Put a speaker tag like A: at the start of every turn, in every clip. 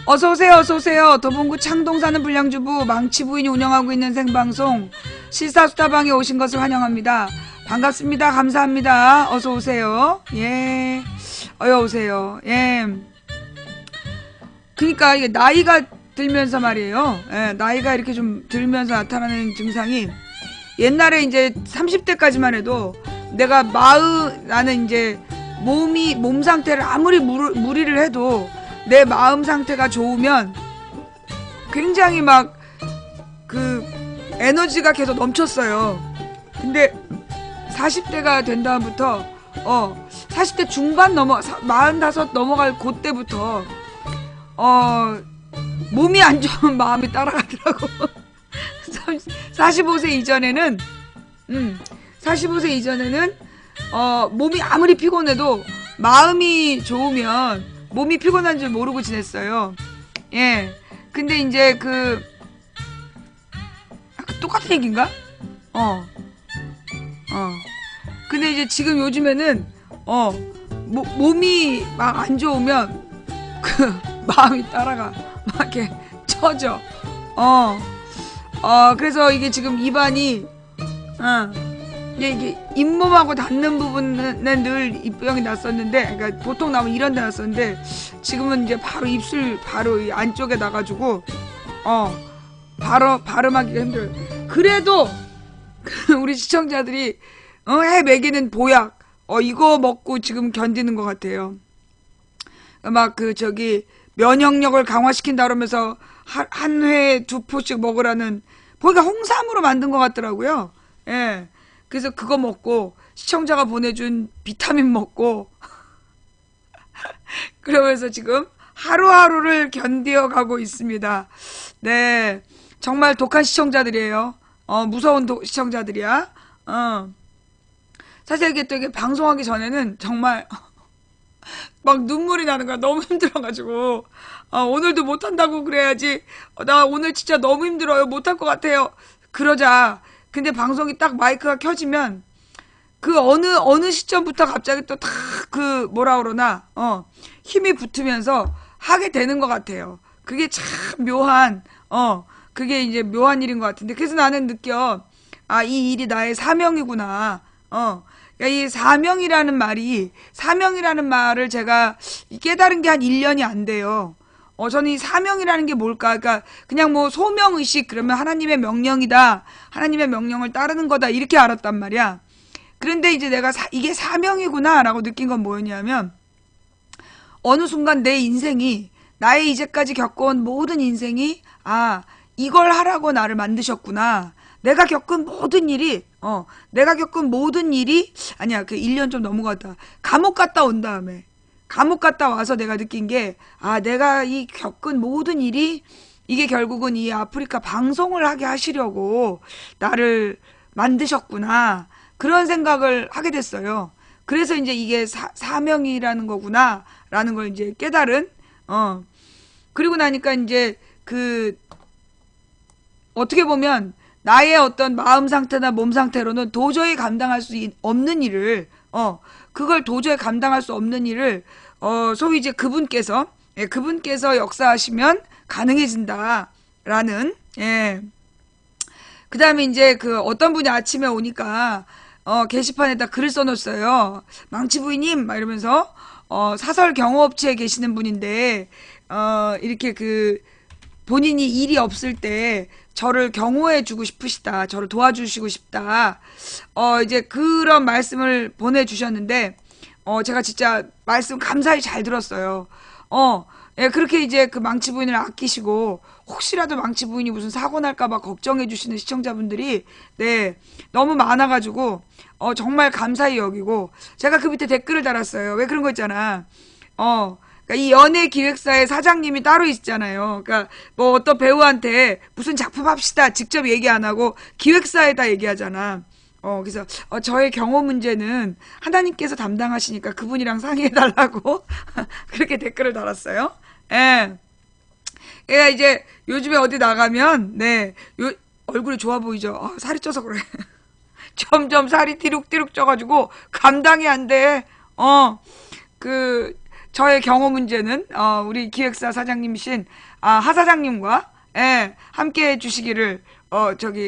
A: 어서오세요, 어서오세요. 도봉구 창동 사는 불량주부 망치 부인이 운영하고 있는 생방송 실사수다방에 오신 것을 환영합니다. 반갑습니다. 감사합니다. 어서오세요. 예. 어여오세요. 예. 그니까 이게 나이가 들면서 말이에요. 예, 나이가 이렇게 좀 들면서 나타나는 증상이 옛날에 이제 30대까지만 해도 내가 나는 이제 몸 상태를 아무리 무리를 해도 내 마음 상태가 좋으면 굉장히 막 그 에너지가 계속 넘쳤어요. 근데 40대가 된 다음부터 40대 중반 45 넘어갈 그때부터 몸이 안 좋으면 마음이 따라가더라고. 45세 이전에는 45세 이전에는 몸이 아무리 피곤해도 마음이 좋으면 몸이 피곤한 줄 모르고 지냈어요. 예. 근데 이제 똑같은 얘기인가? 근데 이제 지금 요즘에는 몸이 막 안 좋으면 마음이 따라가 막 이렇게 처져. 그래서 이게 지금 입안이 이게 잇몸하고 닿는 부분은 늘 입병이 났었는데, 그러니까 보통 나면 이런 데 났었는데 지금은 이제 바로 입술 바로 이 안쪽에 나가지고 바로 발음하기가 힘들어요. 그래도 우리 시청자들이 해 먹이는 보약 이거 먹고 지금 견디는 것 같아요. 막 면역력을 강화시킨다 그러면서 한 회에 2포씩 먹으라는, 보니까 홍삼으로 만든 것 같더라고요. 예. 그래서 그거 먹고 시청자가 보내준 비타민 먹고 그러면서 지금 하루하루를 견디어가고 있습니다. 네, 정말 독한 시청자들이에요. 무서운 시청자들이야. 사실 이게 방송하기 전에는 정말 막 눈물이 나는 거야. 너무 힘들어가지고 오늘도 못한다고 그래야지. 나 오늘 진짜 너무 힘들어요. 못할 것 같아요. 그러자. 근데 방송이 딱 마이크가 켜지면 어느 시점부터 갑자기 또 탁 뭐라 그러나 힘이 붙으면서 하게 되는 것 같아요. 그게 참 묘한 그게 이제 묘한 일인 것 같은데, 그래서 나는 느껴, 이 일이 나의 사명이구나. 그러니까 이 사명이라는 말을 제가 깨달은 게 한 1년이 안 돼요. 저는 이 사명이라는 게 뭘까? 그러니까 그냥 뭐 소명의식, 그러면 하나님의 명령이다. 하나님의 명령을 따르는 거다. 이렇게 알았단 말이야. 그런데 이제 내가 이게 사명이구나 라고 느낀 건 뭐였냐면, 어느 순간 내 인생이, 나의 이제까지 겪어온 모든 인생이 이걸 하라고 나를 만드셨구나. 내가 겪은 모든 일이 아니야, 1년 좀 넘어갔다. 감옥 갔다 온 다음에, 감옥 갔다 와서 내가 느낀 게, 내가 이 겪은 모든 일이 이게 결국은 이 아프리카 방송을 하게 하시려고 나를 만드셨구나. 그런 생각을 하게 됐어요. 그래서 이제 이게 사명이라는 거구나 라는 걸 이제 깨달은. 그리고 나니까 이제 어떻게 보면 나의 어떤 마음 상태나 몸 상태로는 도저히 감당할 수 없는 일을, 그걸 도저히 감당할 수 없는 일을, 소위 이제 그분께서 역사하시면 가능해진다라는, 예. 그 다음에 이제 어떤 분이 아침에 오니까, 게시판에다 글을 써놓았어요. 망치 부인님, 막 이러면서, 사설 경호업체에 계시는 분인데, 이렇게 본인이 일이 없을 때 저를 경호해주고 싶으시다. 저를 도와주시고 싶다. 이제 그런 말씀을 보내주셨는데, 제가 진짜 말씀 감사히 잘 들었어요. 예, 그렇게 이제 망치 부인을 아끼시고, 혹시라도 망치 부인이 무슨 사고 날까봐 걱정해주시는 시청자분들이, 네, 너무 많아가지고, 정말 감사히 여기고, 제가 그 밑에 댓글을 달았어요. 왜 그런 거 있잖아. 그러니까 이 연예기획사의 사장님이 따로 있잖아요. 그러니까 뭐 어떤 배우한테 무슨 작품 합시다 직접 얘기 안 하고 기획사에다 얘기하잖아. 그래서 저의 경호 문제는 하나님께서 담당하시니까 그분이랑 상의해달라고 그렇게 댓글을 달았어요. 예. 얘가 이제 요즘에 어디 나가면, 네, 얼굴이 좋아 보이죠. 살이 쪄서 그래. 점점 살이 띠룩띠룩 쪄가지고 감당이 안 돼. 저의 경호 문제는 우리 기획사 사장님이신 하 사장님과 예, 함께 해주시기를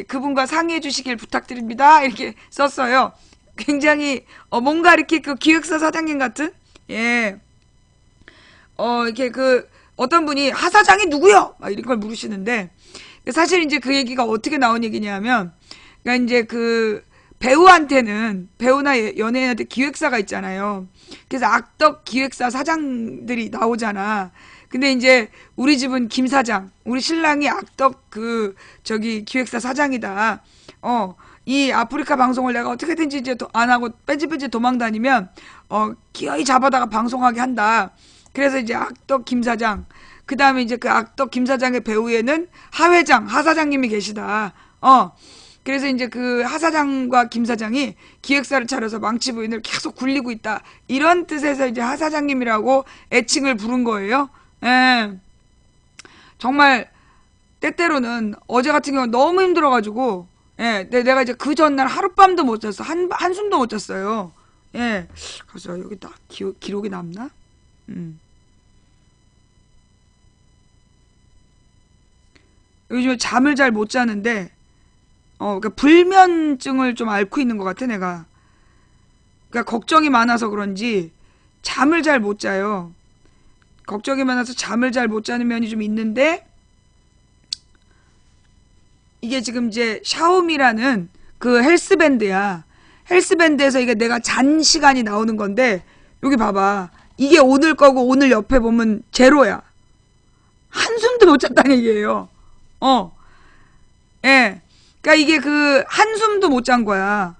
A: 그분과 상의해 주시길 부탁드립니다. 이렇게 썼어요. 굉장히 뭔가 이렇게 그 기획사 사장님 같은 예, 이렇게 어떤 분이 하 사장이 누구요? 막 이런 걸 물으시는데 사실 이제 그 얘기가 어떻게 나온 얘기냐면 그러니까 이제 배우나 연예인한테 기획사가 있잖아요. 그래서 악덕 기획사 사장들이 나오잖아. 근데 이제 우리 집은 김 사장, 우리 신랑이 악덕 기획사 사장이다. 이 아프리카 방송을 내가 어떻게든지 이제 안 하고 뺀질뺀질 도망 다니면 기어이 잡아다가 방송하게 한다. 그래서 이제 악덕 김 사장, 그 다음에 이제 그 악덕 김 사장의 배우에는 하 회장, 하 사장님이 계시다. 그래서 이제 그 하 사장과 김 사장이 기획사를 차려서 망치 부인을 계속 굴리고 있다. 이런 뜻에서 이제 하 사장님이라고 애칭을 부른 거예요. 예. 정말 때때로는 어제 같은 경우 너무 힘들어가지고 예, 내가 이제 그 전날 하룻밤도 못 잤어. 한숨도 못 잤어요. 예. 그래서 여기 딱 기록이 남나? 요즘에 잠을 잘 못 자는데 그러니까 불면증을 좀 앓고 있는 것 같아, 내가. 그러니까 걱정이 많아서 그런지 잠을 잘 못 자요. 걱정이 많아서 잠을 잘 못 자는 면이 좀 있는데, 이게 지금 이제 샤오미라는 그 헬스밴드야. 헬스밴드에서 이게 내가 잔 시간이 나오는 건데, 여기 봐봐. 이게 오늘 거고 오늘 옆에 보면 제로야. 한숨도 못 잤다는 얘기예요. 예. 그러니까 이게 한숨도 못 잔 거야.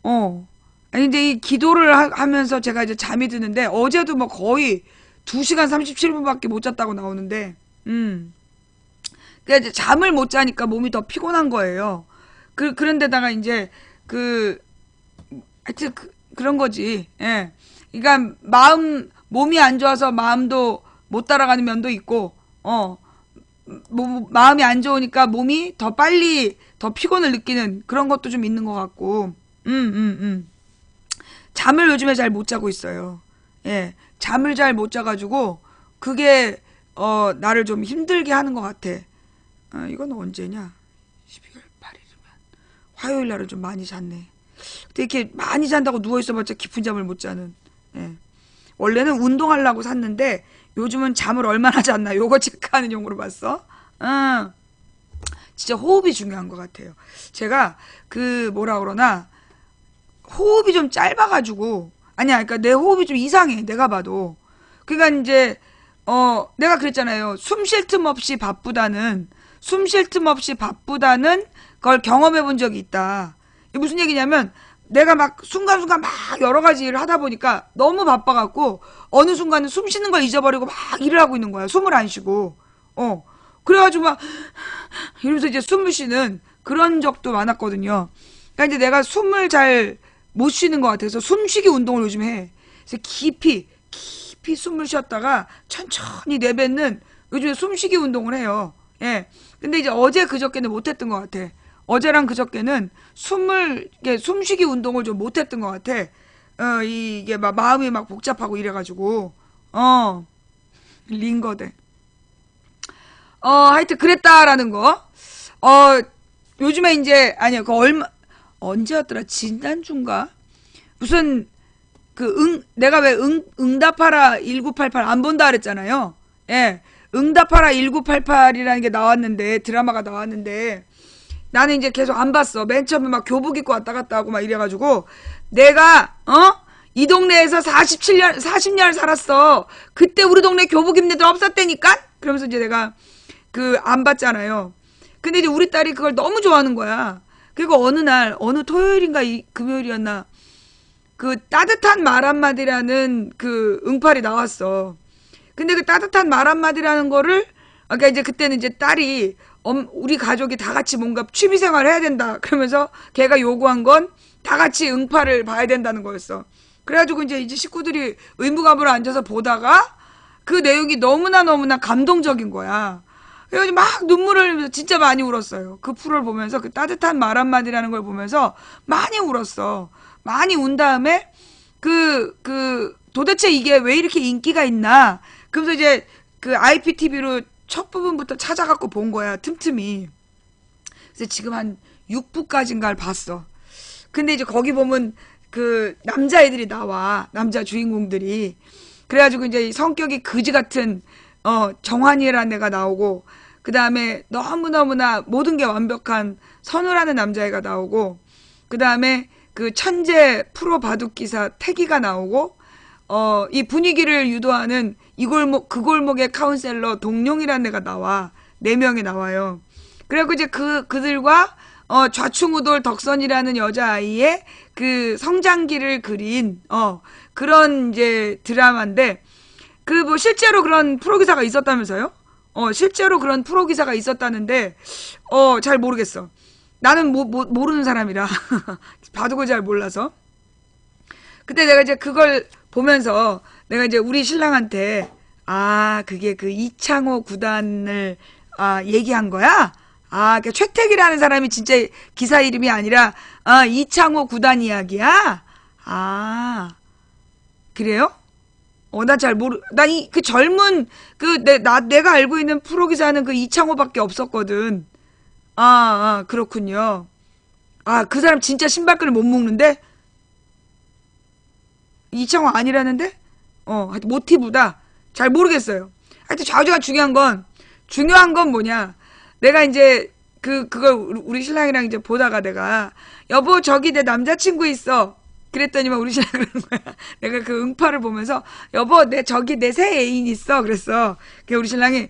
A: 아니, 근데 이 기도를 하면서 제가 이제 잠이 드는데, 어제도 뭐 거의 2시간 37분밖에 못 잤다고 나오는데, 그러니까 이제 잠을 못 자니까 몸이 더 피곤한 거예요. 그런데다가 이제, 하여튼, 그런 거지. 예. 그러니까 몸이 안 좋아서 마음도 못 따라가는 면도 있고, 마음이 안 좋으니까 몸이 더 빨리 더 피곤을 느끼는 그런 것도 좀 있는 것 같고, 잠을 요즘에 잘 못 자고 있어요. 예, 잠을 잘 못 자가지고 그게 나를 좀 힘들게 하는 것 같아. 이건 언제냐? 12월 8일이면 화요일 날은 좀 많이 잤네. 근데 이렇게 많이 잔다고 누워 있어봤자 깊은 잠을 못 자는. 예. 원래는 운동하려고 샀는데 요즘은 잠을 얼마나 잤나 요거 체크하는 용으로 봤어. 진짜 호흡이 중요한 것 같아요. 제가 뭐라 그러나 호흡이 좀 짧아가지고 아니야, 그러니까 내 호흡이 좀 이상해. 내가 봐도. 그러니까 이제 내가 그랬잖아요. 숨 쉴 틈 없이 바쁘다는 걸 경험해 본 적이 있다. 이게 무슨 얘기냐면 내가 막 순간순간 막 여러 가지 일을 하다 보니까 너무 바빠갖고 어느 순간은 숨 쉬는 걸 잊어버리고 막 일을 하고 있는 거야. 숨을 안 쉬고. 그래가지고 막 이러면서 이제 숨을 쉬는 그런 적도 많았거든요. 그러니까 이제 내가 숨을 잘 못 쉬는 것 같아서 숨쉬기 운동을 요즘 해. 그래서 깊이 숨을 쉬었다가 천천히 내뱉는 요즘에 숨쉬기 운동을 해요. 예. 근데 이제 어제 그저께는 못했던 것 같아. 어제랑 그저께는 숨쉬기 운동을 좀 못했던 것 같아. 이게 막 마음이 막 복잡하고 이래가지고, 링거대. 하여튼 그랬다라는 거. 요즘에 이제, 아니야, 언제였더라? 지난주인가? 무슨, 내가 왜 응답하라 1988 안 본다 그랬잖아요. 예. 응답하라 1988이라는 게 나왔는데, 드라마가 나왔는데, 나는 이제 계속 안 봤어. 맨 처음에 막 교복 입고 왔다 갔다 하고 막 이래가지고, 내가, 이 동네에서 40년 살았어. 그때 우리 동네 교복 입는 애들 없었다니까? 그러면서 이제 내가, 안 봤잖아요. 근데 이제 우리 딸이 그걸 너무 좋아하는 거야. 그리고 어느 토요일인가 금요일이었나, 따뜻한 말 한마디라는 응팔이 나왔어. 근데 그 따뜻한 말 한마디라는 거를, 그러니까 이제 그때는 이제 딸이, 우리 가족이 다 같이 뭔가 취미생활을 해야 된다. 그러면서 걔가 요구한 건 다 같이 응팔을 봐야 된다는 거였어. 그래가지고 이제 식구들이 의무감으로 앉아서 보다가 그 내용이 너무나 감동적인 거야. 그래가지고 막 눈물을 흘리면서 진짜 많이 울었어요. 그 프로를 보면서 그 따뜻한 말 한마디라는 걸 보면서 많이 울었어. 많이 운 다음에 도대체 이게 왜 이렇게 인기가 있나? 그래서 이제 그 IPTV로 첫 부분부터 찾아갖고 본 거야, 틈틈이. 그래서 지금 한 6부까지인가를 봤어. 근데 이제 거기 보면 그 남자애들이 나와. 남자 주인공들이. 그래가지고 이제 성격이 그지 같은 정환이라는 애가 나오고, 그 다음에 너무너무나 모든 게 완벽한 선우라는 남자애가 나오고, 그 다음에 그 천재 프로 바둑 기사 태기가 나오고, 이 분위기를 유도하는 이 골목 그 골목의 카운셀러 동룡이라는 애가 나와. 4명이 나와요. 그리고 이제 그들과 좌충우돌 덕선이라는 여자아이의 그 성장기를 그린 그런 이제 드라마인데, 그 뭐 실제로 그런 프로기사가 있었다면서요? 실제로 그런 프로기사가 있었다는데 잘 모르겠어. 나는 모르는 사람이라 바둑을 잘 몰라서. 근데 내가 이제 그걸 보면서 내가 이제 우리 신랑한테 그게 그 이창호 구단을 얘기한 거야? 그러니까 최택이라는 사람이 진짜 기사 이름이 아니라 이창호 구단 이야기야? 그래요? 나 잘 난 그 젊은 내가 알고 있는 프로 기사는 그 이창호밖에 없었거든. 그렇군요. 그 사람 진짜 신발끈을 못 묶는데? 이창호 아니라는데? 하여튼 모티브다. 잘 모르겠어요. 하여튼 좌우지간 중요한 건 뭐냐. 내가 이제 그걸 우리 신랑이랑 이제 보다가 내가 여보 저기 내 남자친구 있어. 그랬더니만 우리 신랑 그러는 거야. 내가 그 응파를 보면서 여보 저기 내 새 애인 있어. 그랬어. 그 우리 신랑이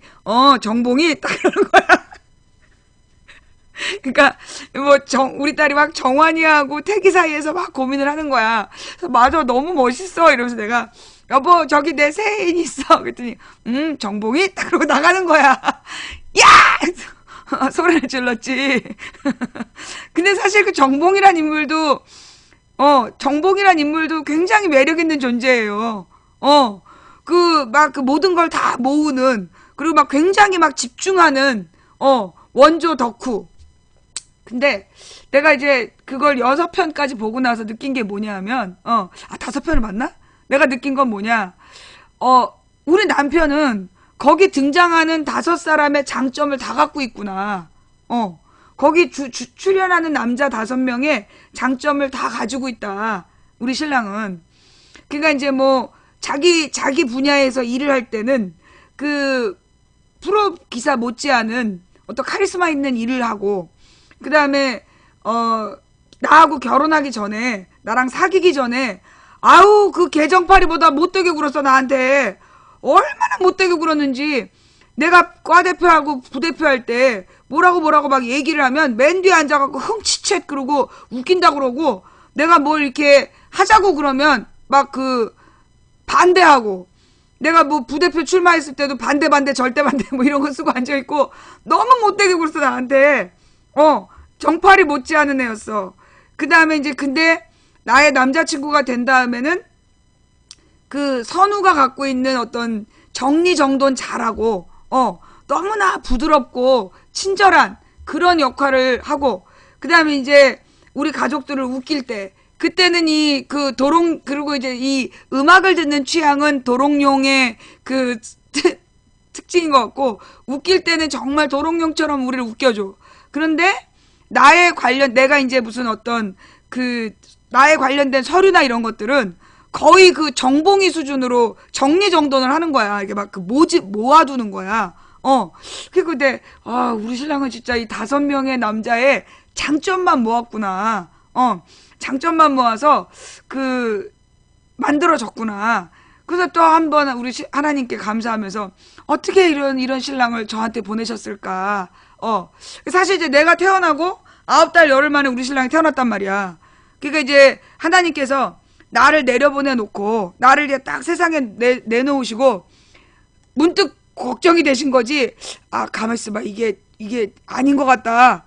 A: 정봉이 딱 그러는 거야. 그러니까 뭐 우리 딸이 막 정환이하고 태기 사이에서 막 고민을 하는 거야. 그래서 맞아 너무 멋있어 이러면서 내가 여보 저기 내 새 애인 있어. 그랬더니 정봉이 딱 그러고 나가는 거야. 야! 소리를 질렀지. 근데 사실 그 정봉이란 인물도 굉장히 매력 있는 존재예요. 그 모든 걸 다 모으는, 그리고 막 굉장히 막 집중하는, 원조 덕후. 근데 내가 이제 그걸 6편까지 보고 나서 느낀 게 뭐냐 하면, 5편을 봤나? 내가 느낀 건 뭐냐. 우리 남편은 거기 등장하는 5사람의 장점을 다 갖고 있구나. 거기 출연하는 남자 5명의 장점을 다 가지고 있다. 우리 신랑은. 그러니까 이제 뭐 자기 분야에서 일을 할 때는 그 프로 기사 못지않은 어떤 카리스마 있는 일을 하고, 그 다음에 나하고 결혼하기 전에, 나랑 사귀기 전에 그 개정파리보다 못되게 굴었어 나한테. 얼마나 못되게 굴었는지. 내가 과대표하고 부대표 할 때 뭐라고 막 얘기를 하면 맨 뒤에 앉아갖고 흥치챗 그러고 웃긴다 그러고, 내가 뭘 이렇게 하자고 그러면 막 반대하고, 내가 뭐 부대표 출마했을 때도 반대 절대 반대 뭐 이런 거 쓰고 앉아있고, 너무 못되게 굴었어 나한테. 정팔이 못지않은 애였어. 그 다음에 이제 근데 나의 남자친구가 된 다음에는 그 선우가 갖고 있는 어떤 정리정돈 잘하고 너무나 부드럽고 친절한 그런 역할을 하고, 그 다음에 이제 우리 가족들을 웃길 때, 그때는 그리고 이제 이 음악을 듣는 취향은 도롱뇽의 그 특징인 것 같고, 웃길 때는 정말 도롱뇽처럼 우리를 웃겨줘. 그런데 내가 이제 무슨 어떤 나에 관련된 서류나 이런 것들은 거의 그 정봉이 수준으로 정리정돈을 하는 거야. 이게 막 모아두는 거야. 그리고 근데 우리 신랑은 진짜 이 5명의 남자의 장점만 모았구나. 장점만 모아서 만들어졌구나. 그래서 또 한 번 우리 하나님께 감사하면서 어떻게 이런 신랑을 저한테 보내셨을까. 사실 이제 내가 태어나고 9달 열흘 만에 우리 신랑이 태어났단 말이야. 그러니까 이제 하나님께서 나를 내려보내 놓고 나를 이제 딱 세상에 내놓으시고 문득 걱정이 되신 거지. 가만 있어봐. 이게 아닌 것 같다.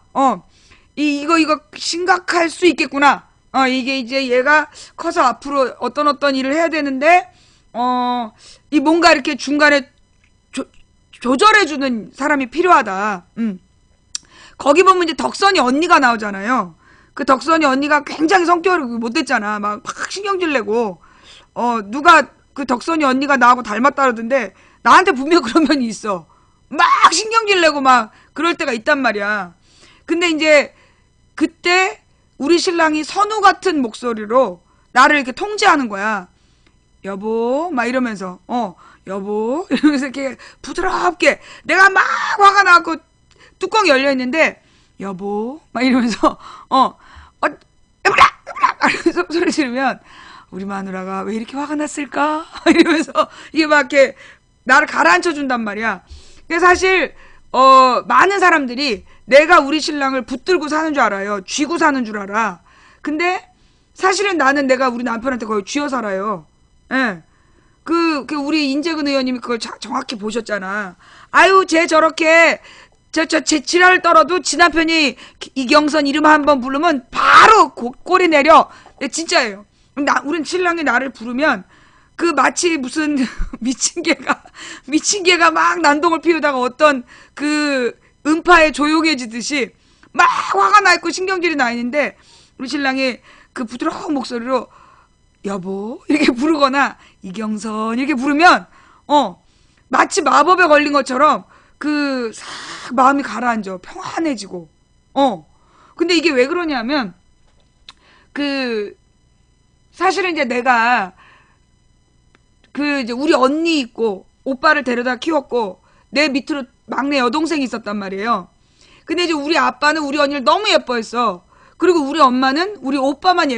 A: 이거 심각할 수 있겠구나. 이게 이제 얘가 커서 앞으로 어떤 일을 해야 되는데, 이 뭔가 이렇게 중간에 조절해주는 사람이 필요하다. 거기 보면 이제 덕선이 언니가 나오잖아요. 그 덕선이 언니가 굉장히 성격이 못됐잖아. 막 신경질 내고, 누가 그 덕선이 언니가 나하고 닮았다 그러던데 나한테 분명 그런 면이 있어. 막 신경질 내고 막 그럴 때가 있단 말이야. 근데 이제 그때 우리 신랑이 선우 같은 목소리로 나를 이렇게 통제하는 거야. 여보 막 이러면서 여보 이러면서 이렇게 부드럽게 내가 막 화가 나고 뚜껑이 열려 있는데 여보 막 이러면서 여보라 이러면서 소리 지르면 우리 마누라가 왜 이렇게 화가 났을까 이러면서 이게 막 이렇게 나를 가라앉혀 준단 말이야. 근데 사실 많은 사람들이 내가 우리 신랑을 붙들고 사는 줄 알아요. 쥐고 사는 줄 알아. 근데 사실은 나는 내가 우리 남편한테 거의 쥐어 살아요. 예. 그 우리 인재근 의원님이 그걸 정확히 보셨잖아. 아유, 쟤 저렇게 제 지랄을 떨어도 지 남편이 이경선 이름 한번 부르면 바로 꼬리 내려. 네, 진짜예요. 우린 신랑이 나를 부르면 그 마치 무슨 미친 개가 막 난동을 피우다가 어떤 그 음파에 조용해지듯이 막 화가 나 있고 신경질이 나 있는데 우리 신랑이 그 부드러운 목소리로 여보 이렇게 부르거나 이경선 이렇게 부르면 마치 마법에 걸린 것처럼 그 싹 마음이 가라앉아 평안해지고 근데 이게 왜 그러냐면 그 사실은 이제 내가 그 이제 우리 언니 있고 오빠를 데려다 키웠고 내 밑으로 막내 여동생이 있었단 말이에요. 근데 이제 우리 아빠는 우리 언니를 너무 예뻐했어. 그리고 우리 엄마는 우리 오빠만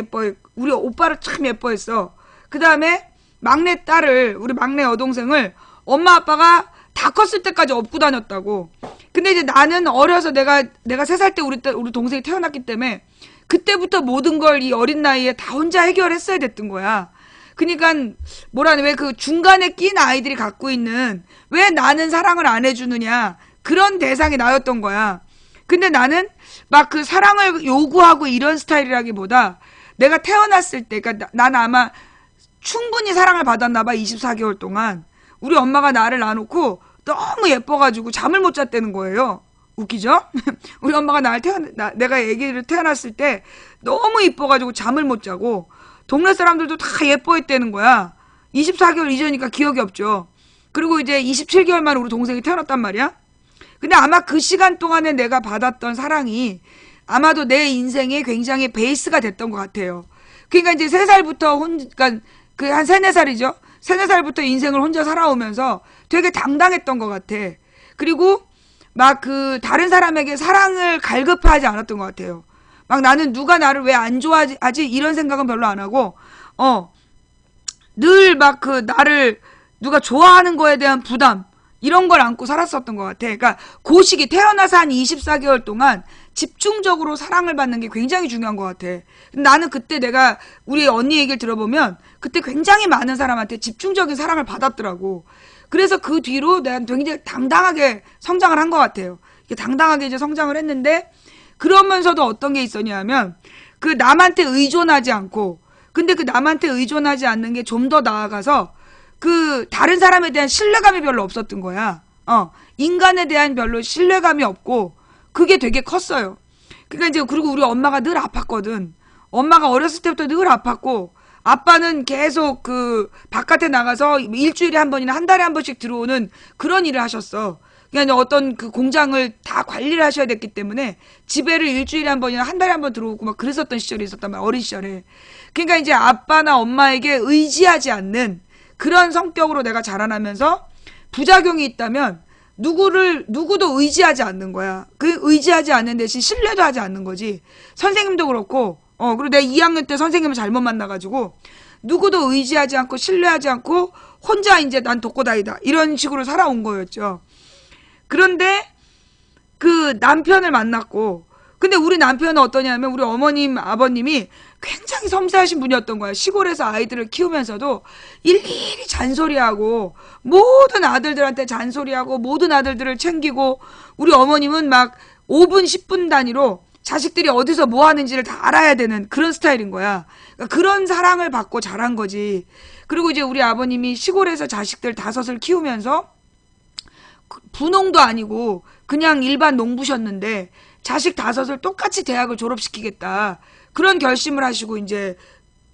A: 우리 오빠를 참 예뻐했어. 그 다음에 막내 딸을 우리 막내 여동생을 엄마 아빠가 다 컸을 때까지 업고 다녔다고. 근데 이제 나는 어려서 내가 3살 때 우리 동생이 태어났기 때문에 그때부터 모든 걸 이 어린 나이에 다 혼자 해결했어야 됐던 거야. 그러니까 뭐라는 왜 그 중간에 낀 아이들이 갖고 있는 왜 나는 사랑을 안 해주느냐 그런 대상이 나였던 거야. 근데 나는 막 그 사랑을 요구하고 이런 스타일이라기보다 내가 태어났을 때 그러니까 나는 아마 충분히 사랑을 받았나 봐. 24개월 동안 우리 엄마가 나를 놔놓고 너무 예뻐가지고 잠을 못 잤다는 거예요. 웃기죠? 우리 엄마가 내가 아기를 태어났을 때 너무 이뻐가지고 잠을 못 자고 동네 사람들도 다 예뻐했다는 거야. 24개월 이전이니까 기억이 없죠. 그리고 이제 27개월 만에 우리 동생이 태어났단 말이야. 근데 아마 그 시간 동안에 내가 받았던 사랑이 아마도 내 인생에 굉장히 베이스가 됐던 것 같아요. 그러니까 이제 3살부터 그러니까 그 한 3, 4살이죠. 3, 4살부터 인생을 혼자 살아오면서 되게 당당했던 것 같아. 그리고 막 그 다른 사람에게 사랑을 갈급하지 않았던 것 같아요. 막 나는 누가 나를 왜 안 좋아하지 이런 생각은 별로 안 하고 늘 막 그 나를 누가 좋아하는 거에 대한 부담 이런 걸 안고 살았었던 것 같아. 그러니까 그 시기 태어나서 한 24개월 동안 집중적으로 사랑을 받는 게 굉장히 중요한 것 같아. 나는 그때 내가 우리 언니 얘기를 들어보면 그때 굉장히 많은 사람한테 집중적인 사랑을 받았더라고. 그래서 그 뒤로 내가 굉장히 당당하게 성장을 한 것 같아요. 당당하게 이제 성장을 했는데 그러면서도 어떤 게 있었냐면 그 남한테 의존하지 않고 근데 그 남한테 의존하지 않는 게 좀 더 나아가서 그 다른 사람에 대한 신뢰감이 별로 없었던 거야. 인간에 대한 별로 신뢰감이 없고 그게 되게 컸어요. 그러니까 이제 그리고 우리 엄마가 늘 아팠거든. 엄마가 어렸을 때부터 늘 아팠고 아빠는 계속 그 바깥에 나가서 일주일에 한 번이나 한 달에 한 번씩 들어오는 그런 일을 하셨어. 그러니까 어떤 그 공장을 다 관리를 하셔야 됐기 때문에 집에를 일주일에 한 번이나 한 달에 한 번 들어오고 막 그랬었던 시절이 있었단 말이야. 어린 시절에. 그러니까 이제 아빠나 엄마에게 의지하지 않는 그런 성격으로 내가 자라나면서 부작용이 있다면 누구도 의지하지 않는 거야. 그 의지하지 않는 대신 신뢰도 하지 않는 거지. 선생님도 그렇고, 그리고 내가 2학년 때 선생님을 잘못 만나가지고, 누구도 의지하지 않고, 신뢰하지 않고, 혼자 이제 난 독고다이다. 이런 식으로 살아온 거였죠. 그런데, 그 남편을 만났고, 근데 우리 남편은 어떠냐면, 우리 어머님, 아버님이 굉장히 섬세하신 분이었던 거야. 시골에서 아이들을 키우면서도 일일이 잔소리하고 모든 아들들한테 잔소리하고 모든 아들들을 챙기고 우리 어머님은 막 5분 10분 단위로 자식들이 어디서 뭐 하는지를 다 알아야 되는 그런 스타일인 거야. 그러니까 그런 사랑을 받고 자란 거지. 그리고 이제 우리 아버님이 시골에서 자식들 5을 키우면서 분홍도 아니고 그냥 일반 농부셨는데 자식 5을 똑같이 대학을 졸업시키겠다. 그런 결심을 하시고 이제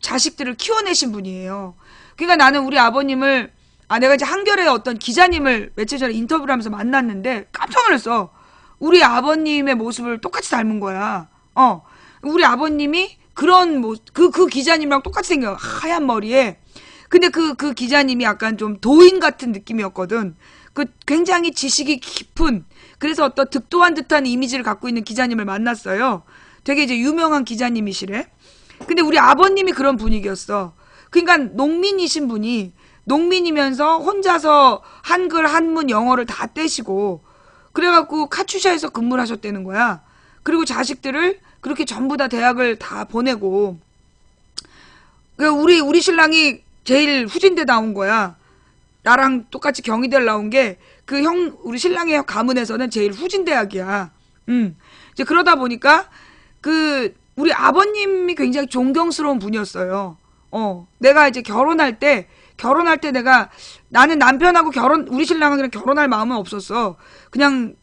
A: 자식들을 키워내신 분이에요. 그러니까 나는 우리 아버님을, 내가 이제 한겨레 어떤 기자님을 며칠 전에 인터뷰를 하면서 만났는데 깜짝 놀랐어. 우리 아버님의 모습을 똑같이 닮은 거야. 우리 아버님이 그런 그 기자님이랑 똑같이 생겨. 하얀 머리에. 근데 그 기자님이 약간 좀 도인 같은 느낌이었거든. 굉장히 지식이 깊은, 그래서 어떤 득도한 듯한 이미지를 갖고 있는 기자님을 만났어요. 되게 이제 유명한 기자님이시래. 근데 우리 아버님이 그런 분위기였어. 그러니까 농민이신 분이, 농민이면서 혼자서 한글, 한문, 영어를 다 떼시고, 그래갖고 카츄샤에서 근무를 하셨다는 거야. 그리고 자식들을 그렇게 전부 다 대학을 다 보내고, 우리 신랑이 제일 후진대 나온 거야. 나랑 똑같이 경희대를 나온 게, 우리 신랑의 가문에서는 제일 후진대학이야. 이제 그러다 보니까, 우리 아버님이 굉장히 존경스러운 분이었어요. 내가 이제 결혼할 때 나는 남편하고 우리 신랑은 그냥 결혼할 마음은 없었어. 그냥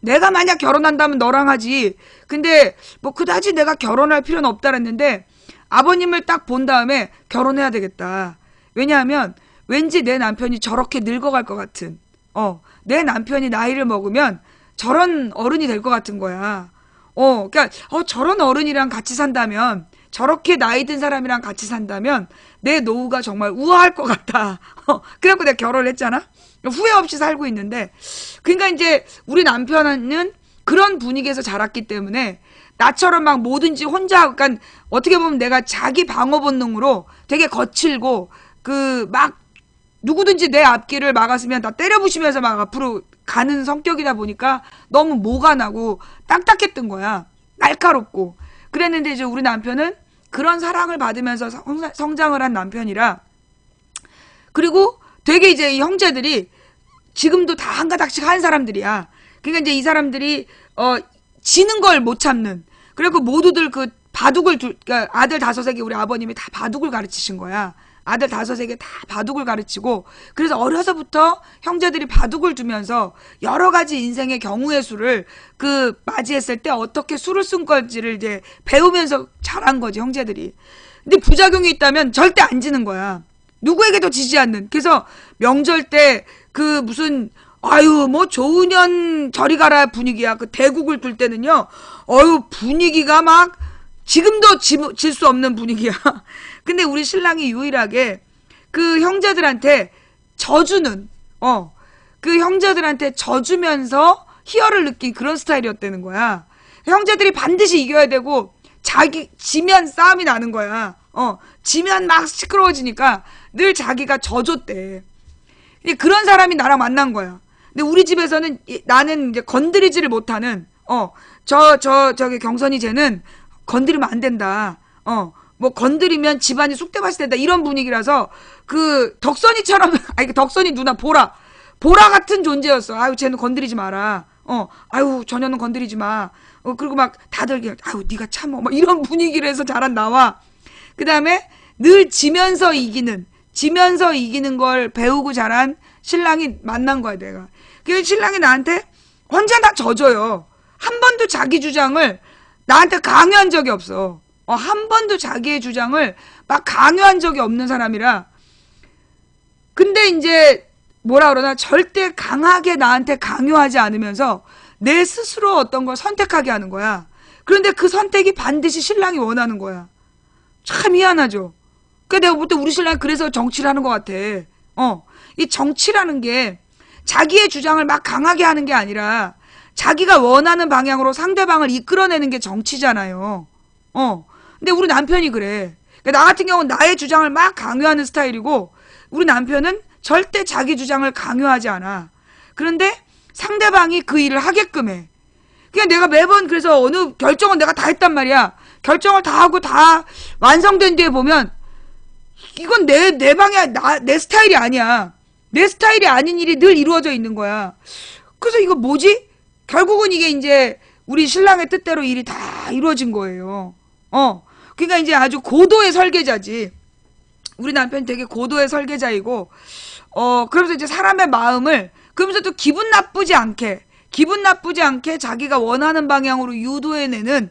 A: 내가 만약 결혼한다면 너랑 하지. 근데 뭐 그다지 내가 결혼할 필요는 없다 그랬는데 아버님을 딱 본 다음에 결혼해야 되겠다. 왜냐하면 왠지 내 남편이 저렇게 늙어갈 것 같은, 내 남편이 나이를 먹으면 저런 어른이 될 것 같은 거야. 그러니까 저런 어른이랑 같이 산다면, 저렇게 나이 든 사람이랑 같이 산다면 내 노후가 정말 우아할 것 같다. 그래갖고 내가 결혼을 했잖아. 후회 없이 살고 있는데, 그러니까 이제 우리 남편은 그런 분위기에서 자랐기 때문에 나처럼 막 뭐든지 혼자, 그러니까 어떻게 보면 내가 자기 방어 본능으로 되게 거칠고, 막 누구든지 내 앞길을 막았으면 다 때려부시면서 막 앞으로 가는 성격이다 보니까 너무 모가 나고 딱딱했던 거야. 날카롭고. 그랬는데 이제 우리 남편은 그런 사랑을 받으면서 성장을 한 남편이라, 그리고 되게 이제 이 형제들이 지금도 다 한 가닥씩 한 사람들이야. 그러니까 이제 이 사람들이 지는 걸 못 참는. 그리고 모두들 그러니까 아들 5에게 우리 아버님이 다 바둑을 가르치신 거야. 아들 5에게 다 바둑을 가르치고, 그래서 어려서부터 형제들이 바둑을 두면서 여러 가지 인생의 경우의 수를 맞이했을 때 어떻게 수를 쓴 건지를 이제 배우면서 자란 거지, 형제들이. 근데 부작용이 있다면 절대 안 지는 거야. 누구에게도 지지 않는. 그래서 명절 때 무슨, 뭐 조은현 저리 가라 분위기야. 대국을 둘 때는요, 분위기가 막 지금도 질 수 없는 분위기야. 근데 우리 신랑이 유일하게 형제들한테 져주는, 형제들한테 져주면서 희열을 느낀 그런 스타일이었다는 거야. 형제들이 반드시 이겨야 되고, 지면 싸움이 나는 거야. 지면 막 시끄러워지니까 늘 자기가 져줬대. 그런 사람이 나랑 만난 거야. 근데 우리 집에서는 나는 이제 건드리지를 못하는, 저기 경선이 쟤는 건드리면 안 된다. 뭐 건드리면 집안이 쑥대밭이 된다. 이런 분위기라서 덕선이처럼, 덕선이 누나 보라 같은 존재였어. 아유, 쟤는 건드리지 마라. 아유, 전혀는 건드리지 마. 그리고 막 다들 아유, 네가 참어. 막 이런 분위기를 해서 자란 나와. 그 다음에 늘 지면서 이기는 걸 배우고 자란 신랑이 만난 거야, 내가. 그래서 신랑이 나한테 혼자 다 져줘요. 한 번도 자기 주장을 나한테 강요한 적이 없어. 한 번도 자기의 주장을 막 강요한 적이 없는 사람이라. 근데 이제 뭐라 그러나, 절대 강하게 나한테 강요하지 않으면서 내 스스로 어떤 걸 선택하게 하는 거야. 그런데 그 선택이 반드시 신랑이 원하는 거야. 참 희한하죠. 그러니까 내가 볼 때 우리 신랑이 그래서 정치를 하는 것 같아. 이 정치라는 게 자기의 주장을 막 강하게 하는 게 아니라 자기가 원하는 방향으로 상대방을 이끌어내는 게 정치잖아요. 근데 우리 남편이 그래. 그러니까 나 같은 경우는 나의 주장을 막 강요하는 스타일이고, 우리 남편은 절대 자기 주장을 강요하지 않아. 그런데 상대방이 그 일을 하게끔 해. 그냥 내가 매번, 그래서 어느 결정은 내가 다 했단 말이야. 결정을 다 하고 다 완성된 뒤에 보면 이건 내 방향, 내 스타일이 아니야. 내 스타일이 아닌 일이 늘 이루어져 있는 거야. 그래서 이거 뭐지? 결국은 이게 이제 우리 신랑의 뜻대로 일이 다 이루어진 거예요. 그러니까 이제 아주 고도의 설계자지. 우리 남편 되게 고도의 설계자이고, 그러면서 이제 사람의 마음을, 그러면서 또 기분 나쁘지 않게 자기가 원하는 방향으로 유도해내는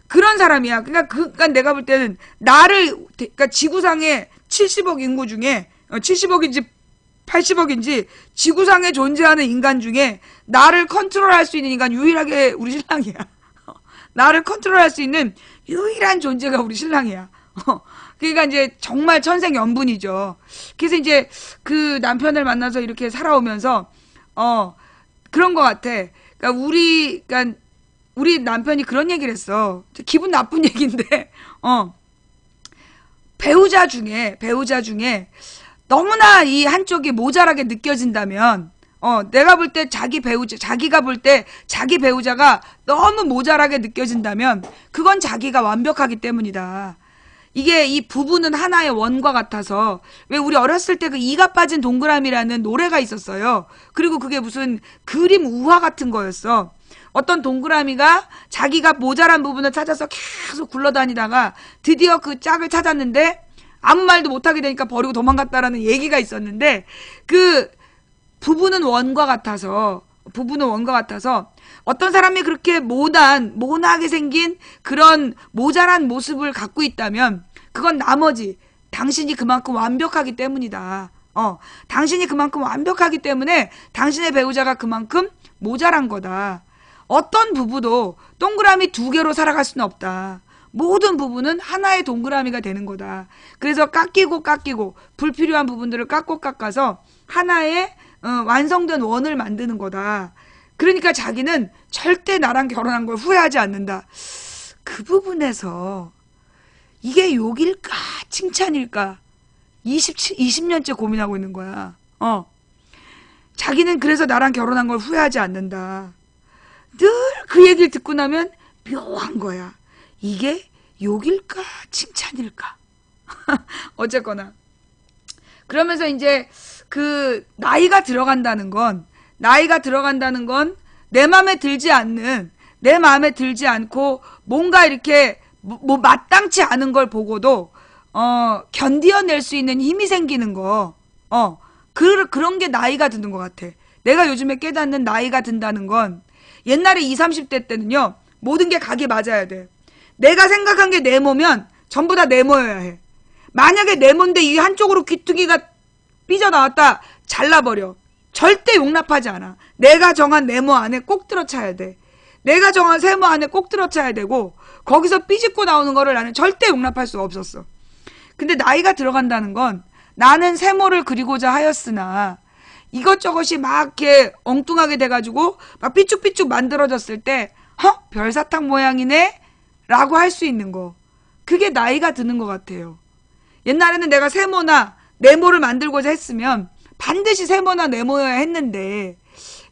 A: 그런 사람이야. 그러니까 내가 볼 때는 그러니까 지구상의 70억 인구 중에 70억인지 80억인지 지구상에 존재하는 인간 중에 나를 컨트롤할 수 있는 인간 유일하게 우리 신랑이야. 나를 컨트롤할 수 있는 유일한 존재가 우리 신랑이야. 그러니까 이제 정말 천생연분이죠. 그래서 이제 그 남편을 만나서 이렇게 살아오면서 그런 것 같아. 그러니까 우리 남편이 그런 얘기를 했어. 기분 나쁜 얘기인데 배우자 중에 너무나 이 한쪽이 모자라게 느껴진다면 내가 볼 때 자기가 볼 때 자기 배우자가 너무 모자라게 느껴진다면 그건 자기가 완벽하기 때문이다. 이게 이 부부는 하나의 원과 같아서 왜 우리 어렸을 때 그 이가 빠진 동그라미라는 노래가 있었어요. 그리고 그게 무슨 그림 우화 같은 거였어. 어떤 동그라미가 자기가 모자란 부분을 찾아서 계속 굴러다니다가 드디어 그 짝을 찾았는데 아무 말도 못하게 되니까 버리고 도망갔다라는 얘기가 있었는데 그 부부는 원과 같아서 어떤 사람이 그렇게 모나하게 생긴 그런 모자란 모습을 갖고 있다면 그건 나머지 당신이 그만큼 완벽하기 때문이다. 당신이 그만큼 완벽하기 때문에 당신의 배우자가 그만큼 모자란 거다. 어떤 부부도 동그라미 2개로 살아갈 수는 없다. 모든 부분은 하나의 동그라미가 되는 거다. 그래서 깎이고 불필요한 부분들을 깎아서 하나의 완성된 원을 만드는 거다. 그러니까 자기는 절대 나랑 결혼한 걸 후회하지 않는다. 그 부분에서 이게 욕일까 칭찬일까 20년째 고민하고 있는 거야. 자기는 그래서 나랑 결혼한 걸 후회하지 않는다. 늘 그 얘기를 듣고 나면 묘한 거야. 이게 욕일까 칭찬일까. 어쨌거나 그러면서 이제 그 나이가 들어간다는 건 내 마음에 들지 않고 뭔가 이렇게 뭐 마땅치 않은 걸 보고도 견디어낼 수 있는 힘이 생기는 거. 그런 게 나이가 드는 것 같아. 내가 요즘에 깨닫는 나이가 든다는 건 옛날에 20, 30대 때는요. 모든 게 각이 맞아야 돼. 내가 생각한 게 네모면 전부 다 네모여야 해. 만약에 네모인데 이 한쪽으로 귀뚜기가 삐져나왔다. 잘라버려. 절대 용납하지 않아. 내가 정한 네모 안에 꼭 들어차야 돼. 내가 정한 세모 안에 꼭 들어차야 되고 거기서 삐집고 나오는 거를 나는 절대 용납할 수 없었어. 근데 나이가 들어간다는 건 나는 세모를 그리고자 하였으나 이것저것이 막 이렇게 엉뚱하게 돼가지고 막 삐쭉삐쭉 만들어졌을 때 별사탕 모양이네? 라고 할 수 있는 거. 그게 나이가 드는 것 같아요. 옛날에는 내가 세모나 네모를 만들고자 했으면 반드시 세모나 네모여야 했는데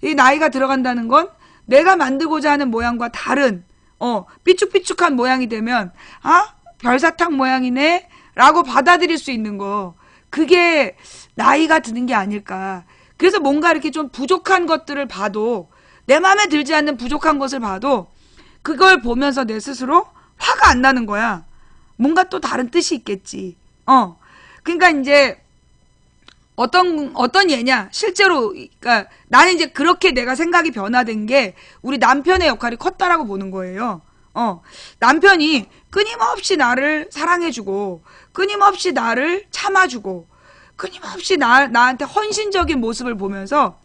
A: 이 나이가 들어간다는 건 내가 만들고자 하는 모양과 다른 삐쭉삐쭉한 모양이 되면 별사탕 모양이네? 라고 받아들일 수 있는 거. 그게 나이가 드는 게 아닐까. 그래서 뭔가 이렇게 좀 부족한 것들을 봐도 내 마음에 들지 않는 부족한 것을 봐도 그걸 보면서 내 스스로 화가 안 나는 거야. 뭔가 또 다른 뜻이 있겠지. 그러니까 이제 어떤 예냐 실제로 그러니까 나는 이제 그렇게 내가 생각이 변화된 게 우리 남편의 역할이 컸다라고 보는 거예요. 남편이 끊임없이 나를 사랑해주고 끊임없이 나를 참아주고 끊임없이 나한테 헌신적인 모습을 보면서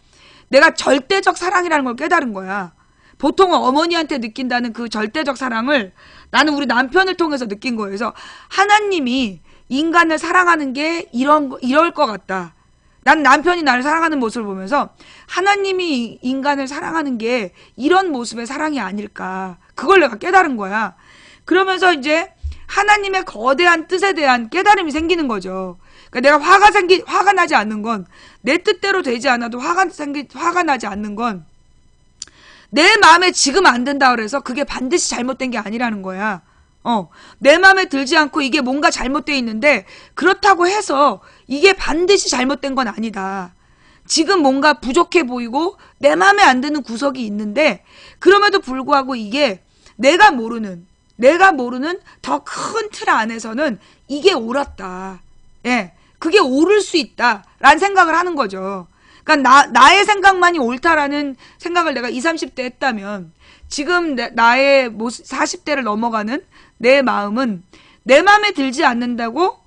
A: 내가 절대적 사랑이라는 걸 깨달은 거야. 보통 어머니한테 느낀다는 그 절대적 사랑을 나는 우리 남편을 통해서 느낀 거예요. 그래서 하나님이 인간을 사랑하는 게 이럴 것 같다. 난 남편이 나를 사랑하는 모습을 보면서 하나님이 인간을 사랑하는 게 이런 모습의 사랑이 아닐까. 그걸 내가 깨달은 거야. 그러면서 이제 하나님의 거대한 뜻에 대한 깨달음이 생기는 거죠. 그러니까 내가 화가 나지 않는 건 내 뜻대로 되지 않아도 화가 나지 않는 건 내 마음에 지금 안 든다 그래서 그게 반드시 잘못된 게 아니라는 거야. 내 마음에 들지 않고 이게 뭔가 잘못돼 있는데 그렇다고 해서 이게 반드시 잘못된 건 아니다. 지금 뭔가 부족해 보이고 내 마음에 안 드는 구석이 있는데 그럼에도 불구하고 이게 내가 모르는 더 큰 틀 안에서는 이게 옳았다. 예. 그게 옳을 수 있다라는 생각을 하는 거죠. 그러니까 나의 생각만이 옳다라는 생각을 내가 20, 30대 했다면 지금 나의 40대를 넘어가는 내 마음은 내 마음에 들지 않는다고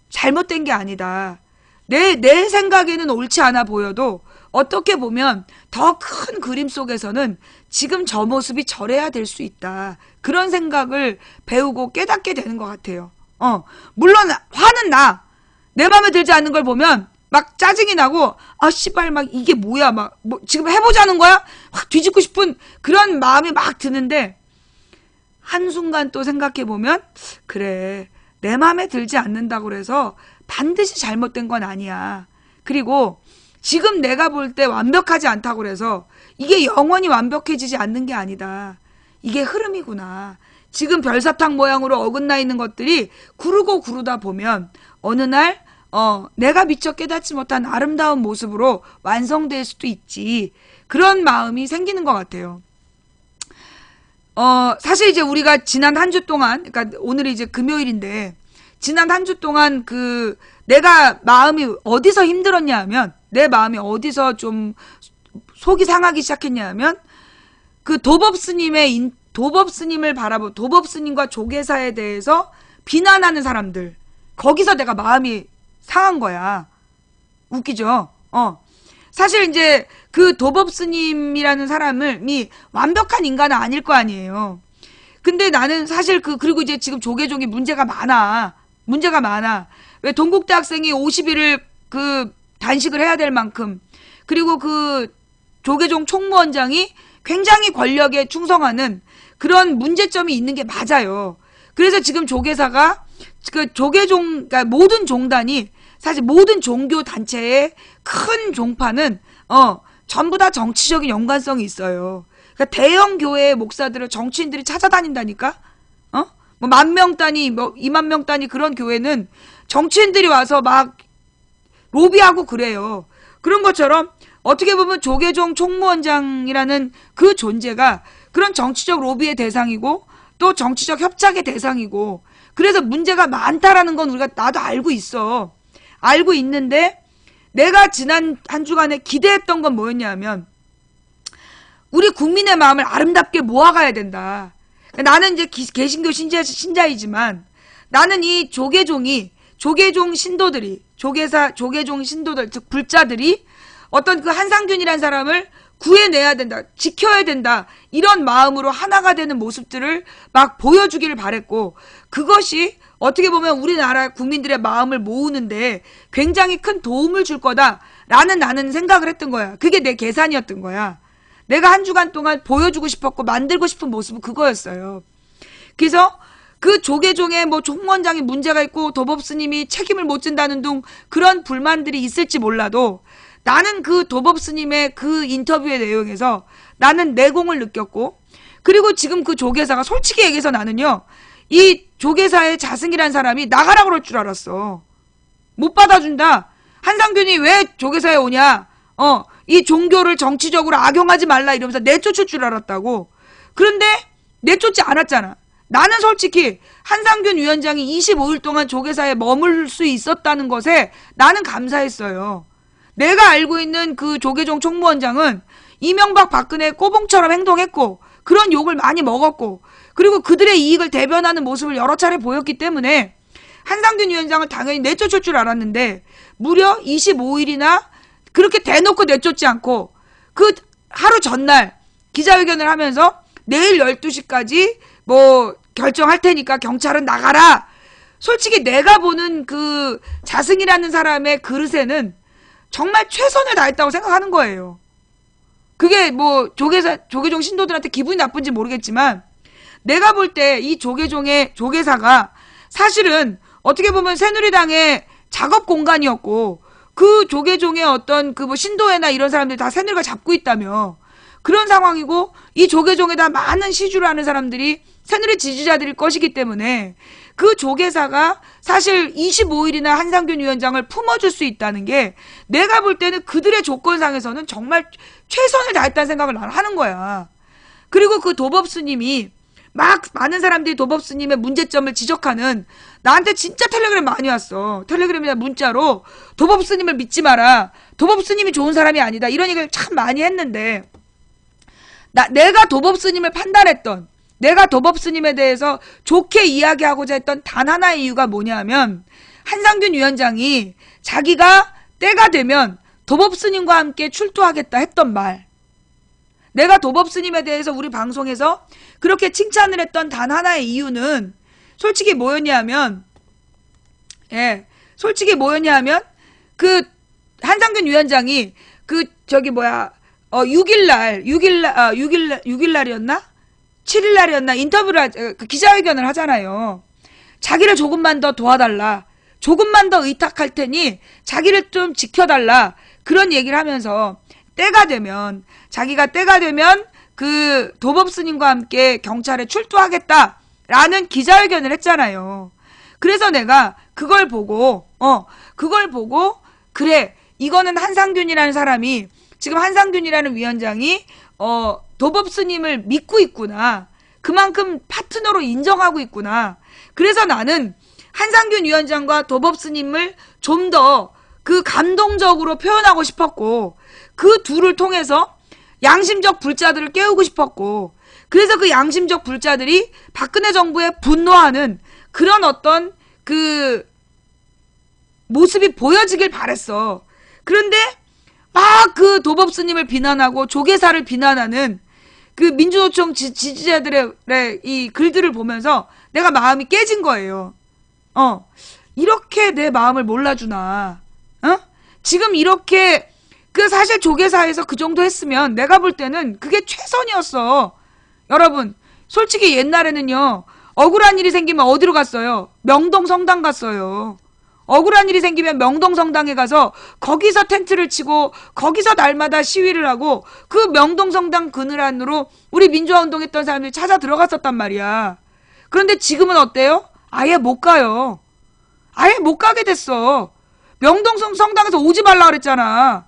A: 잘못된 게 아니다. 내 생각에는 옳지 않아 보여도 어떻게 보면 더 큰 그림 속에서는 지금 저 모습이 저래야 될 수 있다. 그런 생각을 배우고 깨닫게 되는 것 같아요. 물론 화는 나. 내 마음에 들지 않는 걸 보면 막 짜증이 나고 아 씨발 막 이게 뭐야 막 뭐 지금 해보자는 거야? 확 뒤집고 싶은 그런 마음이 막 드는데 한순간 또 생각해보면 그래 내 마음에 들지 않는다고 그래서 반드시 잘못된 건 아니야. 그리고 지금 내가 볼 때 완벽하지 않다고 그래서 이게 영원히 완벽해지지 않는 게 아니다. 이게 흐름이구나. 지금 별사탕 모양으로 어긋나 있는 것들이 구르고 구르다 보면 어느 날 내가 미처 깨닫지 못한 아름다운 모습으로 완성될 수도 있지. 그런 마음이 생기는 것 같아요. 사실 이제 우리가 지난 한 주 동안, 그러니까 오늘이 이제 금요일인데, 지난 한 주 동안 내가 마음이 어디서 힘들었냐 하면, 내 마음이 어디서 좀 속이 상하기 시작했냐 하면, 도법스님을 도법스님과 조계사에 대해서 비난하는 사람들, 거기서 내가 마음이 상한 거야. 웃기죠? 사실 이제 도법스님이라는 사람이 완벽한 인간은 아닐 거 아니에요. 근데 나는 사실 그리고 이제 지금 조계종이 문제가 많아. 왜 동국대학생이 50일을 단식을 해야 될 만큼, 그리고 조계종 총무원장이 굉장히 권력에 충성하는 그런 문제점이 있는 게 맞아요. 그래서 지금 조계사가, 그러니까 모든 종단이, 사실 모든 종교 단체의 큰 종파는, 전부 다 정치적인 연관성이 있어요. 그러니까 대형 교회의 목사들을 정치인들이 찾아다닌다니까? 뭐 10,000명 단위, 뭐 20,000명 단위 그런 교회는 정치인들이 와서 막 로비하고 그래요. 그런 것처럼 어떻게 보면 조계종 총무원장이라는 그 존재가 그런 정치적 로비의 대상이고 또 정치적 협작의 대상이고 그래서 문제가 많다라는 건 나도 알고 있어. 알고 있는데 내가 지난 한 주간에 기대했던 건 뭐였냐면 우리 국민의 마음을 아름답게 모아가야 된다. 나는 이제 개신교 신자이지만 나는 이 조계종 신도들이 조계종 신도들 즉 불자들이 어떤 한상균이라는 사람을 구해내야 된다. 지켜야 된다. 이런 마음으로 하나가 되는 모습들을 막 보여주기를 바랬고 그것이 어떻게 보면 우리나라 국민들의 마음을 모으는데 굉장히 큰 도움을 줄 거다라는 나는 생각을 했던 거야. 그게 내 계산이었던 거야. 내가 한 주간 동안 보여주고 싶었고 만들고 싶은 모습은 그거였어요. 그래서 조계종의 뭐 총무원장이 문제가 있고 도법스님이 책임을 못 진다는 등 그런 불만들이 있을지 몰라도 나는 도법스님의 인터뷰의 내용에서 나는 내공을 느꼈고 그리고 지금 조계사가 솔직히 얘기해서 나는요. 이 조계사의 자승이라는 사람이 나가라고 그럴 줄 알았어. 못 받아준다. 한상균이 왜 조계사에 오냐. 이 종교를 정치적으로 악용하지 말라 이러면서 내쫓을 줄 알았다고. 그런데 내쫓지 않았잖아. 나는 솔직히 한상균 위원장이 25일 동안 조계사에 머물 수 있었다는 것에 나는 감사했어요. 내가 알고 있는 조계종 총무원장은 이명박 박근혜 꼬봉처럼 행동했고 그런 욕을 많이 먹었고 그리고 그들의 이익을 대변하는 모습을 여러 차례 보였기 때문에 한상균 위원장을 당연히 내쫓을 줄 알았는데 무려 25일이나 그렇게 대놓고 내쫓지 않고 하루 전날 기자회견을 하면서 내일 12시까지 뭐 결정할 테니까 경찰은 나가라. 솔직히 내가 보는 자승이라는 사람의 그릇에는 정말 최선을 다했다고 생각하는 거예요. 그게 뭐 조계종 신도들한테 기분이 나쁜지 모르겠지만 내가 볼 때 이 조계사가 사실은 어떻게 보면 새누리당의 작업 공간이었고 조계종의 어떤 뭐 신도회나 이런 사람들이 다 새누리가 잡고 있다며 그런 상황이고 이 조계종에다 많은 시주를 하는 사람들이 새누리 지지자들일 것이기 때문에 조계사가 사실 25일이나 한상균 위원장을 품어줄 수 있다는 게 내가 볼 때는 그들의 조건상에서는 정말 최선을 다했다는 생각을 나는 하는 거야. 그리고 도법스님이 막 많은 사람들이 도법스님의 문제점을 지적하는 나한테 진짜 텔레그램 많이 왔어. 텔레그램이나 문자로 도법스님을 믿지 마라. 도법스님이 좋은 사람이 아니다. 이런 얘기를 참 많이 했는데 내가 도법스님을 판단했던 내가 도법스님에 대해서 좋게 이야기하고자 했던 단 하나의 이유가 뭐냐면 한상균 위원장이 자기가 때가 되면 도법스님과 함께 출두하겠다 했던 말. 내가 도법스님에 대해서 우리 방송에서 그렇게 칭찬을 했던 단 하나의 이유는 솔직히 뭐였냐면, 솔직히 뭐였냐면, 그 한상균 위원장이 그 저기 뭐야 6일날이었나? 7일날이었나? 인터뷰를 그 기자회견을 하잖아요. 자기를 조금만 더 도와달라. 조금만 더 의탁할 테니 자기를 좀 지켜달라. 그런 얘기를 하면서 자기가 때가 되면 그 도법스님과 함께 경찰에 출두하겠다라는 기자회견을 했잖아요. 그래서 내가 그걸 보고 그래, 이거는 한상균이라는 사람이, 지금 한상균이라는 위원장이 도법스님을 믿고 있구나. 그만큼 파트너로 인정하고 있구나. 그래서 나는 한상균 위원장과 도법스님을 좀 더 그 감동적으로 표현하고 싶었고, 그 둘을 통해서 양심적 불자들을 깨우고 싶었고, 그래서 그 양심적 불자들이 박근혜 정부에 분노하는 그런 어떤 그 모습이 보여지길 바랬어. 그런데 막 그 도법스님을 비난하고 조계사를 비난하는 그 민주노총 지지자들의 이 글들을 보면서 내가 마음이 깨진 거예요. 이렇게 내 마음을 몰라주나. 지금 이렇게 그 사실 조계사에서 그 정도 했으면 내가 볼 때는 그게 최선이었어. 여러분, 솔직히 옛날에는요, 억울한 일이 생기면 어디로 갔어요? 명동 성당 갔어요. 억울한 일이 생기면 명동 성당에 가서 거기서 텐트를 치고 거기서 날마다 시위를 하고 그 명동 성당 그늘 안으로 우리 민주화 운동했던 사람들이 찾아 들어갔었단 말이야. 그런데 지금은 어때요? 아예 못 가요. 아예 못 가게 됐어. 명동 성당에서 오지 말라 그랬잖아.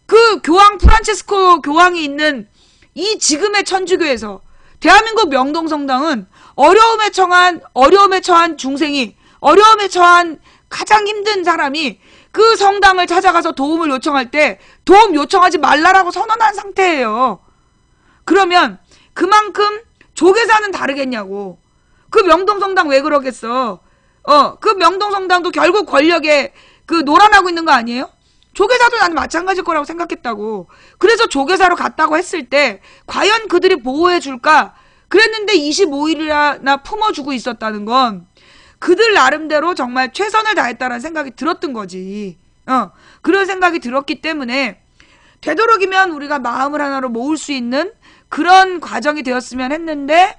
A: 그 교황 프란체스코 교황이 있는 이 지금의 천주교에서 대한민국 명동 성당은 어려움에 처한 중생이, 어려움에 처한 가장 힘든 사람이 그 성당을 찾아가서 도움을 요청할 때 도움 요청하지 말라라고 선언한 상태예요. 그러면 그만큼 조계사는 다르겠냐고. 그 명동 성당 왜 그러겠어? 그 명동 성당도 결국 권력에 그 놀아나고 있는 거 아니에요? 조계사도 나는 마찬가지일 거라고 생각했다고. 그래서 조계사로 갔다고 했을 때 과연 그들이 보호해 줄까? 그랬는데 25일이나 품어주고 있었다는 건 그들 나름대로 정말 최선을 다했다는 생각이 들었던 거지. 그런 생각이 들었기 때문에 되도록이면 우리가 마음을 하나로 모을 수 있는 그런 과정이 되었으면 했는데,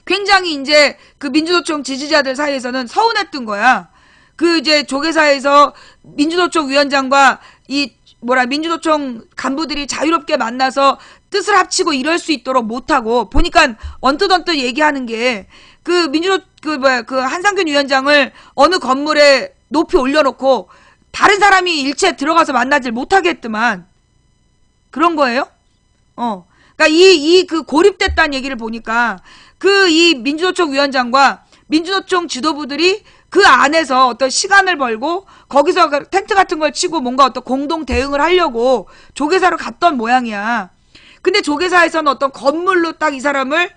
A: 굉장히 이제 그 민주노총 지지자들 사이에서는 서운했던 거야. 그 이제 조계사에서 민주노총 위원장과 민주노총 간부들이 자유롭게 만나서 뜻을 합치고 이럴 수 있도록 못하고, 보니까 언뜻 얘기하는 게 그 그 한상균 위원장을 어느 건물에 높이 올려놓고 다른 사람이 일체 들어가서 만나질 못하게 했더만. 그런 거예요? 그러니까 그 고립됐다는 얘기를 보니까 그 이 민주노총 위원장과 민주노총 지도부들이 그 안에서 어떤 시간을 벌고 거기서 텐트 같은 걸 치고 뭔가 어떤 공동 대응을 하려고 조계사로 갔던 모양이야. 근데 조계사에서는 어떤 건물로 딱 이 사람을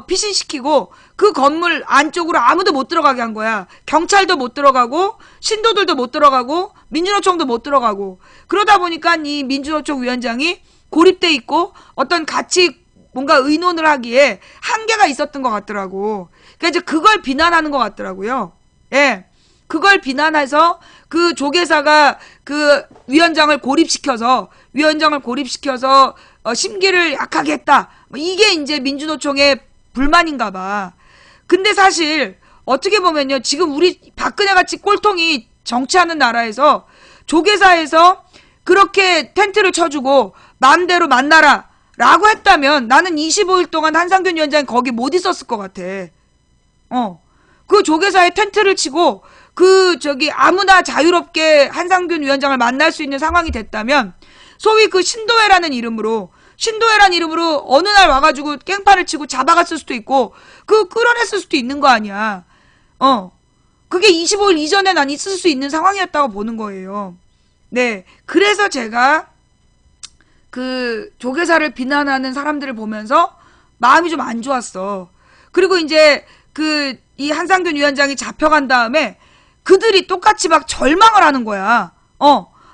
A: 피신시키고 그 건물 안쪽으로 아무도 못 들어가게 한 거야. 경찰도 못 들어가고 신도들도 못 들어가고 민주노총도 못 들어가고. 그러다 보니까 이 민주노총 위원장이 고립돼 있고 어떤 같이 뭔가 의논을 하기에 한계가 있었던 것 같더라고. 그러니까 이제 그걸 비난하는 것 같더라고요. 예. 그걸 비난해서 그 조계사가 그 위원장을 고립시켜서 심기를 약하게 했다. 이게 이제 민주노총의 불만인가 봐. 근데 사실 어떻게 보면요, 지금 우리 박근혜 같이 꼴통이 정치하는 나라에서 조계사에서 그렇게 텐트를 쳐주고 마음대로 만나라 라고 했다면 나는 25일 동안 한상균 위원장이 거기 못 있었을 것 같아. 그 조계사에 텐트를 치고 아무나 자유롭게 한상균 위원장을 만날 수 있는 상황이 됐다면, 소위 그 신도회라는 이름으로 어느 날 와가지고 깽판을 치고 잡아갔을 수도 있고 끌어냈을 수도 있는 거 아니야. 그게 25일 이전에 난 있을 수 있는 상황이었다고 보는 거예요. 네, 그래서 제가 그 조계사를 비난하는 사람들을 보면서 마음이 좀 안 좋았어. 그리고 이제 이 한상균 위원장이 잡혀간 다음에 그들이 똑같이 막 절망을 하는 거야.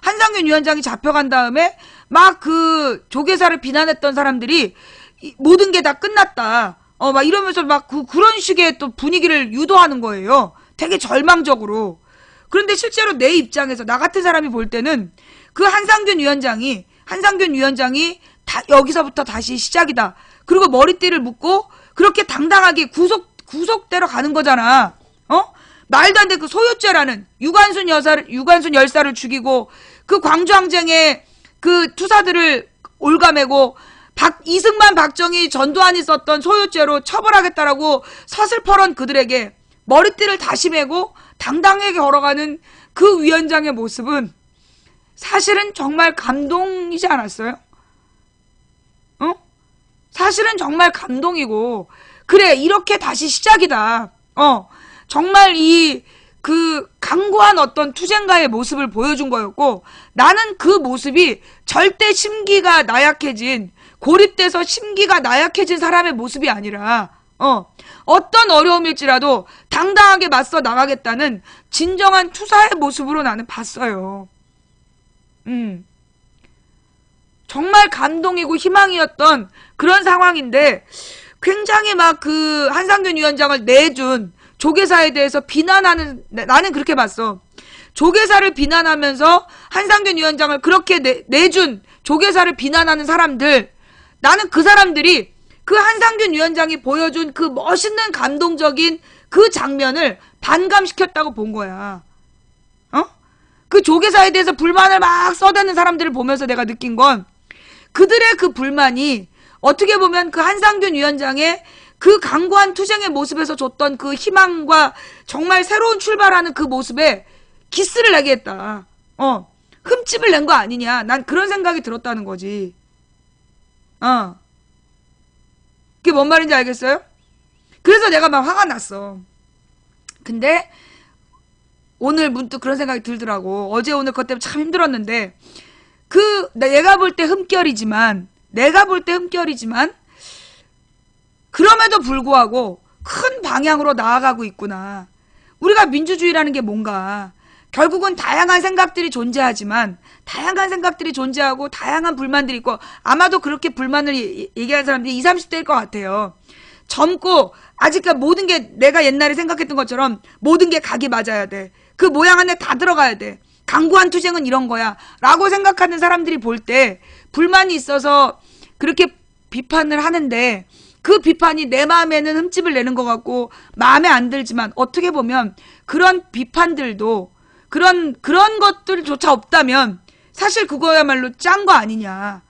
A: 한상균 위원장이 잡혀간 다음에 막 그 조계사를 비난했던 사람들이 모든 게 다 끝났다. 막 이러면서 막 그런 식의 또 분위기를 유도하는 거예요. 되게 절망적으로. 그런데 실제로 내 입장에서 나 같은 사람이 볼 때는 그 한상균 위원장이 여기서부터 다시 시작이다. 그리고 머리띠를 묶고 그렇게 당당하게 구속대로 가는 거잖아. 말도 안 돼. 그 소유죄라는 유관순 열사를 죽이고 그 광주항쟁에 그 투사들을 올가매고 이승만 박정희 전두환이 썼던 소유죄로 처벌하겠다라고 서슬퍼런 그들에게 머리띠를 다시 메고 당당하게 걸어가는 그 위원장의 모습은 사실은 정말 감동이지 않았어요? 사실은 정말 감동이고, 그래, 이렇게 다시 시작이다. 정말 그 강고한 어떤 투쟁가의 모습을 보여준 거였고, 나는 그 모습이 절대 심기가 나약해진, 고립돼서 심기가 나약해진 사람의 모습이 아니라, 어떤 어려움일지라도 당당하게 맞서 나가겠다는 진정한 투사의 모습으로 나는 봤어요. 정말 감동이고 희망이었던 그런 상황인데, 굉장히 막 그 한상균 위원장을 내준 조계사에 대해서 비난하는, 나는 그렇게 봤어. 조계사를 비난하면서 한상균 위원장을 그렇게 내준 조계사를 비난하는 사람들, 나는 그 사람들이 그 한상균 위원장이 보여준 그 멋있는 감동적인 그 장면을 반감시켰다고 본 거야. 그 조계사에 대해서 불만을 막 써대는 사람들을 보면서 내가 느낀 건, 그들의 그 불만이 어떻게 보면 그 한상균 위원장의 그 강고한 투쟁의 모습에서 줬던 그 희망과 정말 새로운 출발하는 그 모습에 기스를 내게 했다. 흠집을 낸 거 아니냐. 난 그런 생각이 들었다는 거지. 그게 뭔 말인지 알겠어요? 그래서 내가 막 화가 났어. 근데 오늘 문득 그런 생각이 들더라고. 어제 오늘 그것 때문에 참 힘들었는데, 내가 볼 때 흠결이지만 그럼에도 불구하고 큰 방향으로 나아가고 있구나. 우리가 민주주의라는 게 뭔가, 결국은 다양한 생각들이 존재하지만, 다양한 생각들이 존재하고 다양한 불만들이 있고, 아마도 그렇게 불만을 얘기하는 사람들이 20, 30대일 것 같아요. 젊고 아직까지 모든 게 내가 옛날에 생각했던 것처럼 모든 게 각이 맞아야 돼. 그 모양 안에 다 들어가야 돼. 강고한 투쟁은 이런 거야 라고 생각하는 사람들이 볼 때 불만이 있어서 그렇게 비판을 하는데, 그 비판이 내 마음에는 흠집을 내는 것 같고 마음에 안 들지만, 어떻게 보면 그런 비판들도 그런 것들조차 없다면 사실 그거야말로 짠 거 아니냐.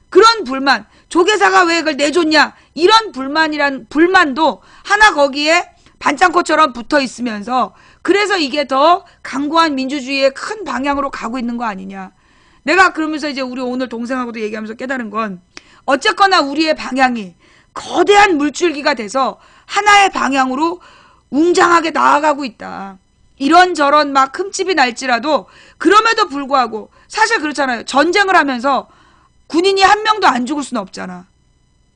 A: 그런 불만, 조계사가 왜 그걸 내줬냐, 이런 불만도 하나 거기에 반창고처럼 붙어 있으면서, 그래서 이게 더 강고한 민주주의의 큰 방향으로 가고 있는 거 아니냐. 내가 그러면서 이제 우리 오늘 동생하고도 얘기하면서 깨달은 건, 어쨌거나 우리의 방향이 거대한 물줄기가 돼서 하나의 방향으로 웅장하게 나아가고 있다. 이런저런 막 흠집이 날지라도, 그럼에도 불구하고 사실 그렇잖아요. 전쟁을 하면서 군인이 한 명도 안 죽을 수는 없잖아.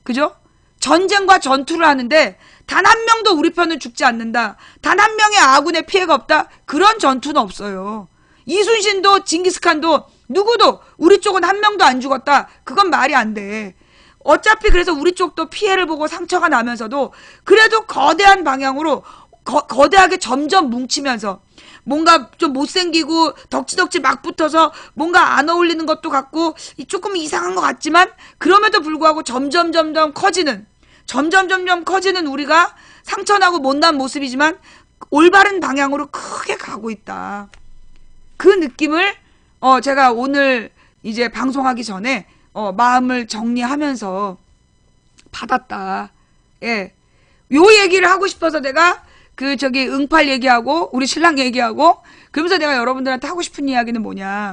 A: 그죠? 전쟁과 전투를 하는데 단 한 명도 우리 편은 죽지 않는다, 단 한 명의 아군의 피해가 없다, 그런 전투는 없어요. 이순신도 징기스칸도 누구도 우리 쪽은 한 명도 안 죽었다, 그건 말이 안 돼. 어차피 그래서 우리 쪽도 피해를 보고 상처가 나면서도 그래도 거대한 방향으로 거대하게 점점 뭉치면서, 뭔가 좀 못생기고 덕지덕지 막 붙어서 뭔가 안 어울리는 것도 같고 조금 이상한 것 같지만, 그럼에도 불구하고 점점 커지는 우리가 상처나고 못난 모습이지만 올바른 방향으로 크게 가고 있다. 그 느낌을 제가 오늘 이제 방송하기 전에 마음을 정리하면서 받았다. 예. 요 얘기를 하고 싶어서 내가 응팔 얘기하고 우리 신랑 얘기하고, 그러면서 내가 여러분들한테 하고 싶은 이야기는 뭐냐,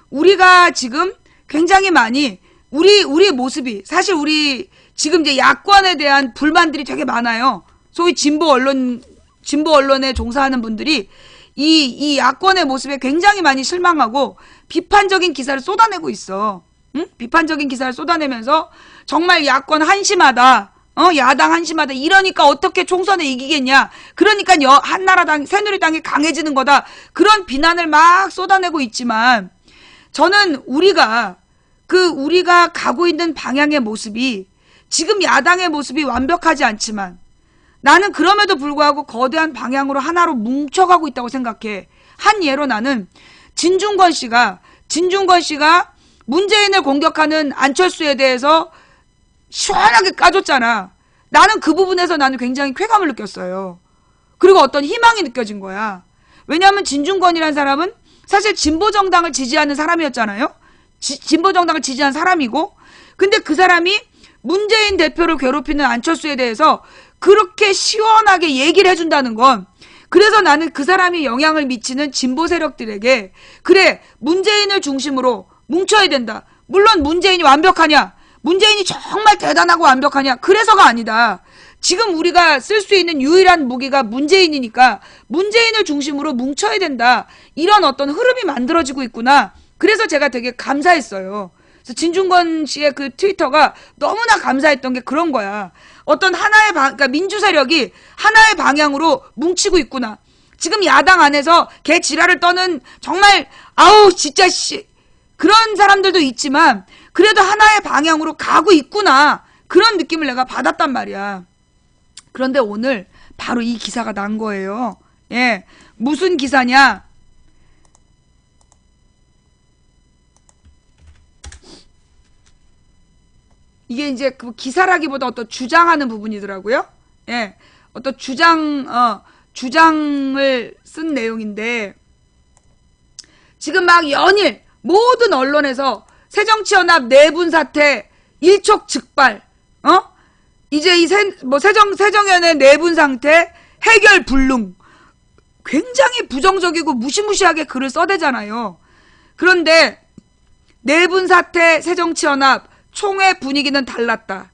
A: 우리가 지금 굉장히 많이 우리의 모습이, 사실 우리 지금 이제 야권에 대한 불만들이 되게 많아요. 소위 진보 언론에 종사하는 분들이 이 야권의 모습에 굉장히 많이 실망하고 비판적인 기사를 쏟아내고 있어. 응? 비판적인 기사를 쏟아내면서 정말 야권 한심하다, 야당 한심하다. 이러니까 어떻게 총선에 이기겠냐. 그러니까 한나라당, 새누리당이 강해지는 거다. 그런 비난을 막 쏟아내고 있지만 저는 우리가 가고 있는 방향의 모습이 지금 야당의 모습이 완벽하지 않지만 나는 그럼에도 불구하고 거대한 방향으로 하나로 뭉쳐가고 있다고 생각해. 한 예로 나는 진중권 씨가 문재인을 공격하는 안철수에 대해서 시원하게 까줬잖아. 나는 그 부분에서 나는 굉장히 쾌감을 느꼈어요. 그리고 어떤 희망이 느껴진 거야. 왜냐하면 진중권이라는 사람은 사실 진보정당을 지지하는 사람이었잖아요. 진보정당을 지지한 사람이고, 근데 그 사람이 문재인 대표를 괴롭히는 안철수에 대해서 그렇게 시원하게 얘기를 해준다는 건, 그래서 나는 그 사람이 영향을 미치는 진보 세력들에게 그래, 문재인을 중심으로 뭉쳐야 된다. 물론 문재인이 완벽하냐? 문재인이 정말 대단하고 완벽하냐? 그래서가 아니다. 지금 우리가 쓸 수 있는 유일한 무기가 문재인이니까 문재인을 중심으로 뭉쳐야 된다. 이런 어떤 흐름이 만들어지고 있구나. 그래서 제가 되게 감사했어요. 그래서 진중권 씨의 그 트위터가 너무나 감사했던 게 그런 거야. 어떤 하나의 그러니까 민주 세력이 하나의 방향으로 뭉치고 있구나. 지금 야당 안에서 개 지랄을 떠는 정말 아우 진짜 씨 그런 사람들도 있지만 그래도 하나의 방향으로 가고 있구나. 그런 느낌을 내가 받았단 말이야. 그런데 오늘 바로 이 기사가 난 거예요. 예. 무슨 기사냐? 이게 이제 그 기사라기보다 어떤 주장하는 부분이더라고요. 예. 어떤 주장을 쓴 내용인데, 지금 막 연일 모든 언론에서 새정치연합 내분 사태 일촉즉발, 이제 이 새정연의 내분 상태 해결 불능, 굉장히 부정적이고 무시무시하게 글을 써대잖아요. 그런데 내분 사태 새정치연합 총회 분위기는 달랐다.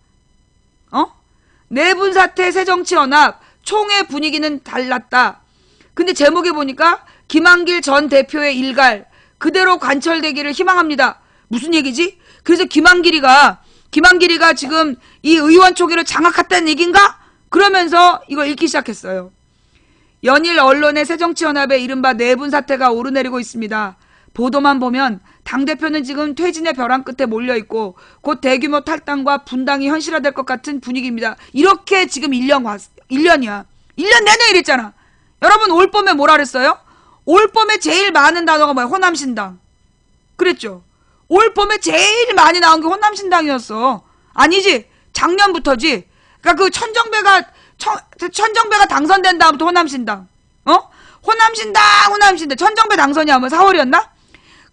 A: 내분 사태 새정치연합 총회 분위기는 달랐다. 근데 제목에 보니까 김한길 전 대표의 일갈 그대로 관철되기를 희망합니다. 무슨 얘기지? 그래서 김한길이가 지금 이 의원 초기를 장악했다는 얘기인가? 그러면서 이걸 읽기 시작했어요. 연일 언론의 새정치연합의 이른바 내분 사태가 오르내리고 있습니다. 보도만 보면 당대표는 지금 퇴진의 벼랑 끝에 몰려있고 곧 대규모 탈당과 분당이 현실화될 것 같은 분위기입니다. 이렇게 지금 1년이야. 1년 내내 이랬잖아. 여러분 올 봄에 뭐라 그랬어요? 올 봄에 제일 많은 단어가 뭐야? 호남신당. 그랬죠. 올 봄에 제일 많이 나온 게 호남신당이었어. 아니지? 작년부터지. 그러니까 그 천정배가 당선된 다음부터 호남신당. 호남신당. 천정배 당선이 하면 4월이었나?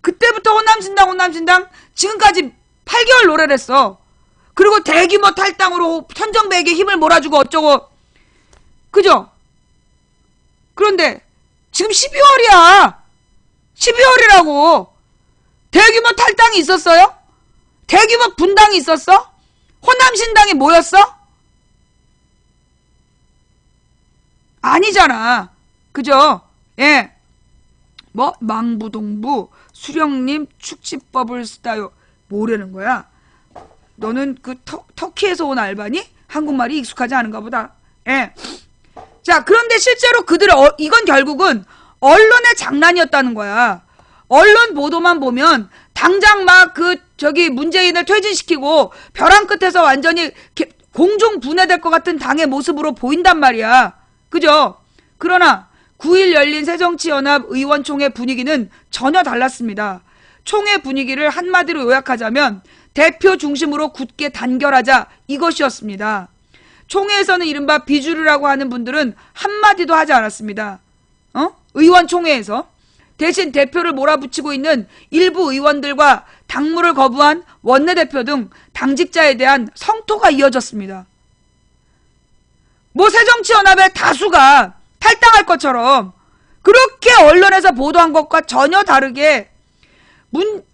A: 그때부터 호남신당 지금까지 8개월 노래를 했어. 그리고 대규모 탈당으로 천정배에게 힘을 몰아주고 어쩌고. 그죠? 그런데 지금 12월이야. 12월이라고. 대규모 탈당이 있었어요? 대규모 분당이 있었어? 호남신당이 뭐였어? 아니잖아. 그죠? 예. 뭐 망부동부 수령님 축지법을 쓰다요. 뭐라는 거야? 너는 그 터키에서 온 알바니? 한국말이 익숙하지 않은가 보다. 예. 자, 그런데 실제로 이건 결국은 언론의 장난이었다는 거야. 언론 보도만 보면 당장 막 문재인을 퇴진시키고 벼랑 끝에서 완전히 공중 분해될 것 같은 당의 모습으로 보인단 말이야. 그죠? 그러나 9일 열린 새정치연합 의원총회 분위기는 전혀 달랐습니다. 총회 분위기를 한마디로 요약하자면 대표 중심으로 굳게 단결하자, 이것이었습니다. 총회에서는 이른바 비주류라고 하는 분들은 한마디도 하지 않았습니다. 의원총회에서 대신 대표를 몰아붙이고 있는 일부 의원들과 당무를 거부한 원내대표 등 당직자에 대한 성토가 이어졌습니다. 뭐 새정치연합의 다수가 탈당할 것처럼 그렇게 언론에서 보도한 것과 전혀 다르게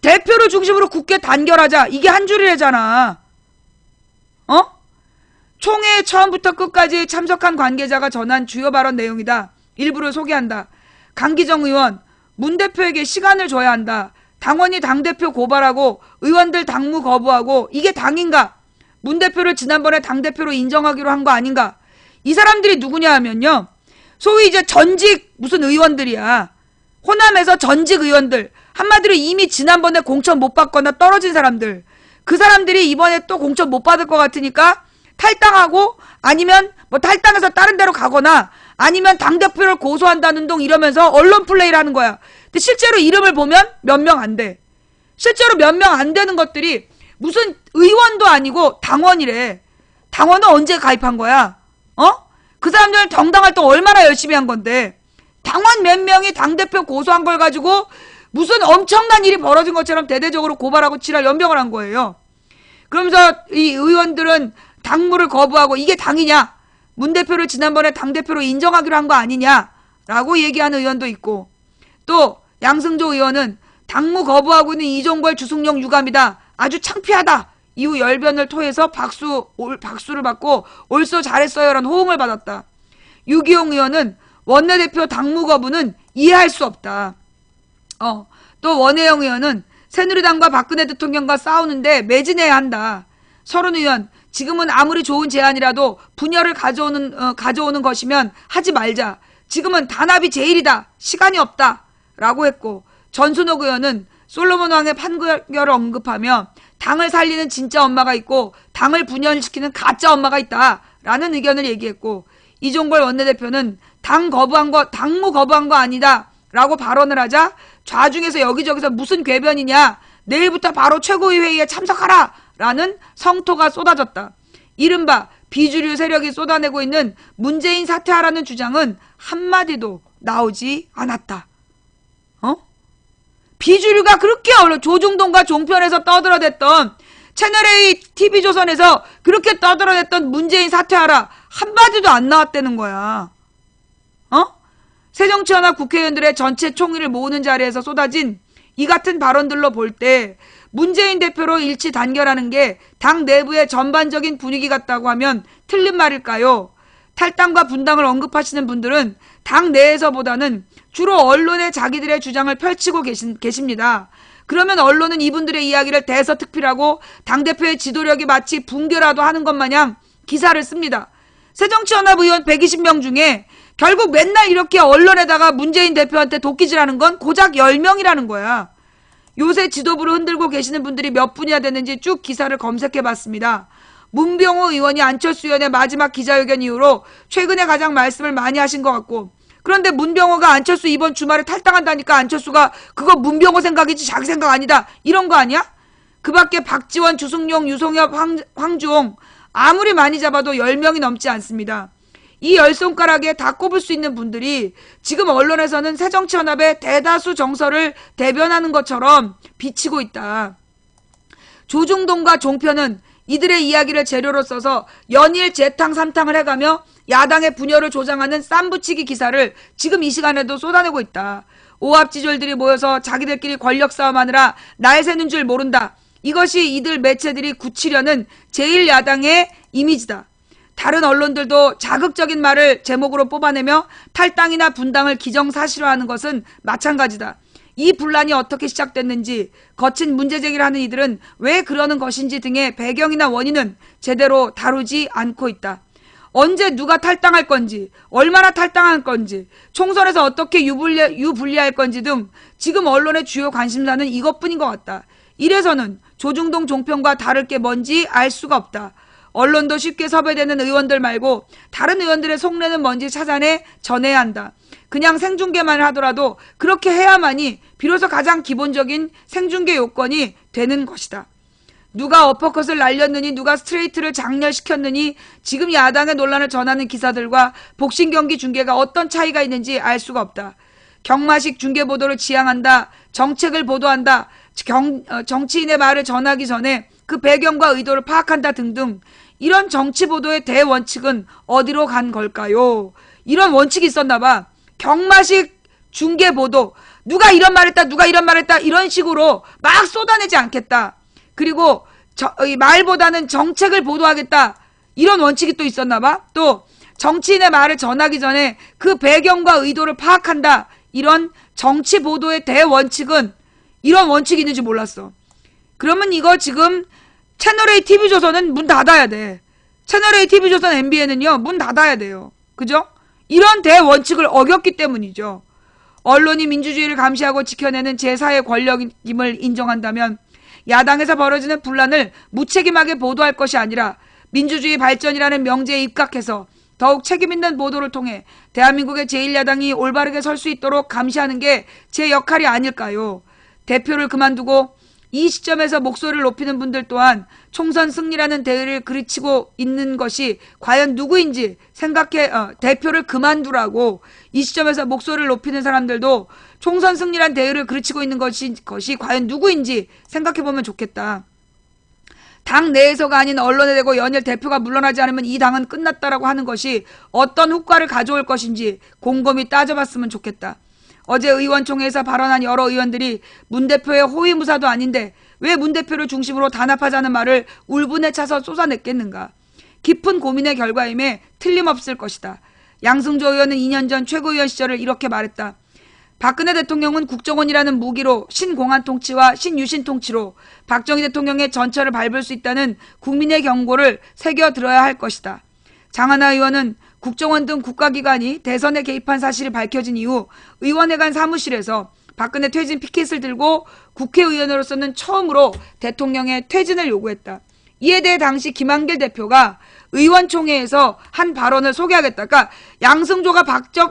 A: 대표를 중심으로 굳게 단결하자, 이게 한 줄이래잖아. 총회에 처음부터 끝까지 참석한 관계자가 전한 주요 발언 내용이다. 일부를 소개한다. 강기정 의원, 문 대표에게 시간을 줘야 한다. 당원이 당대표 고발하고 의원들 당무 거부하고 이게 당인가? 문 대표를 지난번에 당대표로 인정하기로 한 거 아닌가? 이 사람들이 누구냐 하면요. 소위 이제 전직 무슨 의원들이야. 호남에서 전직 의원들. 한마디로 이미 지난번에 공천 못 받거나 떨어진 사람들. 그 사람들이 이번에 또 공천 못 받을 것 같으니까 탈당하고 아니면 뭐 탈당해서 다른 데로 가거나 아니면 당대표를 고소한다는 둥 이러면서 언론 플레이를 하는 거야. 근데 실제로 이름을 보면 몇 명 안 돼. 실제로 몇 명 안 되는 것들이 무슨 의원도 아니고 당원이래. 당원은 언제 가입한 거야? 그 사람들은 정당활동 얼마나 열심히 한 건데 당원 몇 명이 당대표 고소한 걸 가지고 무슨 엄청난 일이 벌어진 것처럼 대대적으로 고발하고 지랄 연병을 한 거예요. 그러면서 이 의원들은 당무를 거부하고 이게 당이냐? 문 대표를 지난번에 당대표로 인정하기로 한 거 아니냐라고 얘기하는 의원도 있고, 또 양승조 의원은 당무 거부하고 있는 이종걸 주승용 유감이다. 아주 창피하다. 이후 열변을 토해서 박수를 받고 옳소 잘했어요라는 호응을 받았다. 유기용 의원은 원내대표 당무 거부는 이해할 수 없다. 또 원혜영 의원은 새누리당과 박근혜 대통령과 싸우는데 매진해야 한다. 서른 의원, 지금은 아무리 좋은 제안이라도 분열을 가져오는 것이면 하지 말자. 지금은 단합이 제일이다. 시간이 없다. 라고 했고, 전순옥 의원은 솔로몬 왕의 판결을 언급하며 당을 살리는 진짜 엄마가 있고 당을 분열시키는 가짜 엄마가 있다. 라는 의견을 얘기했고, 이종걸 원내대표는 당무 거부한 거 아니다. 라고 발언을 하자 좌중에서 여기저기서 무슨 궤변이냐. 내일부터 바로 최고위 회의에 참석하라. 라는 성토가 쏟아졌다. 이른바 비주류 세력이 쏟아내고 있는 문재인 사퇴하라는 주장은 한마디도 나오지 않았다. 비주류가 그렇게 조중동과 종편에서 떠들어댔던 채널A TV조선에서 그렇게 떠들어댔던 문재인 사퇴하라 한마디도 안 나왔다는 거야. 새정치연합 국회의원들의 전체 총의를 모으는 자리에서 쏟아진 이 같은 발언들로 볼 때 문재인 대표로 일치 단결하는 게 당 내부의 전반적인 분위기 같다고 하면 틀린 말일까요? 탈당과 분당을 언급하시는 분들은 당 내에서보다는 주로 언론에 자기들의 주장을 펼치고 계십니다. 그러면 언론은 이분들의 이야기를 대서특필하고 당대표의 지도력이 마치 붕괴라도 하는 것 마냥 기사를 씁니다. 새정치연합 의원 120명 중에 결국 맨날 이렇게 언론에다가 문재인 대표한테 도끼질하는 건 고작 10명이라는 거야. 요새 지도부를 흔들고 계시는 분들이 몇 분이나 되는지 쭉 기사를 검색해봤습니다. 문병호 의원이 안철수 의원의 마지막 기자회견 이후로 최근에 가장 말씀을 많이 하신 것 같고, 그런데 문병호가 안철수 이번 주말에 탈당한다니까 안철수가 그거 문병호 생각이지 자기 생각 아니다 이런 거 아니야? 그 밖에 박지원, 주승용, 유성엽, 황주홍 아무리 많이 잡아도 10명이 넘지 않습니다. 이 10손가락에 다 꼽을 수 있는 분들이 지금 언론에서는 새정치연합의 대다수 정서를 대변하는 것처럼 비치고 있다. 조중동과 종편은 이들의 이야기를 재료로 써서 연일 재탕 삼탕을 해가며 야당의 분열을 조장하는 쌈붙이기 기사를 지금 이 시간에도 쏟아내고 있다. 오합지졸들이 모여서 자기들끼리 권력 싸움하느라 날 새는 줄 모른다. 이것이 이들 매체들이 굳히려는 제1야당의 이미지다. 다른 언론들도 자극적인 말을 제목으로 뽑아내며 탈당이나 분당을 기정사실화하는 것은 마찬가지다. 이 분란이 어떻게 시작됐는지, 거친 문제 제기를 하는 이들은 왜 그러는 것인지 등의 배경이나 원인은 제대로 다루지 않고 있다. 언제 누가 탈당할 건지, 얼마나 탈당할 건지, 총선에서 어떻게 유불리할 건지 등 지금 언론의 주요 관심사는 이것뿐인 것 같다. 이래서는 조중동 종편과 다를 게 뭔지 알 수가 없다. 언론도 쉽게 섭외되는 의원들 말고 다른 의원들의 속내는 뭔지 찾아내 전해야 한다. 그냥 생중계만 하더라도 그렇게 해야만이 비로소 가장 기본적인 생중계 요건이 되는 것이다. 누가 어퍼컷을 날렸느니 누가 스트레이트를 장렬시켰느니 지금 야당의 논란을 전하는 기사들과 복싱 경기 중계가 어떤 차이가 있는지 알 수가 없다. 경마식 중계 보도를 지향한다. 정책을 보도한다. 정치인의 말을 전하기 전에 그 배경과 의도를 파악한다 등등. 이런 정치 보도의 대원칙은 어디로 간 걸까요? 이런 원칙이 있었나 봐. 경마식 중계 보도, 누가 이런 말했다 누가 이런 말했다 이런 식으로 막 쏟아내지 않겠다. 그리고 말보다는 정책을 보도하겠다. 이런 원칙이 또 있었나 봐. 또 정치인의 말을 전하기 전에 그 배경과 의도를 파악한다. 이런 정치 보도의 대원칙은 이런 원칙이 있는지 몰랐어. 그러면 이거 지금 채널A TV조선은 문 닫아야 돼. 채널A TV조선 MBN은요 문 닫아야 돼요. 그죠? 이런 대원칙을 어겼기 때문이죠. 언론이 민주주의를 감시하고 지켜내는 제4의 권력임을 인정한다면 야당에서 벌어지는 분란을 무책임하게 보도할 것이 아니라 민주주의 발전이라는 명제에 입각해서 더욱 책임있는 보도를 통해 대한민국의 제1야당이 올바르게 설 수 있도록 감시하는 게 제 역할이 아닐까요? 대표를 그만두고 이 시점에서 목소리를 높이는 분들 또한 총선 승리라는 대의를 그르치고 있는 것이 과연 누구인지 대표를 그만두라고 이 시점에서 목소리를 높이는 사람들도 총선 승리란 대의를 그르치고 있는 것이 과연 누구인지 생각해보면 좋겠다. 당 내에서가 아닌 언론에 대고 연일 대표가 물러나지 않으면 이 당은 끝났다라고 하는 것이 어떤 효과를 가져올 것인지 곰곰이 따져봤으면 좋겠다. 어제 의원총회에서 발언한 여러 의원들이 문 대표의 호위무사도 아닌데 왜 문 대표를 중심으로 단합하자는 말을 울분에 차서 쏟아냈겠는가. 깊은 고민의 결과임에 틀림없을 것이다. 양승조 의원은 2년 전 최고위원 시절을 이렇게 말했다. 박근혜 대통령은 국정원이라는 무기로 신공안 통치와 신유신 통치로 박정희 대통령의 전철을 밟을 수 있다는 국민의 경고를 새겨들어야 할 것이다. 장하나 의원은 국정원 등 국가기관이 대선에 개입한 사실이 밝혀진 이후 의원회관 사무실에서 박근혜 퇴진 피켓을 들고 국회의원으로서는 처음으로 대통령의 퇴진을 요구했다. 이에 대해 당시 김한길 대표가 의원총회에서 한 발언을 소개하겠다. 그러니까 양승조가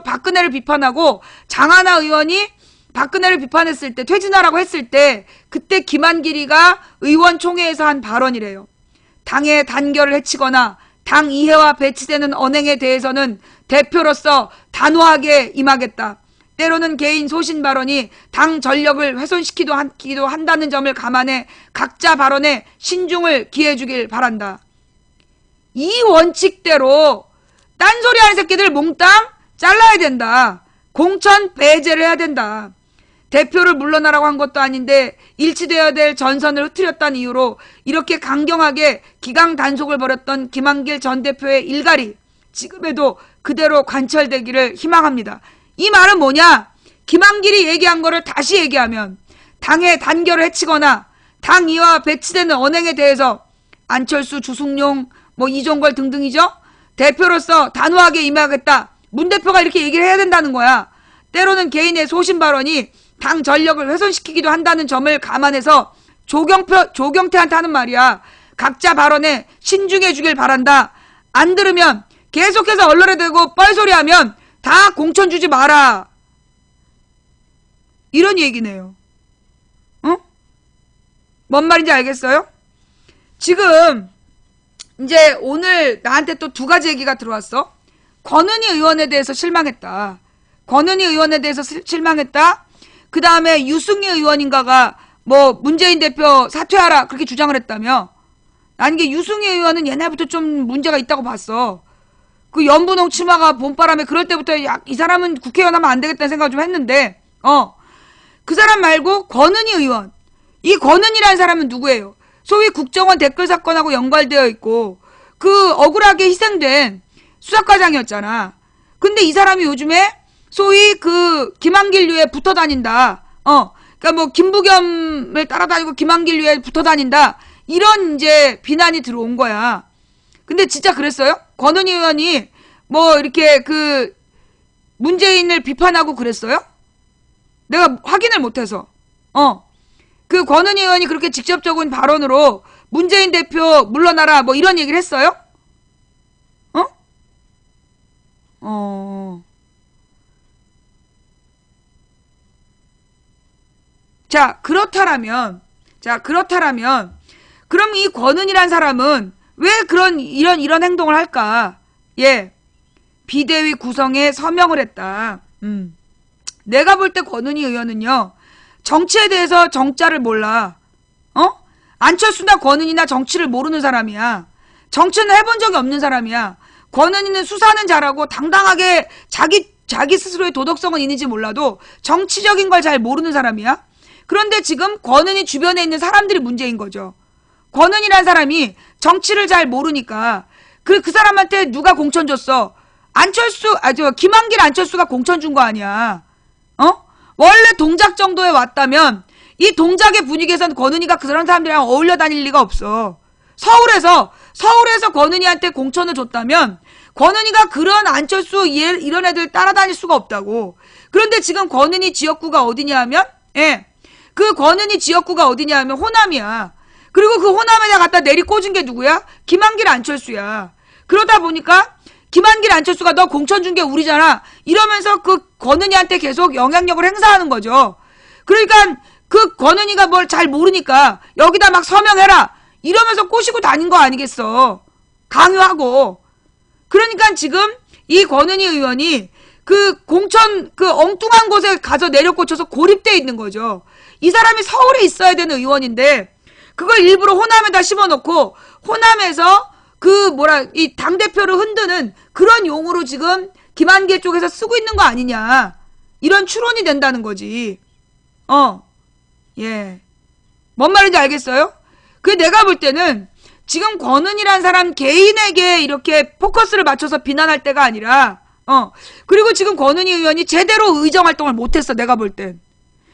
A: 박근혜를 비판하고 장하나 의원이 박근혜를 비판했을 때 퇴진하라고 했을 때 그때 김한길이가 의원총회에서 한 발언이래요. 당의 단결을 해치거나 당 이해와 배치되는 언행에 대해서는 대표로서 단호하게 임하겠다. 때로는 개인 소신 발언이 당 전력을 훼손시키기도 한다는 점을 감안해 각자 발언에 신중을 기해주길 바란다. 이 원칙대로 딴소리하는 새끼들 몽땅 잘라야 된다. 공천 배제를 해야 된다. 대표를 물러나라고 한 것도 아닌데 일치되어야 될 전선을 흐트렸다는 이유로 이렇게 강경하게 기강 단속을 벌였던 김한길 전 대표의 일갈이 지금에도 그대로 관철되기를 희망합니다. 이 말은 뭐냐? 김한길이 얘기한 거를 다시 얘기하면 당의 단결을 해치거나 당 이와 배치되는 언행에 대해서 안철수, 주승용, 이종걸 등등이죠. 대표로서 단호하게 임하겠다. 문 대표가 이렇게 얘기를 해야 된다는 거야. 때로는 개인의 소신 발언이 당 전력을 훼손시키기도 한다는 점을 감안해서 조경태한테 하는 말이야. 각자 발언에 신중해 주길 바란다. 안 들으면 계속해서 언론에 대고 뻘소리하면 다 공천 주지 마라. 이런 얘기네요. 응? 뭔 말인지 알겠어요? 지금 이제 오늘 나한테 또 두 가지 얘기가 들어왔어. 권은희 의원에 대해서 실망했다. 권은희 의원에 대해서 실망했다. 그 다음에 유승희 의원인가가 문재인 대표 사퇴하라 그렇게 주장을 했다며. 난 이게 유승희 의원은 옛날부터 좀 문제가 있다고 봤어. 그 연분홍 치마가 봄바람에 그럴 때부터 이 사람은 국회의원 하면 안 되겠다는 생각을 좀 했는데 그 사람 말고 권은희 의원. 이 권은희라는 사람은 누구예요? 소위 국정원 댓글 사건하고 연관되어 있고 그 억울하게 희생된 수사과장이었잖아. 근데 이 사람이 요즘에 소위 그 김한길류에 붙어 다닌다. 그러니까 김부겸을 따라다니고 김한길류에 붙어 다닌다. 이런 이제 비난이 들어온 거야. 근데 진짜 그랬어요? 권은희 의원이 이렇게 그 문재인을 비판하고 그랬어요? 내가 확인을 못해서. 그 권은희 의원이 그렇게 직접적인 발언으로 문재인 대표 물러나라 이런 얘기를 했어요? 자, 그렇다라면 그럼 이 권은희란 사람은 왜 이런 행동을 할까? 예. 비대위 구성에 서명을 했다. 내가 볼 때 권은희 의원은요. 정치에 대해서 정자를 몰라. 안철수나 권은희나 정치를 모르는 사람이야. 정치는 해본 적이 없는 사람이야. 권은희는 수사는 잘하고 당당하게 자기 스스로의 도덕성은 있는지 몰라도 정치적인 걸 잘 모르는 사람이야. 그런데 지금 권은희 주변에 있는 사람들이 문제인 거죠. 권은희라는 사람이 정치를 잘 모르니까 그 사람한테 누가 공천 줬어? 김한길 안철수가 공천 준 거 아니야. 원래 동작 정도에 왔다면 이 동작의 분위기에선 권은희가 그런 사람들이랑 어울려 다닐 리가 없어. 서울에서 권은희한테 공천을 줬다면 권은희가 그런 안철수 이런 애들 따라다닐 수가 없다고. 그런데 지금 권은희 지역구가 어디냐 하면 그 권은희 지역구가 어디냐 하면 호남이야. 그리고 그 호남에다 갖다 내리 꽂은 게 누구야? 김한길 안철수야. 그러다 보니까 김한길 안철수가 너 공천 준 게 우리잖아. 이러면서 그 권은희한테 계속 영향력을 행사하는 거죠. 그러니까 그 권은희가 뭘 잘 모르니까 여기다 막 서명해라. 이러면서 꼬시고 다닌 거 아니겠어. 강요하고. 그러니까 지금 이 권은희 의원이 그 공천 그 엉뚱한 곳에 가서 내려꽂혀서 고립돼 있는 거죠. 이 사람이 서울에 있어야 되는 의원인데 그걸 일부러 호남에다 심어놓고 호남에서 이 당대표를 흔드는 그런 용어로 지금 김한길 쪽에서 쓰고 있는 거 아니냐. 이런 추론이 된다는 거지. 예. 뭔 말인지 알겠어요? 내가 볼 때는 지금 권은희란 사람 개인에게 이렇게 포커스를 맞춰서 비난할 때가 아니라, 그리고 지금 권은희 의원이 제대로 의정 활동을 못했어, 내가 볼 땐.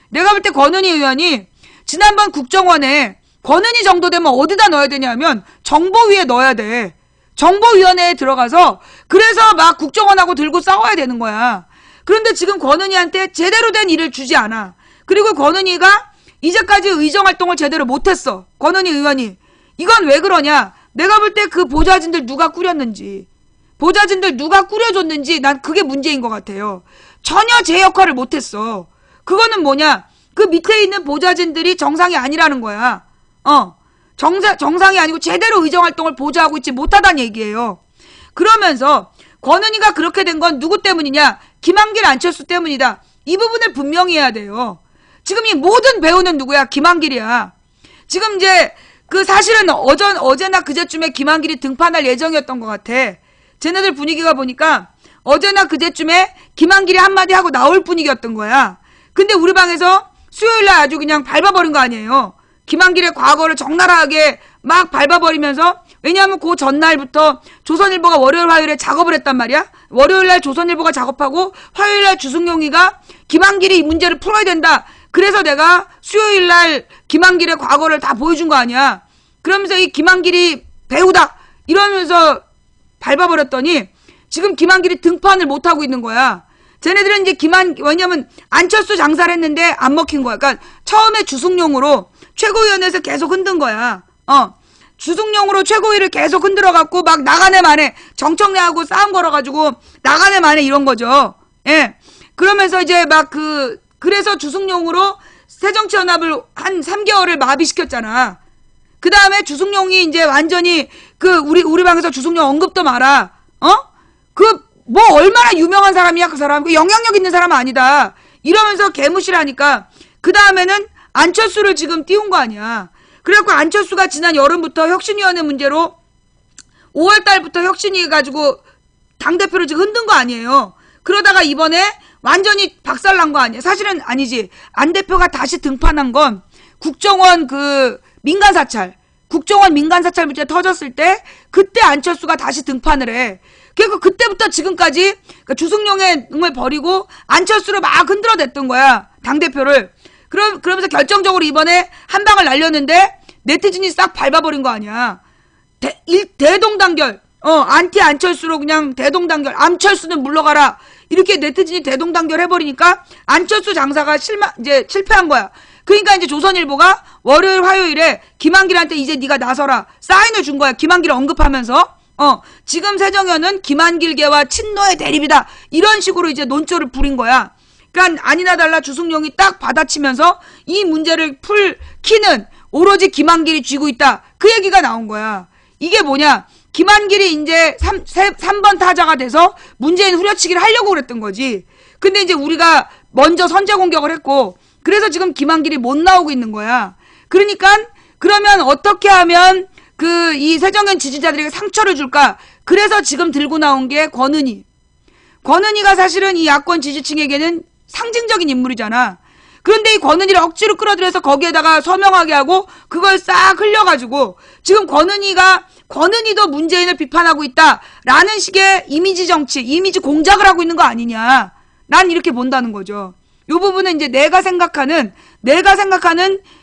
A: 내가 볼 때 권은희 의원이 지난번 국정원에 권은희 정도 되면 어디다 넣어야 되냐면 정보위에 넣어야 돼. 정보위원회에 들어가서 그래서 막 국정원하고 들고 싸워야 되는 거야. 그런데 지금 권은희한테 제대로 된 일을 주지 않아. 그리고 권은희가 이제까지 의정활동을 제대로 못했어. 권은희 의원이. 이건 왜 그러냐. 내가 볼 때 그 보좌진들 누가 꾸렸는지, 보좌진들 누가 꾸려줬는지 난 그게 문제인 것 같아요. 전혀 제 역할을 못했어. 그거는 뭐냐. 그 밑에 있는 보좌진들이 정상이 아니라는 거야. 정상이 아니고 제대로 의정활동을 보좌하고 있지 못하다는 얘기예요. 그러면서 권은희가 그렇게 된 건 누구 때문이냐. 김한길 안철수 때문이다. 이 부분을 분명히 해야 돼요. 지금 이 모든 배우는 누구야? 김한길이야. 지금 이제 사실은 어제나 그제쯤에 김한길이 등판할 예정이었던 것 같아. 쟤네들 분위기가 보니까 어제나 그제쯤에 김한길이 한마디 하고 나올 분위기였던 거야. 근데 우리 방에서 수요일날 아주 그냥 밟아버린 거 아니에요. 김한길의 과거를 적나라하게 막 밟아버리면서, 왜냐하면 그 전날부터 조선일보가 월요일 화요일에 작업을 했단 말이야. 월요일날 조선일보가 작업하고 화요일날 주승용이가 김한길이 이 문제를 풀어야 된다. 그래서 내가 수요일날 김한길의 과거를 다 보여준 거 아니야. 그러면서 이 김한길이 배우다 이러면서 밟아버렸더니 지금 김한길이 등판을 못하고 있는 거야. 쟤네들은 이제 왜냐면 안철수 장사를 했는데 안 먹힌 거야. 그러니까 처음에 주승용으로 최고위원회에서 계속 흔든 거야. 주승용으로 최고위를 계속 흔들어갖고 막 나가네 마네 정청래하고 싸움 걸어가지고 나가네 마네 이런 거죠. 예. 그러면서 이제 그래서 주승용으로 새정치연합을 한 3개월을 마비시켰잖아. 그 다음에 주승용이 이제 완전히 우리 방에서 주승용 언급도 마라. 뭐 얼마나 유명한 사람이야 그 사람. 영향력 있는 사람 아니다. 이러면서 개무시하니까 그 다음에는 안철수를 지금 띄운 거 아니야. 그래갖고 안철수가 지난 여름부터 혁신위원회 문제로 5월달부터 혁신위 가지고 당대표를 지금 흔든 거 아니에요. 그러다가 이번에 완전히 박살난 거 아니야. 사실은 아니지. 안 대표가 다시 등판한 건 국정원 국정원 민간사찰 문제 터졌을 때 그때 안철수가 다시 등판을 해. 그러니까 그때부터 지금까지 주승용의 을 버리고 안철수를 막 흔들어댔던 거야. 당대표를. 그러면서 결정적으로 이번에 한 방을 날렸는데 네티즌이 싹 밟아버린 거 아니야. 대동단결. 안티 안철수로 그냥 대동단결. 안철수는 물러가라. 이렇게 네티즌이 대동단결 해버리니까 안철수 장사가 이제 실패한 거야. 그러니까 이제 조선일보가 월요일 화요일에 김한길한테 이제 네가 나서라 사인을 준 거야. 김한길을 언급하면서 지금 새정연은 김한길계와 친노의 대립이다. 이런 식으로 이제 논조를 부린 거야. 그러니까 아니나 달라 주승용이 딱 받아치면서 이 문제를 풀 키는 오로지 김한길이 쥐고 있다. 그 얘기가 나온 거야. 이게 뭐냐. 김한길이 이제 3번 타자가 돼서 문재인 후려치기를 하려고 그랬던 거지. 근데 이제 우리가 먼저 선제 공격을 했고 그래서 지금 김한길이 못 나오고 있는 거야. 그러니까 그러면 어떻게 하면 이 새정연 지지자들에게 상처를 줄까? 그래서 지금 들고 나온 게 권은희가 사실은 이 야권 지지층에게는 상징적인 인물이잖아. 그런데 이 권은희를 억지로 끌어들여서 거기에다가 서명하게 하고 그걸 싹 흘려가지고 지금 권은희도 문재인을 비판하고 있다라는 식의 이미지 정치, 이미지 공작을 하고 있는 거 아니냐. 난 이렇게 본다는 거죠. 이 부분은 이제 내가 생각하는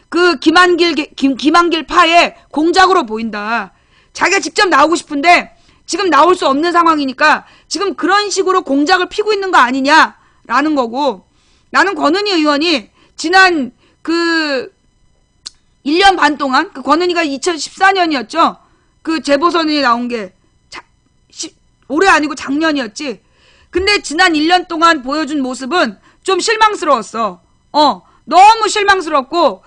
A: 그 김한길 파의 공작으로 보인다. 자기가 직접 나오고 싶은데 지금 나올 수 없는 상황이니까 지금 그런 식으로 공작을 피고 있는 거 아니냐라는 거고, 나는 권은희 의원이 지난 그 1년 반 동안, 그 권은희가 2014년이었죠. 그 재보선이 나온 게 올해 아니고 작년이었지. 근데 지난 1년 동안 보여준 모습은 좀 실망스러웠어. 너무 실망스럽고,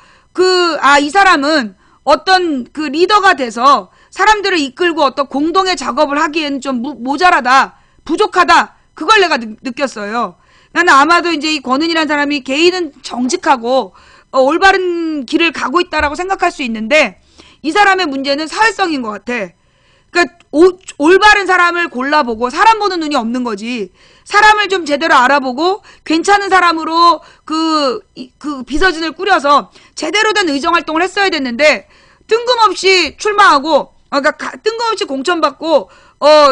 A: 이 사람은 어떤 그 리더가 돼서 사람들을 이끌고 어떤 공동의 작업을 하기에는 좀 모자라다, 부족하다, 그걸 내가 느꼈어요. 나는 아마도 이제 이 권은희라는 사람이 개인은 정직하고 올바른 길을 가고 있다라고 생각할 수 있는데, 이 사람의 문제는 사회성인 것 같아. 그러니까 올바른 사람을 골라보고 사람 보는 눈이 없는 거지. 사람을 좀 제대로 알아보고 괜찮은 사람으로 그 비서진을 꾸려서 제대로 된 의정활동을 했어야 됐는데, 뜬금없이 출마하고, 그러니까 뜬금없이 공천받고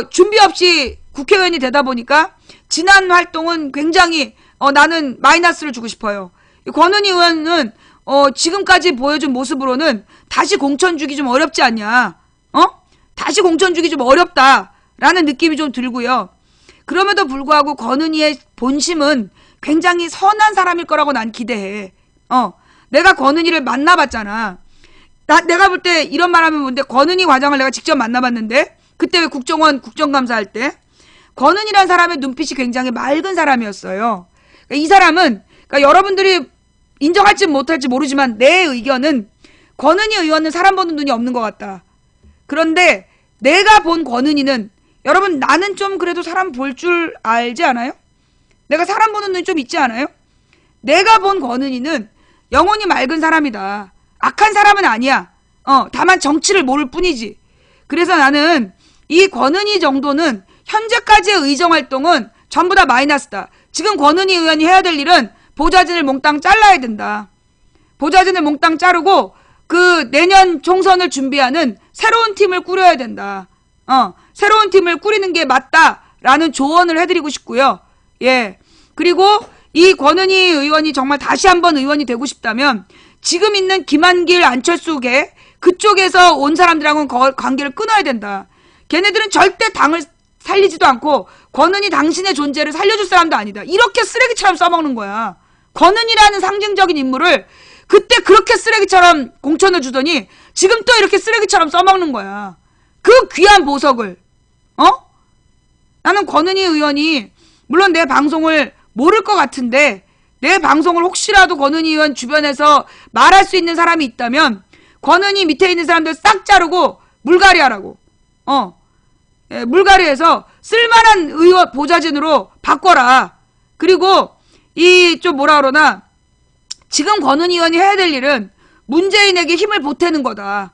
A: 준비 없이 국회의원이 되다 보니까 지난 활동은 굉장히 나는 마이너스를 주고 싶어요. 권은희 의원은 지금까지 보여준 모습으로는 다시 공천 주기 좀 어렵지 않냐? 다시 공천 주기 좀 어렵다라는 느낌이 좀 들고요. 그럼에도 불구하고 권은희의 본심은 굉장히 선한 사람일 거라고 난 기대해. 내가 권은희를 만나봤잖아. 내가 볼 때 이런 말하면 뭔데, 권은희 과장을 내가 직접 만나봤는데, 그때 왜 국정감사 할 때 권은희라는 사람의 눈빛이 굉장히 맑은 사람이었어요. 그러니까 이 사람은, 그러니까 여러분들이 인정할지 못할지 모르지만 내 의견은 권은희 의원은 사람 보는 눈이 없는 것 같다. 그런데 내가 본 권은희는, 여러분, 나는 좀 그래도 사람 볼 줄 알지 않아요? 내가 사람 보는 눈이 좀 있지 않아요? 내가 본 권은희는 영혼이 맑은 사람이다. 악한 사람은 아니야. 다만 정치를 모를 뿐이지. 그래서 나는 이 권은희 정도는 현재까지의 의정활동은 전부 다 마이너스다. 지금 권은희 의원이 해야 될 일은 보좌진을 몽땅 잘라야 된다. 보좌진을 몽땅 자르고 그 내년 총선을 준비하는 새로운 팀을 꾸려야 된다. 새로운 팀을 꾸리는 게 맞다라는 조언을 해드리고 싶고요. 예. 그리고 이 권은희 의원이 정말 다시 한번 의원이 되고 싶다면 지금 있는 김한길, 안철수계 그쪽에서 온 사람들하고는 관계를 끊어야 된다. 걔네들은 절대 당을 살리지도 않고 권은희 당신의 존재를 살려줄 사람도 아니다. 이렇게 쓰레기처럼 써먹는 거야. 권은희라는 상징적인 인물을 그때 그렇게 쓰레기처럼 공천을 주더니 지금 또 이렇게 쓰레기처럼 써먹는 거야. 그 귀한 보석을. 나는 권은희 의원이 물론 내 방송을 모를 것 같은데, 내 방송을 혹시라도 권은희 의원 주변에서 말할 수 있는 사람이 있다면 권은희 밑에 있는 사람들 싹 자르고 물갈이 하라고. 물갈이해서 쓸만한 의원 보좌진으로 바꿔라. 그리고 이 좀 뭐라 그러나, 지금 권은희 의원이 해야 될 일은 문재인에게 힘을 보태는 거다.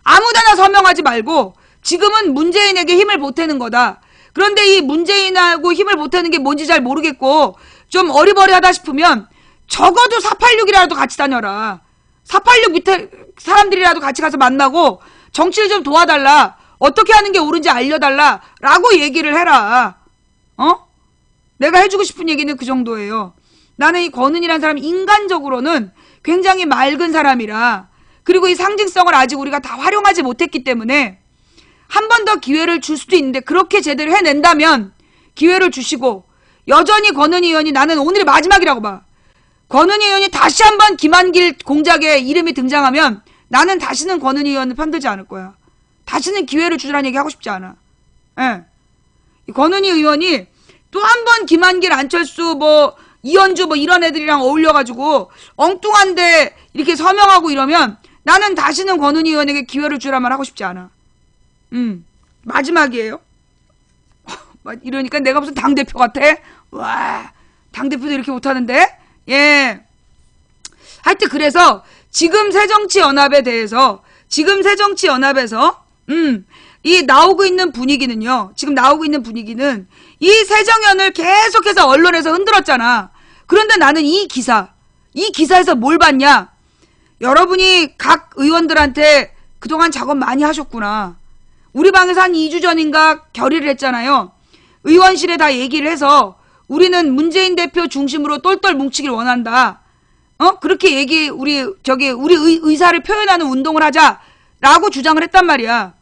A: 아무데나 서명하지 말고 지금은 문재인에게 힘을 보태는 거다. 그런데 이 문재인하고 힘을 보태는 게 뭔지 잘 모르겠고 좀 어리버리하다 싶으면 적어도 486이라도 같이 다녀라. 486 밑에 사람들이라도 같이 가서 만나고 정치를 좀 도와달라. 어떻게 하는 게 옳은지 알려달라. 라고 얘기를 해라. 내가 해주고 싶은 얘기는 그 정도예요. 나는 이 권은희라는 사람이 인간적으로는 굉장히 맑은 사람이라, 그리고 이 상징성을 아직 우리가 다 활용하지 못했기 때문에 한 번 더 기회를 줄 수도 있는데, 그렇게 제대로 해낸다면 기회를 주시고, 여전히 권은희 의원이, 나는 오늘이 마지막이라고 봐. 권은희 의원이 다시 한번 김한길 공작에 이름이 등장하면 나는 다시는 권은희 의원을 편들지 않을 거야. 다시는 기회를 주라는 얘기 하고 싶지 않아. 예. 권은희 의원이 또 한 번 김한길, 안철수, 이현주 이런 애들이랑 어울려가지고 엉뚱한데 이렇게 서명하고 이러면 나는 다시는 권은희 의원에게 기회를 주라만 하고 싶지 않아. 마지막이에요. 이러니까 내가 무슨 당대표 같아? 와, 당대표도 이렇게 못하는데? 예. 하여튼 그래서 지금 새정치연합에 대해서, 지금 새정치연합에서 이 나오고 있는 분위기는요, 지금 나오고 있는 분위기는 이 새정연을 계속해서 언론에서 흔들었잖아. 그런데 나는 이 기사에서 뭘 봤냐? 여러분이 각 의원들한테 그동안 작업 많이 하셨구나. 우리 방에서 한 2주 전인가 결의를 했잖아요. 의원실에 다 얘기를 해서 우리는 문재인 대표 중심으로 똘똘 뭉치길 원한다. 그렇게 우리 의사를 표현하는 운동을 하자라고 주장을 했단 말이야.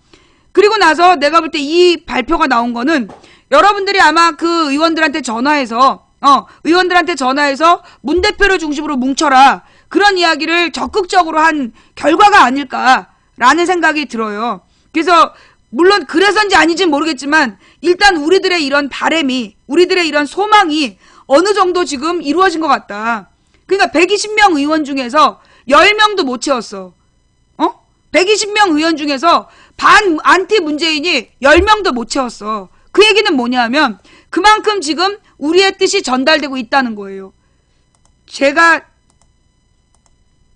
A: 그리고 나서 내가 볼 때 이 발표가 나온 거는 여러분들이 아마 그 의원들한테 전화해서 문 대표를 중심으로 뭉쳐라, 그런 이야기를 적극적으로 한 결과가 아닐까라는 생각이 들어요. 그래서 물론 그래서인지 아닌지는 모르겠지만 일단 우리들의 이런 바람이, 우리들의 이런 소망이 어느 정도 지금 이루어진 것 같다. 그러니까 120명 의원 중에서 10명도 못 채웠어. 120명 의원 중에서 안티 문재인이 10명도 못 채웠어. 그 얘기는 뭐냐면 그만큼 지금 우리의 뜻이 전달되고 있다는 거예요. 제가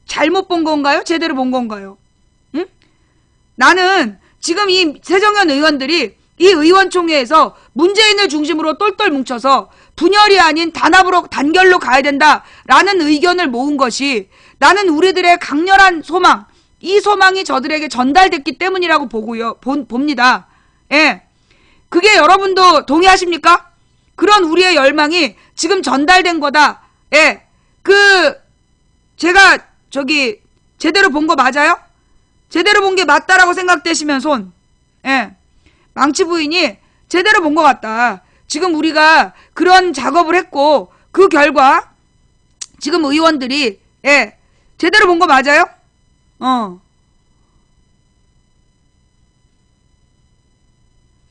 A: 잘못 본 건가요? 제대로 본 건가요? 응? 나는 지금 이 새정연 의원들이 이 의원총회에서 문재인을 중심으로 똘똘 뭉쳐서 분열이 아닌 단결로 가야 된다라는 의견을 모은 것이 나는 우리들의 강렬한 소망, 이 소망이 저들에게 전달됐기 때문이라고 봅니다. 예. 그게 여러분도 동의하십니까? 그런 우리의 열망이 지금 전달된 거다. 예. 제가 제대로 본 거 맞아요? 제대로 본 게 맞다라고 생각되시면 손. 예. 망치 부인이 제대로 본 것 같다. 지금 우리가 그런 작업을 했고 그 결과 지금 의원들이 제대로 본 거 맞아요?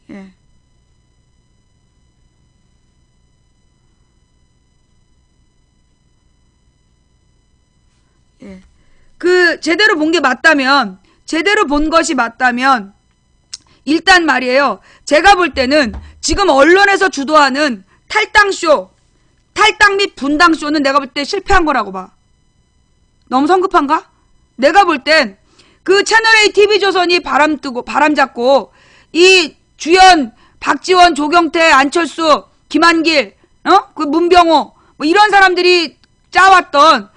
A: 예. 예. 제대로 본 게 맞다면, 제대로 본 것이 맞다면, 일단 말이에요. 제가 볼 때는 지금 언론에서 주도하는 탈당 및 분당쇼는 내가 볼 때 실패한 거라고 봐. 너무 성급한가? 내가 볼 땐 그 채널A TV조선이 바람 잡고 이 주연, 박지원, 조경태, 안철수, 김한길, 그 문병호, 뭐 이런 사람들이 짜왔던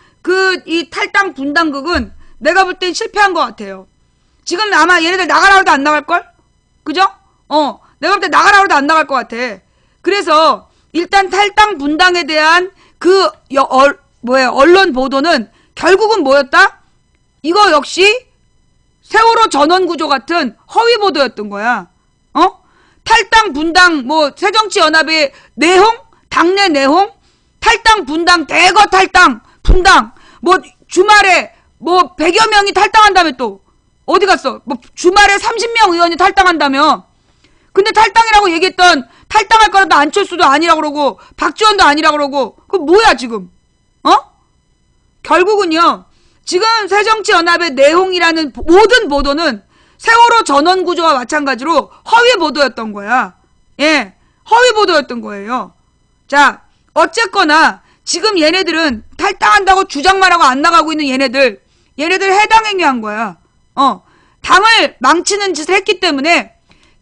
A: 이 탈당 분당극은 내가 볼 땐 실패한 것 같아요. 지금 아마 얘네들 나가라고 해도 안 나갈걸? 그죠? 내가 볼 때 나가라고 해도 안 나갈 것 같아. 그래서 일단 탈당 분당에 대한 언론 보도는 결국은 뭐였다? 이거 역시 세월호 전원구조 같은 허위 보도였던 거야. 탈당 분당 새정치연합의 내용, 당내 내용, 탈당 분당, 대거 탈당 분당, 주말에 100여 명이 탈당한다며. 또 어디 갔어? 주말에 30명 의원이 탈당한다며. 근데 탈당이라고 얘기했던, 탈당할 거라도 안철수도 아니라고 그러고 박지원도 아니라고 그러고, 그 뭐야 지금? 결국은요, 지금 새정치연합의 내용이라는 모든 보도는 세월호 전원구조와 마찬가지로 허위 보도였던 거야. 예, 허위 보도였던 거예요. 자, 어쨌거나 지금 얘네들은 탈당한다고 주장만 하고 안 나가고 있는 얘네들 해당 행위한 거야. 당을 망치는 짓을 했기 때문에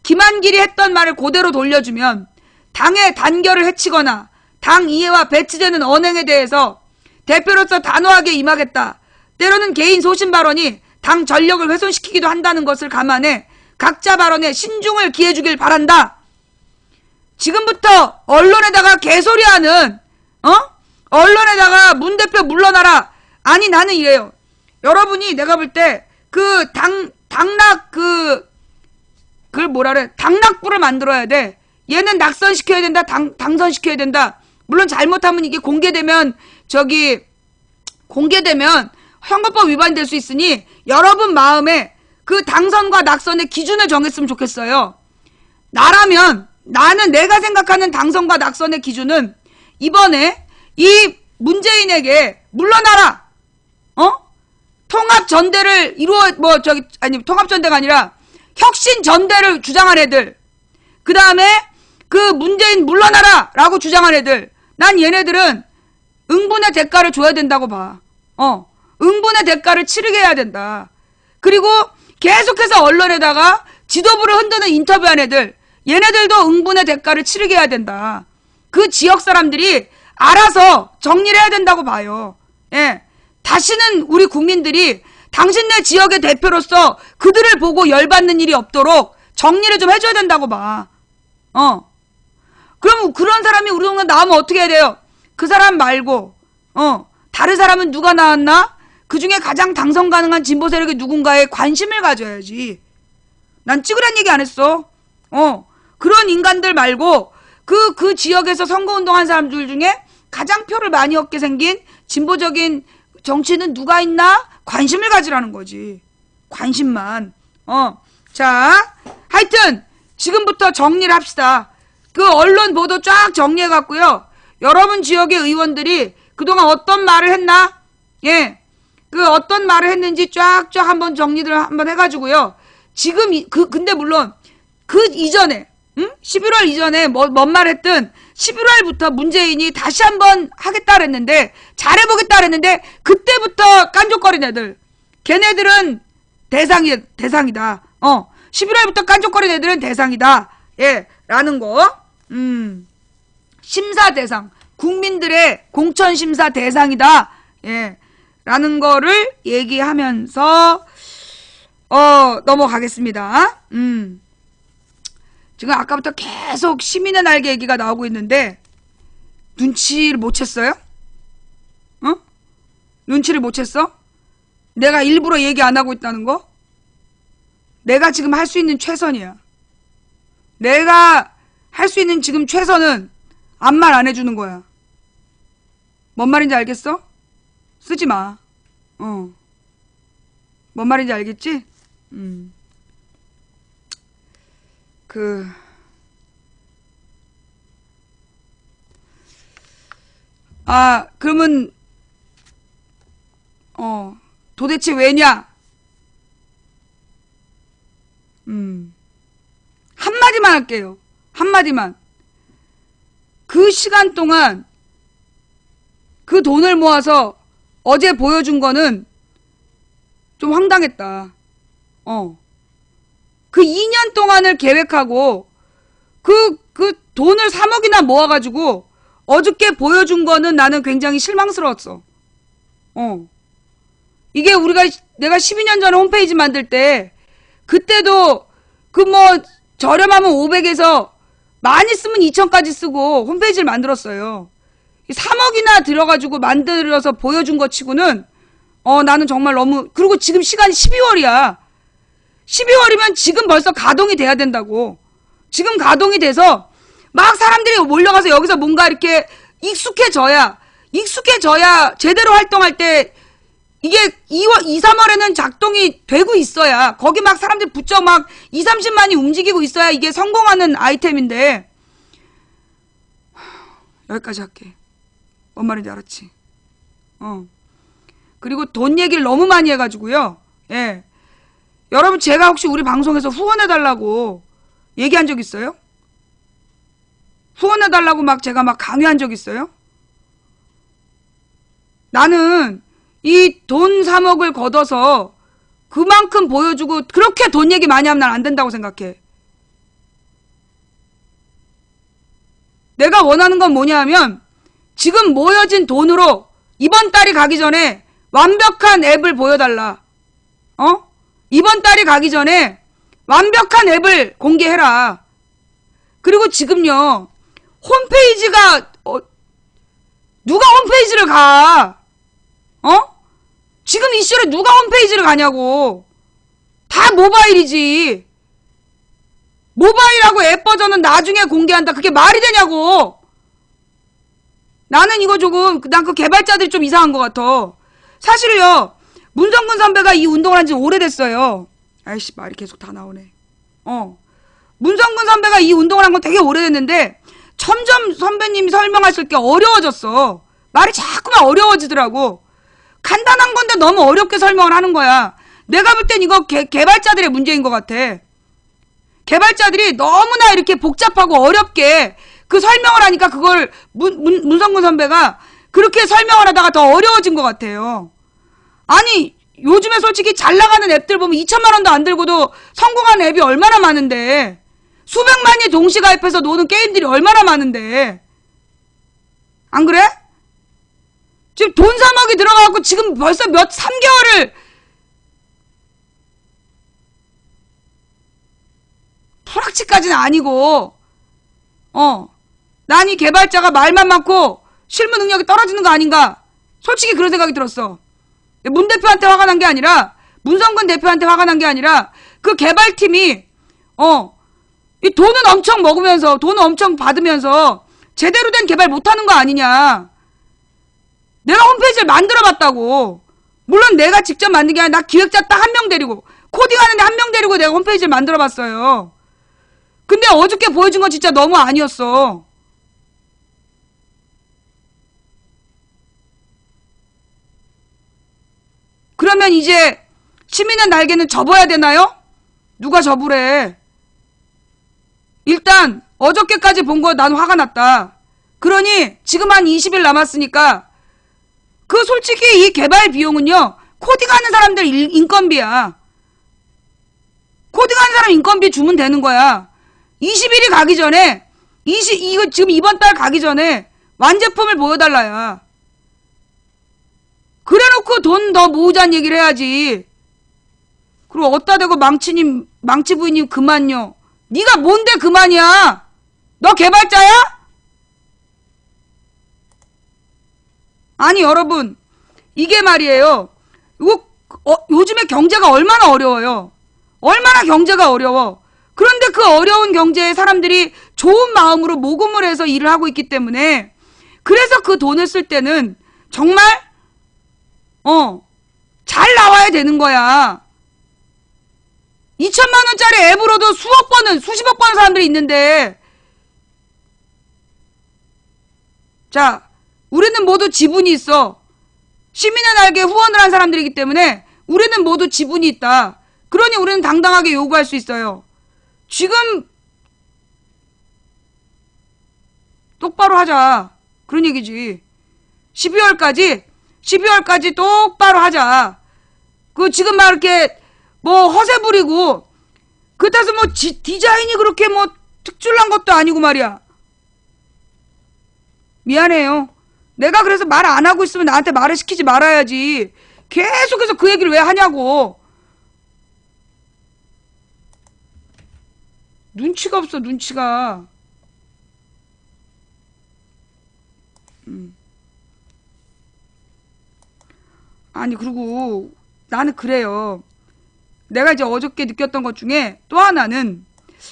A: 김한길이 했던 말을 그대로 돌려주면 당의 단결을 해치거나 당 이해와 배치되는 언행에 대해서 대표로서 단호하게 임하겠다. 때로는 개인 소신 발언이 당 전력을 훼손시키기도 한다는 것을 감안해 각자 발언에 신중을 기해주길 바란다. 지금부터 언론에다가 개소리하는, 언론에다가 문 대표 물러나라. 아니, 나는 이래요. 여러분이 내가 볼 때 당락부를 만들어야 돼. 얘는 낙선시켜야 된다. 당선시켜야 된다. 물론 잘못하면 이게 공개되면 선거법 위반될 수 있으니 여러분 마음에 그 당선과 낙선의 기준을 정했으면 좋겠어요. 나는 내가 생각하는 당선과 낙선의 기준은 이번에 이 문재인에게 물러나라. 통합전대를 통합전대가 아니라 혁신전대를 주장한 애들. 그 다음에 그 문재인 물러나라 라고 주장한 애들. 난 얘네들은 응분의 대가를 줘야 된다고 봐. 응분의 대가를 치르게 해야 된다. 그리고 계속해서 언론에다가 지도부를 흔드는 인터뷰한 애들, 얘네들도 응분의 대가를 치르게 해야 된다. 그 지역 사람들이 알아서 정리를 해야 된다고 봐요. 예. 다시는 우리 국민들이 당신네 지역의 대표로서 그들을 보고 열받는 일이 없도록 정리를 좀 해줘야 된다고 봐. 그럼 그런 사람이 우리 동네 나오면 어떻게 해야 돼요? 그 사람 말고 다른 사람은 누가 나왔나? 그 중에 가장 당선 가능한 진보 세력의 누군가에 관심을 가져야지. 난 찍으란 얘기 안 했어. 그런 인간들 말고 그 지역에서 선거운동한 사람들 중에 가장 표를 많이 얻게 생긴 진보적인 정치는 누가 있나? 관심을 가지라는 거지. 관심만. 자, 하여튼 지금부터 정리를 합시다. 그 언론 보도 쫙 정리해갖고요. 여러분 지역의 의원들이 그동안 어떤 말을 했나? 예. 그 어떤 말을 했는지 쫙쫙 한번 정리를 한번 해가지고요. 지금 근데 물론 그 이전에 11월 이전에 뭔 말 했든 11월부터 문재인이 다시 한번 하겠다 그랬는데 잘해보겠다 그랬는데 그때부터 깐족거린 애들 걔네들은 대상이다. 11월부터 깐족거린 애들은 대상이다. 예, 라는 거. 심사 대상, 국민들의 공천 심사 대상이다. 예, 라는 거를 얘기하면서 넘어가겠습니다. 지금 아까부터 계속 시민의 날개 얘기가 나오고 있는데 눈치를 못 챘어요? 눈치를 못 챘어? 내가 일부러 얘기 안 하고 있다는 거? 내가 지금 할 수 있는 최선이야. 내가 할 수 있는 지금 최선은 아무 말 안 해주는 거야. 뭔 말인지 알겠어? 쓰지 마. 뭔 말인지 알겠지? 그러면 도대체 왜냐? 한마디만 할게요. 한마디만. 그 시간 동안 그 돈을 모아서 어제 보여준 거는 좀 황당했다. 그 2년 동안을 계획하고 그 돈을 3억이나 모아가지고 어저께 보여준 거는 나는 굉장히 실망스러웠어. 이게 내가 12년 전에 홈페이지 만들 때 그때도 저렴하면 500에서 많이 쓰면 2000까지 쓰고 홈페이지를 만들었어요. 3억이나 들어가지고 만들어서 보여준 것 치고는 나는 정말 너무. 그리고 지금 시간이 12월이야 12월이면 지금 벌써 가동이 돼야 된다고. 지금 가동이 돼서 막 사람들이 몰려가서 여기서 뭔가 이렇게 익숙해져야 제대로 활동할 때 이게 2, 3월에는 작동이 되고 있어야 거기 막 사람들 붙여 막 2, 30만이 움직이고 있어야 이게 성공하는 아이템인데. 여기까지 할게. 뭔 말인지 알았지? 그리고 돈 얘기를 너무 많이 해가지고요. 예. 여러분 제가 혹시 우리 방송에서 후원해달라고 얘기한 적 있어요? 후원해달라고 제가 강요한 적 있어요? 나는 이 돈 3억을 걷어서 그만큼 보여주고 그렇게 돈 얘기 많이 하면 난 안 된다고 생각해. 내가 원하는 건 뭐냐 하면 지금 모여진 돈으로 이번 달이 가기 전에 완벽한 앱을 보여달라. 이번 달이 가기 전에 완벽한 앱을 공개해라. 그리고 지금요 홈페이지가 누가 홈페이지를 가? 지금 이 시절에 누가 홈페이지를 가냐고. 다 모바일이지. 모바일하고 앱 버전은 나중에 공개한다. 그게 말이 되냐고. 나는 이거 난 그 개발자들이 좀 이상한 것 같아. 사실은요 문성근 선배가 이 운동을 한 지 오래됐어요. 아이씨 말이 계속 다 나오네. 문성근 선배가 이 운동을 한 건 되게 오래됐는데 점점 선배님이 설명하실 게 어려워졌어. 말이 자꾸만 어려워지더라고. 간단한 건데 너무 어렵게 설명을 하는 거야. 내가 볼 땐 이거 개발자들의 문제인 것 같아. 개발자들이 너무나 이렇게 복잡하고 어렵게 그 설명을 하니까 그걸 문성근 선배가 그렇게 설명을 하다가 더 어려워진 것 같아요. 아니 요즘에 솔직히 잘 나가는 앱들 보면 2천만 원도 안 들고도 성공하는 앱이 얼마나 많은데, 수백만이 동시 가입해서 노는 게임들이 얼마나 많은데. 안 그래? 지금 돈 3억이 들어가고 지금 벌써 3개월을 프락치까지는 아니고 난 이 개발자가 말만 많고 실무 능력이 떨어지는 거 아닌가? 솔직히 그런 생각이 들었어. 문 대표한테 화가 난 게 아니라, 문성근 대표한테 화가 난 게 아니라, 그 개발팀이, 이 돈은 엄청 먹으면서, 돈은 엄청 받으면서, 제대로 된 개발 못하는 거 아니냐. 내가 홈페이지를 만들어 봤다고. 물론 내가 직접 만든 게 아니라, 나 기획자 딱 한 명 데리고, 코딩하는데 한 명 데리고 내가 홈페이지를 만들어 봤어요. 근데 어저께 보여준 건 진짜 너무 아니었어. 그러면 이제 시민의 날개는 접어야 되나요? 누가 접으래? 일단 어저께까지 본 거 난 화가 났다. 그러니 지금 한 20일 남았으니까 그 솔직히 이 개발 비용은요. 코딩하는 사람들 인건비야. 코딩하는 사람 인건비 주면 되는 거야. 20일이 가기 전에 이거 지금 이번 달 가기 전에 완제품을 보여달라야. 그래놓고 돈 더 모으자는 얘기를 해야지. 그리고 어따 대고 망치 부인님 그만요. 네가 뭔데 그만이야? 너 개발자야? 아니 여러분 이게 말이에요. 이거 요즘에 경제가 얼마나 어려워요. 얼마나 경제가 어려워. 그런데 그 어려운 경제에 사람들이 좋은 마음으로 모금을 해서 일을 하고 있기 때문에 그래서 그 돈을 쓸 때는 정말 잘 나와야 되는 거야. 2천만 원짜리 앱으로도 수억 번은 수십억 번은 사람들이 있는데 자 우리는 모두 지분이 있어. 시민의 날개 후원을 한 사람들이기 때문에 우리는 모두 지분이 있다. 그러니 우리는 당당하게 요구할 수 있어요. 지금 똑바로 하자. 그런 얘기지. 12월까지 똑바로 하자. 그 지금 막 이렇게 뭐 허세 부리고 그렇다고 뭐 디자인이 그렇게 뭐 특출난 것도 아니고 말이야. 미안해요. 내가 그래서 말 안 하고 있으면 나한테 말을 시키지 말아야지. 계속해서 그 얘기를 왜 하냐고. 눈치가 없어 눈치가. 아니 그리고 나는 그래요. 내가 이제 어저께 느꼈던 것 중에 또 하나는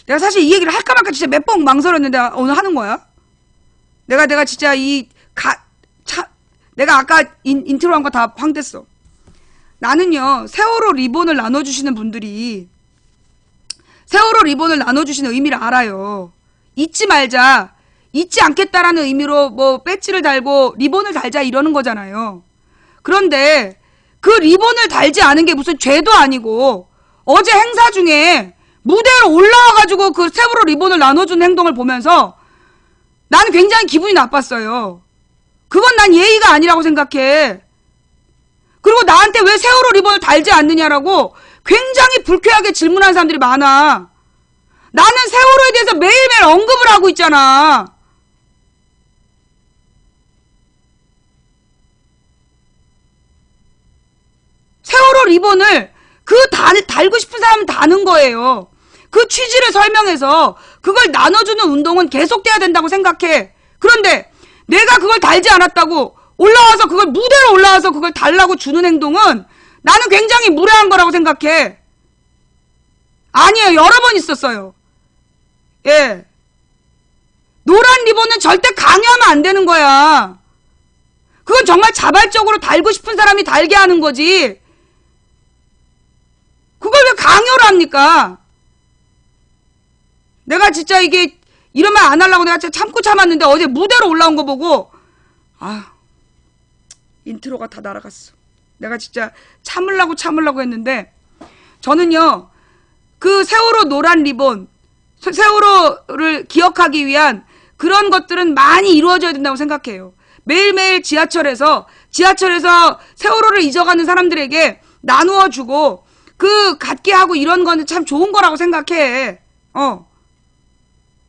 A: 내가 사실 이 얘기를 할까 말까 진짜 몇 번 망설였는데 오늘 하는 거야. 내가 진짜 내가 아까 인트로 한 거 다 황됐어. 나는요 세월호 리본을 나눠주시는 분들이 세월호 리본을 나눠주시는 의미를 알아요. 잊지 말자. 잊지 않겠다라는 의미로 뭐 배지를 달고 리본을 달자 이러는 거잖아요. 그런데 그 리본을 달지 않은 게 무슨 죄도 아니고 어제 행사 중에 무대로 올라와가지고 그 세월호 리본을 나눠주는 행동을 보면서 나는 굉장히 기분이 나빴어요. 그건 난 예의가 아니라고 생각해. 그리고 나한테 왜 세월호 리본을 달지 않느냐라고 굉장히 불쾌하게 질문하는 사람들이 많아. 나는 세월호에 대해서 매일매일 언급을 하고 있잖아. 세월호 리본을 달고 싶은 사람은 다는 거예요. 그 취지를 설명해서 그걸 나눠주는 운동은 계속돼야 된다고 생각해. 그런데 내가 그걸 달지 않았다고 올라와서 그걸 무대로 올라와서 그걸 달라고 주는 행동은 나는 굉장히 무례한 거라고 생각해. 아니에요. 여러 번 있었어요. 예. 노란 리본은 절대 강요하면 안 되는 거야. 그건 정말 자발적으로 달고 싶은 사람이 달게 하는 거지. 그걸 왜 강요를 합니까? 내가 진짜 이게 이런 말 안 하려고 내가 진짜 참고 참았는데 어제 무대로 올라온 거 보고 인트로가 다 날아갔어. 내가 진짜 참으려고 했는데 저는요 그 세월호 노란 리본 세월호를 기억하기 위한 그런 것들은 많이 이루어져야 된다고 생각해요. 매일매일 지하철에서 세월호를 잊어가는 사람들에게 나누어 주고 그 갖게 하고 이런 거는 참 좋은 거라고 생각해.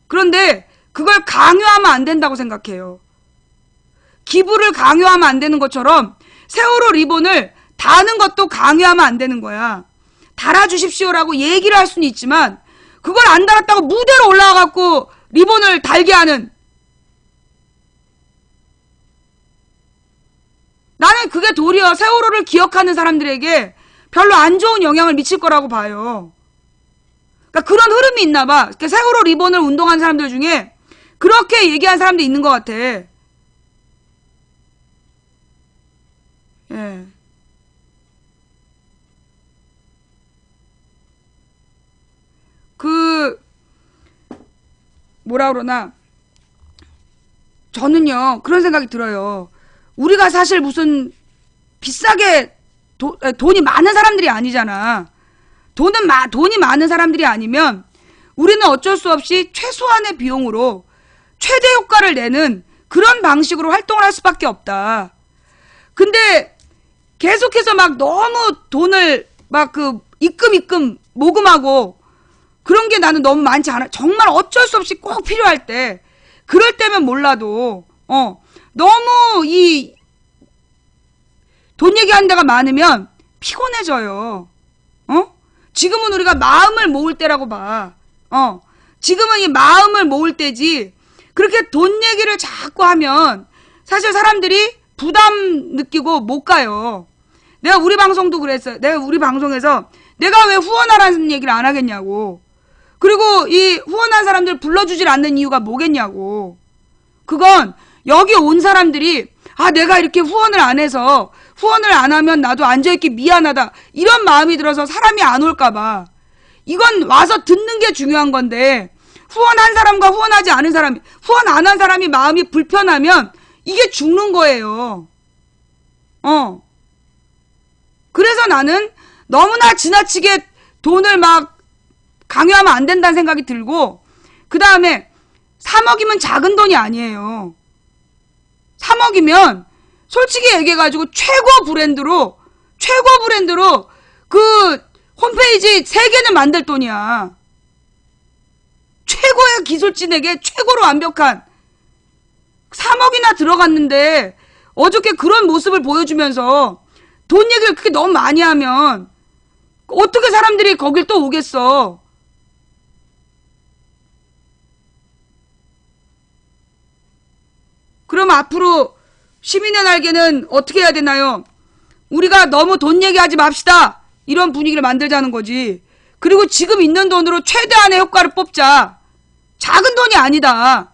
A: 그런데 그걸 강요하면 안 된다고 생각해요. 기부를 강요하면 안 되는 것처럼 세월호 리본을 다는 것도 강요하면 안 되는 거야. 달아주십시오라고 얘기를 할 수는 있지만 그걸 안 달았다고 무대로 올라와갖고 리본을 달게 하는 나는 그게 도리어 세월호를 기억하는 사람들에게 별로 안 좋은 영향을 미칠 거라고 봐요. 그러니까 그런 흐름이 있나 봐. 그러니까 세월호 리본을 운동한 사람들 중에 그렇게 얘기한 사람도 있는 것 같아. 예. 그 뭐라 그러나 저는요 그런 생각이 들어요. 우리가 사실 무슨 비싸게 돈이 많은 사람들이 아니잖아. 돈이 많은 사람들이 아니면 우리는 어쩔 수 없이 최소한의 비용으로 최대 효과를 내는 그런 방식으로 활동을 할 수밖에 없다. 근데 계속해서 막 너무 돈을 막 그 입금 모금하고 그런 게 나는 너무 많지 않아. 정말 어쩔 수 없이 꼭 필요할 때 그럴 때면 몰라도 너무 이 돈 얘기하는 데가 많으면 피곤해져요. 지금은 우리가 마음을 모을 때라고 봐. 지금은 이 마음을 모을 때지. 그렇게 돈 얘기를 자꾸 하면 사실 사람들이 부담 느끼고 못 가요. 내가 우리 방송도 그랬어요. 내가 우리 방송에서 내가 왜 후원하라는 얘기를 안 하겠냐고. 그리고 이 후원한 사람들 불러주질 않는 이유가 뭐겠냐고. 그건 여기 온 사람들이 내가 이렇게 후원을 안 해서 후원을 안 하면 나도 앉아있기 미안하다 이런 마음이 들어서 사람이 안 올까봐. 이건 와서 듣는 게 중요한 건데 후원한 사람과 후원하지 않은 사람이 후원 안 한 사람이 마음이 불편하면 이게 죽는 거예요. 그래서 나는 너무나 지나치게 돈을 막 강요하면 안 된다는 생각이 들고 그 다음에 3억이면 작은 돈이 아니에요. 3억이면 솔직히 얘기해가지고 최고 브랜드로 그 홈페이지 3개는 만들 돈이야. 최고의 기술진에게 최고로 완벽한 3억이나 들어갔는데 어저께 그런 모습을 보여주면서 돈 얘기를 그렇게 너무 많이 하면 어떻게 사람들이 거길 또 오겠어. 그럼 앞으로 시민의 날개는 어떻게 해야 되나요? 우리가 너무 돈 얘기하지 맙시다. 이런 분위기를 만들자는 거지. 그리고 지금 있는 돈으로 최대한의 효과를 뽑자. 작은 돈이 아니다.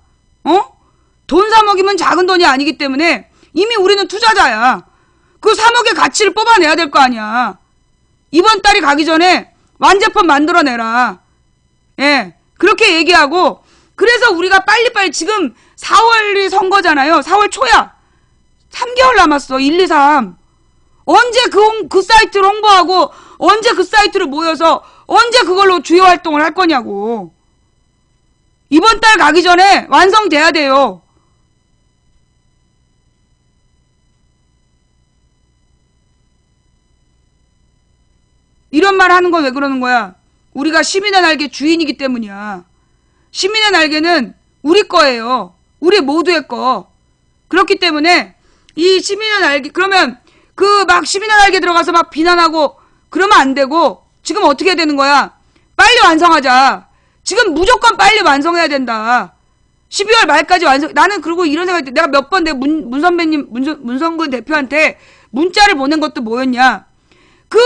A: 돈 3억이면 작은 돈이 아니기 때문에 이미 우리는 투자자야. 그 3억의 가치를 뽑아내야 될 거 아니야. 이번 달이 가기 전에 완제품 만들어내라. 예, 그렇게 얘기하고 그래서 우리가 빨리빨리 지금 4월이 선거잖아요. 4월 초야. 3개월 남았어. 1, 2, 3. 언제 그 사이트를 홍보하고 언제 그 사이트를 모여서 언제 그걸로 주요 활동을 할 거냐고. 이번 달 가기 전에 완성돼야 돼요. 이런 말 하는 건 왜 그러는 거야? 우리가 시민의 날개 주인이기 때문이야. 시민의 날개는 우리 거예요. 우리 모두의 거. 그렇기 때문에 이 시민의 날개 그러면 그 막 시민의 날개 들어가서 막 비난하고 그러면 안 되고 지금 어떻게 해야 되는 거야? 빨리 완성하자. 지금 무조건 빨리 완성해야 된다. 12월 말까지 완성. 나는 그리고 이런 생각이 내가 몇 번 내 문 선배님 문성근 대표한테 문자를 보낸 것도 뭐였냐? 그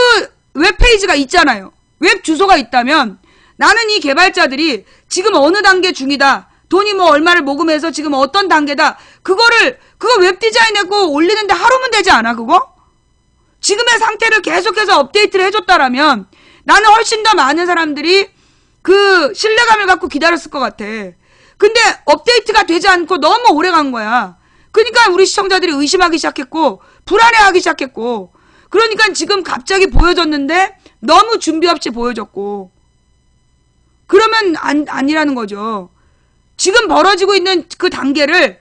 A: 웹페이지가 있잖아요. 웹 주소가 있다면 나는 이 개발자들이 지금 어느 단계 중이다. 돈이 뭐 얼마를 모금해서 지금 어떤 단계다. 그거 웹 디자인하고 올리는데 하루면 되지 않아 그거? 지금의 상태를 계속해서 업데이트를 해줬다라면 나는 훨씬 더 많은 사람들이 그 신뢰감을 갖고 기다렸을 것 같아. 근데 업데이트가 되지 않고 너무 오래 간 거야. 그러니까 우리 시청자들이 의심하기 시작했고 불안해하기 시작했고 그러니까 지금 갑자기 보여줬는데 너무 준비 없이 보여줬고 그러면 아니라는 거죠. 지금 벌어지고 있는 그 단계를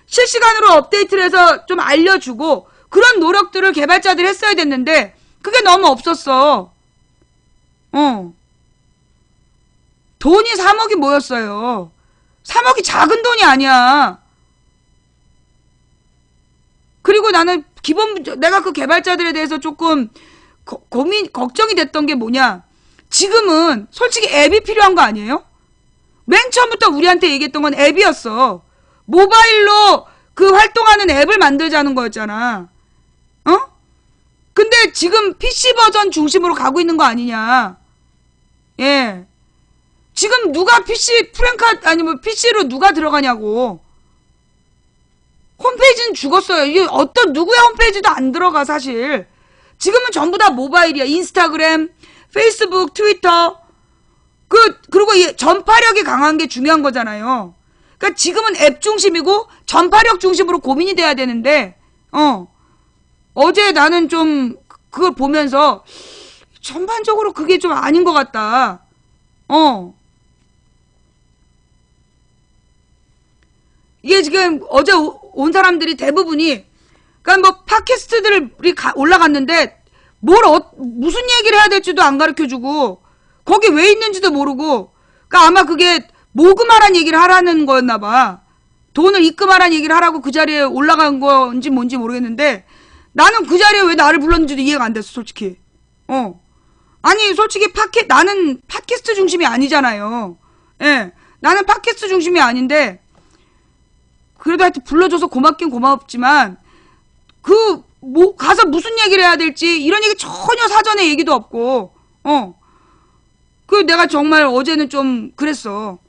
A: 실시간으로 업데이트를 해서 좀 알려주고 그런 노력들을 개발자들이 했어야 됐는데 그게 너무 없었어. 돈이 3억이 뭐였어요. 3억이 작은 돈이 아니야. 그리고 나는 내가 그 개발자들에 대해서 조금 걱정이 됐던 게 뭐냐. 지금은 솔직히 앱이 필요한 거 아니에요? 맨 처음부터 우리한테 얘기했던 건 앱이었어. 모바일로 그 활동하는 앱을 만들자는 거였잖아. 어? 근데 지금 PC 버전 중심으로 가고 있는 거 아니냐. 예. 지금 누가 PC 프랭카 아니면 PC로 누가 들어가냐고. 홈페이지는 죽었어요. 이게 어떤 누구의 홈페이지도 안 들어가 사실. 지금은 전부 다 모바일이야. 인스타그램, 페이스북, 트위터. 그리고 이 전파력이 강한 게 중요한 거잖아요. 그러니까 지금은 앱 중심이고 전파력 중심으로 고민이 돼야 되는데 어제 나는 좀 그걸 보면서 전반적으로 그게 좀 아닌 것 같다. 이게 지금 어제 온 사람들이 대부분이 그러니까 뭐 팟캐스트들이 올라갔는데 무슨 얘기를 해야 될지도 안 가르쳐주고 거기 왜 있는지도 모르고 그러니까 아마 그게 모금하라는 얘기를 하라는 거였나 봐. 돈을 입금하라는 얘기를 하라고 그 자리에 올라간 건지 뭔지 모르겠는데 나는 그 자리에 왜 나를 불렀는지도 이해가 안 됐어 솔직히. 아니 솔직히 나는 팟캐스트 중심이 아니잖아요. 예, 나는 팟캐스트 중심이 아닌데 그래도 하여튼 불러줘서 고맙긴 고맙지만 가서 무슨 얘기를 해야 될지 이런 얘기 전혀 사전에 얘기도 없고 내가 정말 어제는 좀 그랬어.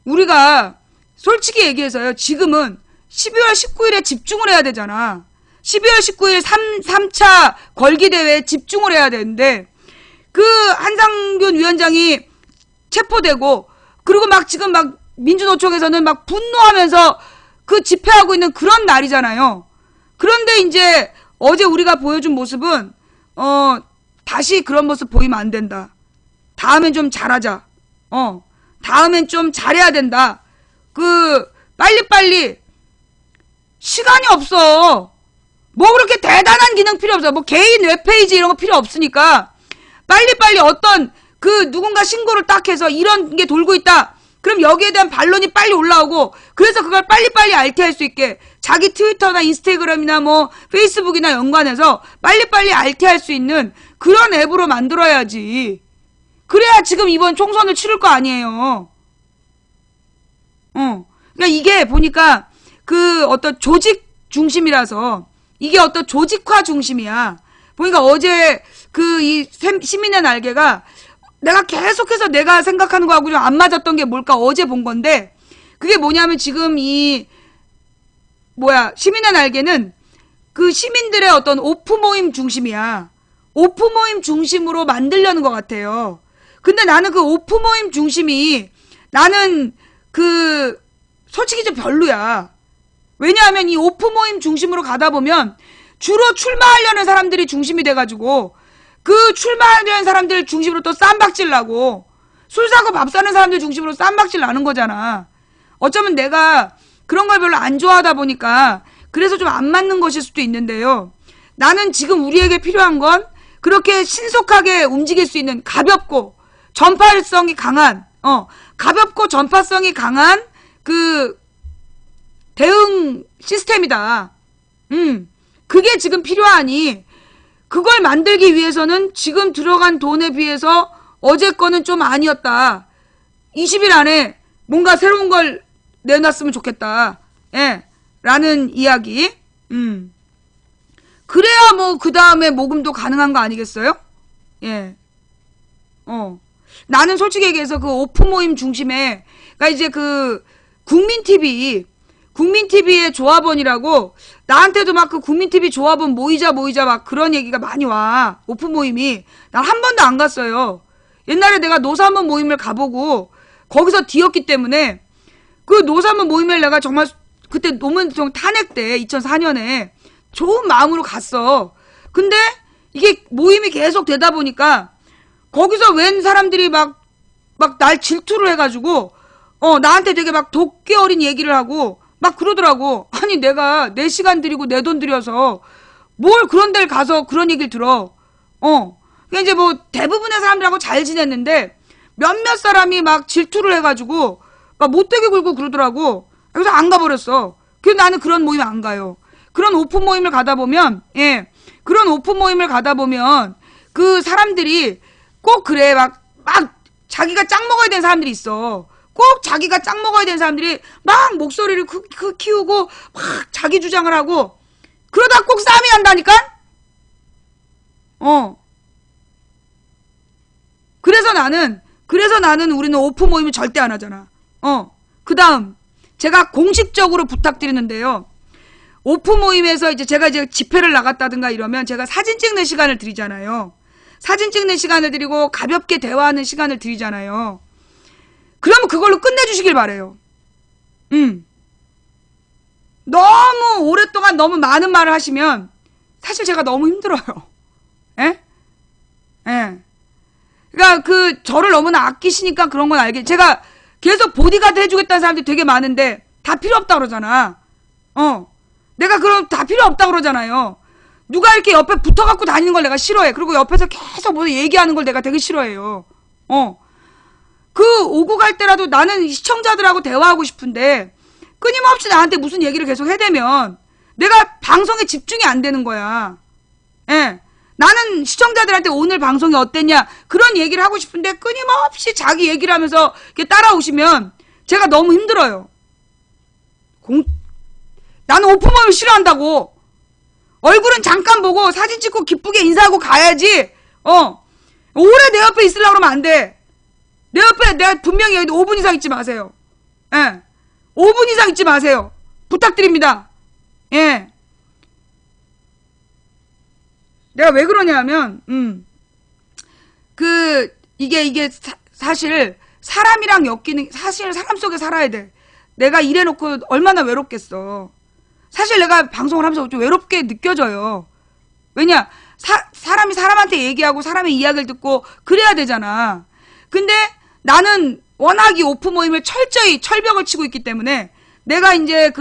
A: 우리가 솔직히 얘기해서요. 지금은 12월 19일에 집중을 해야 되잖아. 12월 19일 3차 걸기대회에 집중을 해야 되는데 한상균 위원장이 체포되고 그리고 지금 민주노총에서는 분노하면서 집회하고 있는 그런 날이잖아요. 그런데 이제 어제 우리가 보여준 모습은 다시 그런 모습 보이면 안 된다. 다음엔 좀 잘하자. 다음엔 좀 잘해야 된다. 빨리빨리 시간이 없어. 뭐 그렇게 대단한 기능 필요 없어. 뭐 개인 웹페이지 이런 거 필요 없으니까 빨리빨리 어떤 누군가 신고를 딱 해서 이런 게 돌고 있다. 그럼 여기에 대한 반론이 빨리 올라오고 그래서 그걸 빨리빨리 RT할 수 있게 자기 트위터나 인스타그램이나 뭐 페이스북이나 연관해서 빨리빨리 RT할 수 있는 그런 앱으로 만들어야지. 그래야 지금 이번 총선을 치를 거 아니에요. 그러니까 이게 보니까 어떤 조직 중심이라서 이게 어떤 조직화 중심이야. 보니까 어제 이 시민의 날개가 내가 계속해서 내가 생각하는 거하고 좀 안 맞았던 게 뭘까 어제 본 건데 그게 뭐냐면 지금 시민의 날개는 시민들의 어떤 오프 모임 중심이야. 오프 모임 중심으로 만들려는 것 같아요. 근데 나는 오프 모임 중심이 나는 솔직히 좀 별로야. 왜냐하면 이 오프 모임 중심으로 가다 보면 주로 출마하려는 사람들이 중심이 돼가지고 출마하려는 사람들 중심으로 또 쌈박질 나고 술 사고 밥 사는 사람들 중심으로 쌈박질 나는 거잖아. 어쩌면 내가 그런 걸 별로 안 좋아하다 보니까 그래서 좀 안 맞는 것일 수도 있는데요. 나는 지금 우리에게 필요한 건 그렇게 신속하게 움직일 수 있는 가볍고 전파성이 강한 대응 시스템이다. 그게 지금 필요하니 그걸 만들기 위해서는 지금 들어간 돈에 비해서 어제 거는 좀 아니었다. 20일 안에 뭔가 새로운 걸 내놨으면 좋겠다. 예. 라는 이야기. 그래야 뭐 그 다음에 모금도 가능한 거 아니겠어요? 예. 나는 솔직히 얘기해서 오프 모임 중심에 그러니까 이제 국민TV의 조합원이라고 나한테도 국민TV 조합원 모이자 그런 얘기가 많이 와. 오프 모임이. 난 한 번도 안 갔어요. 옛날에 내가 노사모 모임을 가보고 거기서 뒤었기 때문에 노사모 모임을 내가 정말 그때 노무현 탄핵 때 2004년에 좋은 마음으로 갔어. 근데 이게 모임이 계속 되다 보니까 거기서 웬 사람들이 날 질투를 해가지고 나한테 되게 도끼 어린 얘기를 하고 그러더라고. 아니 내가 내 시간 들이고 내 돈 들여서 뭘 그런 데를 가서 그런 얘기를 들어. 그러니까 이제 뭐 대부분의 사람들하고 잘 지냈는데 몇몇 사람이 질투를 해가지고 못되게 굴고 그러더라고. 그래서 안 가버렸어. 그래서 나는 그런 모임 안 가요. 그런 오픈 모임을 가다 보면 사람들이 꼭 그래 자기가 짱 먹어야 되는 사람들이 있어. 꼭 자기가 짱 먹어야 되는 사람들이 목소리를 키우고 자기 주장을 하고 그러다 꼭 싸움이 난다니까? 그래서 나는 우리는 오프 모임을 절대 안 하잖아. 그 다음, 제가 공식적으로 부탁드리는데요. 오프 모임에서 제가 집회를 나갔다든가 이러면 제가 사진 찍는 시간을 드리잖아요. 사진 찍는 시간을 드리고 가볍게 대화하는 시간을 드리잖아요. 그러면 그걸로 끝내주시길 바래요. 너무 오랫동안 너무 많은 말을 하시면 사실 제가 너무 힘들어요. 예? 예. 그러니까 저를 너무나 아끼시니까 그런 건 알겠지. 제가 계속 보디가드 해주겠다는 사람들이 되게 많은데 다 필요 없다 그러잖아. 내가 그럼 다 필요 없다 그러잖아요. 누가 이렇게 옆에 붙어갖고 다니는 걸 내가 싫어해. 그리고 옆에서 계속 뭐 얘기하는 걸 내가 되게 싫어해요. 오고 갈 때라도 나는 시청자들하고 대화하고 싶은데 끊임없이 나한테 무슨 얘기를 계속 해대면 내가 방송에 집중이 안 되는 거야. 예. 나는 시청자들한테 오늘 방송이 어땠냐 그런 얘기를 하고 싶은데 끊임없이 자기 얘기를 하면서 이렇게 따라오시면 제가 너무 힘들어요. 나는 오픈모임을 싫어한다고. 얼굴은 잠깐 보고 사진 찍고 기쁘게 인사하고 가야지. 오래 내 옆에 있으려고 그러면 안 돼. 내 옆에 내가 분명히 여기 5분 이상 있지 마세요. 예. 5분 이상 있지 마세요. 부탁드립니다. 예. 내가 왜 그러냐 하면, 이게 사실, 사람이랑 엮이는, 사실 사람 속에 살아야 돼. 내가 이래놓고 얼마나 외롭겠어. 사실 내가 방송을 하면서 좀 외롭게 느껴져요. 왜냐, 사람이 사람한테 얘기하고 사람의 이야기를 듣고 그래야 되잖아. 근데 나는 워낙 이 오프 모임을 철저히 철벽을 치고 있기 때문에 내가 이제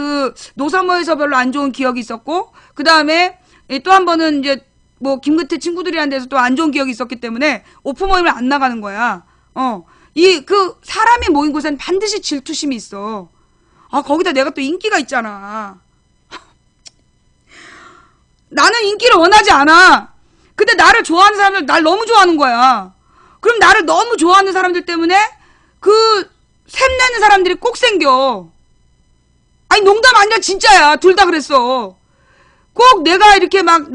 A: 노사모에서 별로 안 좋은 기억이 있었고, 그 다음에 또 한 번은 이제 뭐 김근태 친구들이란 데서 또 안 좋은 기억이 있었기 때문에 오프 모임을 안 나가는 거야. 사람이 모인 곳엔 반드시 질투심이 있어. 거기다 내가 또 인기가 있잖아. 나는 인기를 원하지 않아. 근데 나를 좋아하는 사람들 날 너무 좋아하는 거야. 그럼 나를 너무 좋아하는 사람들 때문에 샘내는 사람들이 꼭 생겨. 아니 농담 아니라 진짜야. 둘 다 그랬어. 꼭 내가 이렇게 난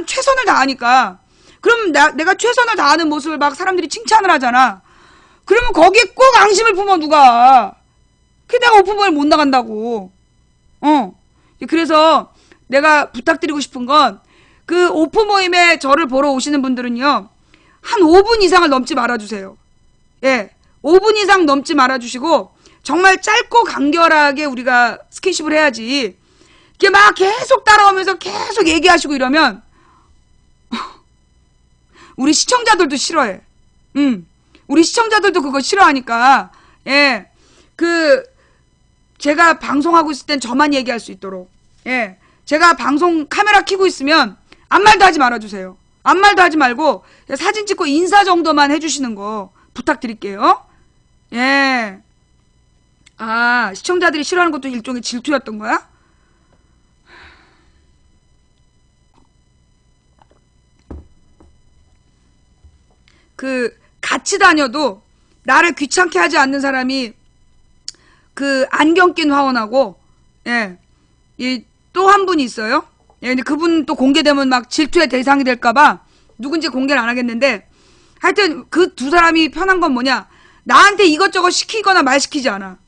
A: 최선을 다하니까. 그럼 내가 최선을 다하는 모습을 막 사람들이 칭찬을 하잖아. 그러면 거기에 꼭 앙심을 품어 누가. 내가 오픈모임 못 나간다고. 그래서 내가 부탁드리고 싶은 건 오픈모임에 저를 보러 오시는 분들은요. 한 5분 이상을 넘지 말아주세요. 예. 5분 이상 넘지 말아주시고 정말 짧고 간결하게 우리가 스킨십을 해야지. 이렇게 막 계속 따라오면서 계속 얘기하시고 이러면 우리 시청자들도 싫어해. 우리 시청자들도 그거 싫어하니까 예. 제가 방송하고 있을 땐 저만 얘기할 수 있도록 예. 제가 방송 카메라 켜고 있으면 아무 말도 하지 말아주세요. 아무 말도 하지 말고 사진 찍고 인사 정도만 해주시는 거 부탁드릴게요. 예. 시청자들이 싫어하는 것도 일종의 질투였던 거야? 같이 다녀도 나를 귀찮게 하지 않는 사람이 안경 낀 화원하고 예. 또 한 분이 있어요. 예, 근데 그분 또 공개되면 막 질투의 대상이 될까봐 누군지 공개를 안 하겠는데 하여튼 그 두 사람이 편한 건 뭐냐? 나한테 이것저것 시키거나 말 시키지 않아.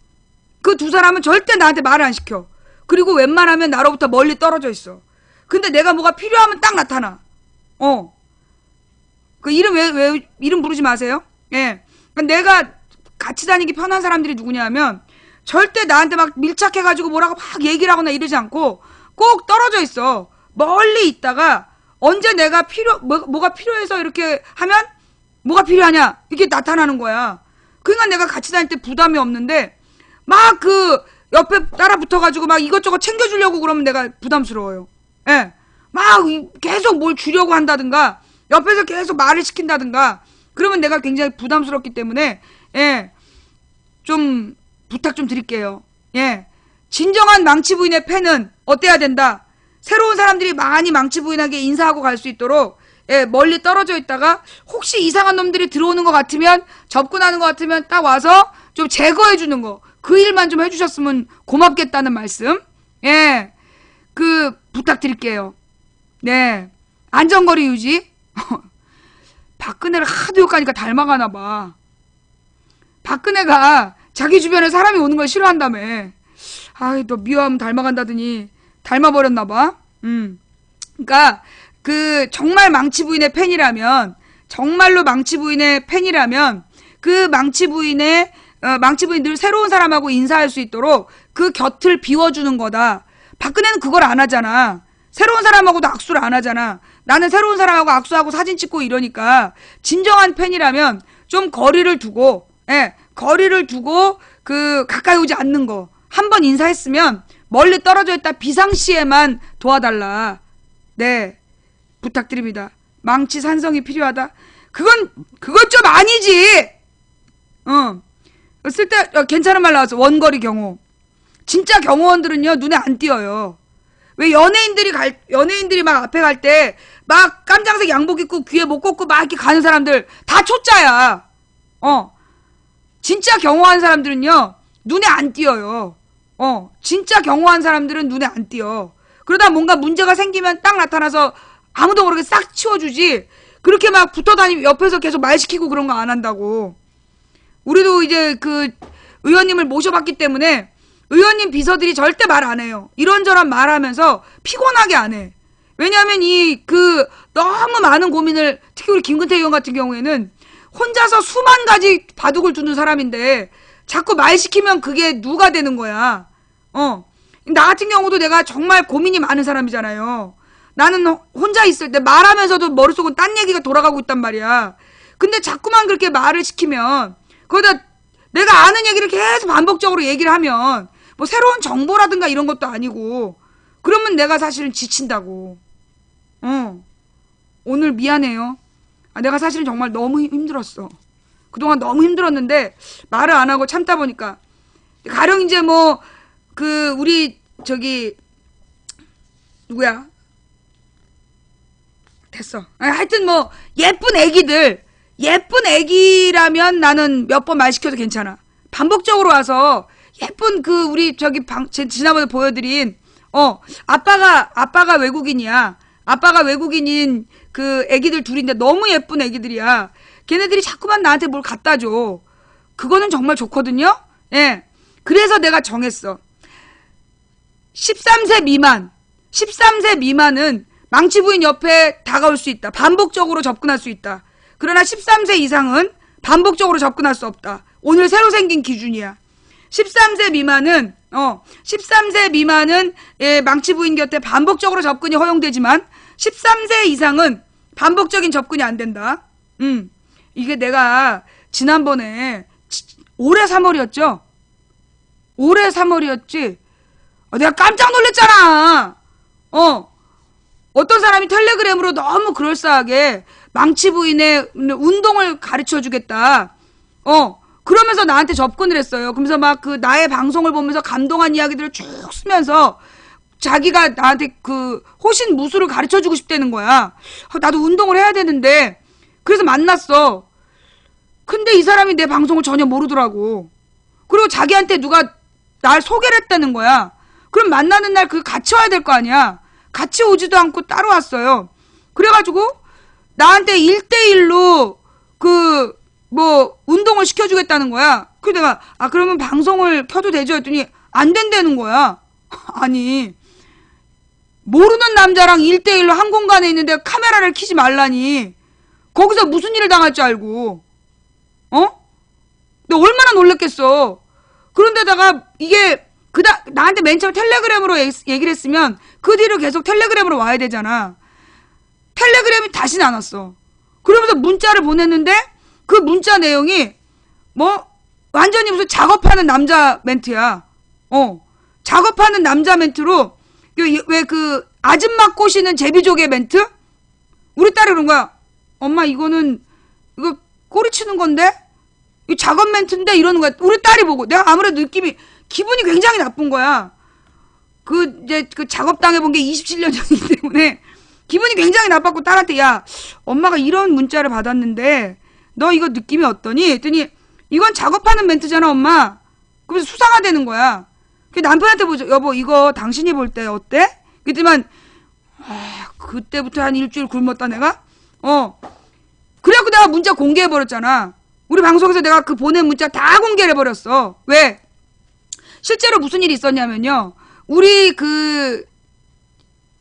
A: 그 두 사람은 절대 나한테 말을 안 시켜. 그리고 웬만하면 나로부터 멀리 떨어져 있어. 근데 내가 뭐가 필요하면 딱 나타나. 이름 부르지 마세요. 예. 내가 같이 다니기 편한 사람들이 누구냐 하면 절대 나한테 막 밀착해가지고 뭐라고 막 얘기를 하거나 이러지 않고 꼭 떨어져 있어. 멀리 있다가 언제 내가 뭐가 필요해서 이렇게 하면 뭐가 필요하냐 이렇게 나타나는 거야. 그러니까 내가 같이 다닐 때 부담이 없는데 막 옆에 따라 붙어가지고 막 이것저것 챙겨주려고 그러면 내가 부담스러워요. 예. 막 계속 뭘 주려고 한다든가 옆에서 계속 말을 시킨다든가 그러면 내가 굉장히 부담스럽기 때문에 예. 좀 부탁 좀 드릴게요. 예. 진정한 망치부인의 팬은 어때야 된다. 새로운 사람들이 많이 망치부인에게 인사하고 갈 수 있도록 예, 멀리 떨어져 있다가 혹시 이상한 놈들이 들어오는 것 같으면 접근하는 것 같으면 딱 와서 좀 제거해 주는 거. 그 일만 좀 해주셨으면 고맙겠다는 말씀. 예. 부탁드릴게요. 네. 안전거리 유지. 박근혜를 하도 욕하니까 닮아가나 봐. 박근혜가 자기 주변에 사람이 오는 걸 싫어한다며. 아이, 너 미워하면 닮아간다더니 닮아버렸나 봐. 그러니까 정말 망치 부인의 팬이라면, 정말로 망치 부인의 팬이라면 그 망치 부인이 늘 새로운 사람하고 인사할 수 있도록 그 곁을 비워주는 거다. 박근혜는 그걸 안 하잖아. 새로운 사람하고도 악수를 안 하잖아. 나는 새로운 사람하고 악수하고 사진 찍고 이러니까 진정한 팬이라면 좀 거리를 두고, 거리를 두고 가까이 오지 않는 거. 한 번 인사했으면 멀리 떨어져 있다 비상시에만 도와달라. 네, 부탁드립니다. 망치 산성이 필요하다. 그건 좀 아니지. 쓸 때 괜찮은 말 나왔어. 원거리 경호. 진짜 경호원들은요 눈에 안 띄어요. 왜 연예인들이 막 앞에 갈 때 막 깜장색 양복 입고 귀에 못 꽂고 막 이렇게 가는 사람들 다 초짜야. 진짜 경호한 사람들은요 눈에 안 띄어요. 진짜 경호한 사람들은 눈에 안 띄어. 그러다 뭔가 문제가 생기면 딱 나타나서 아무도 모르게 싹 치워주지. 그렇게 막 붙어다니면 옆에서 계속 말 시키고 그런 거 안 한다고. 우리도 이제 의원님을 모셔봤기 때문에 의원님 비서들이 절대 말 안 해요. 이런저런 말하면서 피곤하게 안 해. 왜냐하면 너무 많은 고민을, 특히 우리 김근태 의원 같은 경우에는 혼자서 수만 가지 바둑을 두는 사람인데 자꾸 말 시키면 그게 누가 되는 거야. 나 같은 경우도 내가 정말 고민이 많은 사람이잖아요. 나는 혼자 있을 때 말하면서도 머릿속은 딴 얘기가 돌아가고 있단 말이야. 근데 자꾸만 그렇게 말을 시키면 거기다 내가 아는 얘기를 계속 반복적으로 얘기를 하면 뭐 새로운 정보라든가 이런 것도 아니고 그러면 내가 사실은 지친다고. 오늘 미안해요. 내가 사실은 정말 너무 힘들었어. 그동안 너무 힘들었는데 말을 안 하고 참다 보니까 가령 이제 우리 누구야? 됐어. 하여튼 예쁜 애기라면 나는 몇 번 말 시켜도 괜찮아. 반복적으로 와서 예쁜 우리 지난번에 보여드린 아빠가 외국인이야. 아빠가 외국인인 애기들 둘인데 너무 예쁜 애기들이야. 걔네들이 자꾸만 나한테 뭘 갖다 줘. 그거는 정말 좋거든요. 예. 그래서 내가 정했어. 13세 미만은 망치 부인 옆에 다가올 수 있다. 반복적으로 접근할 수 있다. 그러나 13세 이상은 반복적으로 접근할 수 없다. 오늘 새로 생긴 기준이야. 13세 미만은 망치 부인 곁에 반복적으로 접근이 허용되지만 13세 이상은 반복적인 접근이 안 된다. 이게 내가 지난번에 올해 3월이었죠? 올해 3월이었지? 내가 깜짝 놀랐잖아. 어떤 사람이 텔레그램으로 너무 그럴싸하게 망치 부인의 운동을 가르쳐 주겠다. 그러면서 나한테 접근을 했어요. 그러면서 막 나의 방송을 보면서 감동한 이야기들을 쭉 쓰면서 자기가 나한테 호신 무술을 가르쳐 주고 싶다는 거야. 나도 운동을 해야 되는데. 그래서 만났어. 근데 이 사람이 내 방송을 전혀 모르더라고. 그리고 자기한테 누가 날 소개를 했다는 거야. 그럼 만나는 날 같이 와야 될 거 아니야. 같이 오지도 않고 따로 왔어요. 그래가지고 나한테 1대1로 운동을 시켜주겠다는 거야. 그래서 내가 그러면 방송을 켜도 되죠? 했더니 안 된다는 거야. 아니 모르는 남자랑 1대1로 한 공간에 있는데 카메라를 켜지 말라니. 거기서 무슨 일을 당할 줄 알고. 너 얼마나 놀랬겠어. 그런데다가 이게 나한테 맨 처음 텔레그램으로 얘기를 했으면 그 뒤로 계속 텔레그램으로 와야 되잖아. 텔레그램이 다시는 안 왔어. 그러면서 문자를 보냈는데 그 문자 내용이 완전히 무슨 작업하는 남자 멘트야. 작업하는 남자 멘트로 왜 아줌마 꼬시는 제비족의 멘트? 우리 딸이 그런 거야. 엄마 이거 꼬리 치는 건데? 이 작업 멘트인데? 이러는 거야. 우리 딸이 보고. 내가 아무래도 기분이 굉장히 나쁜 거야. 작업 당해본 게 27년 전이기 때문에 기분이 굉장히 나빴고 딸한테 야, 엄마가 이런 문자를 받았는데 너 이거 느낌이 어떠니? 했더니 이건 작업하는 멘트잖아 엄마. 그래서 수상하다는 거야. 남편한테 보죠. 여보 이거 당신이 볼 때 어때? 그랬더만 그때부터 한 일주일 굶었다 내가. 그래갖고 내가 문자 공개해버렸잖아. 우리 방송에서 내가 그 보낸 문자 다 공개를 해버렸어. 왜? 실제로 무슨 일이 있었냐면요. 우리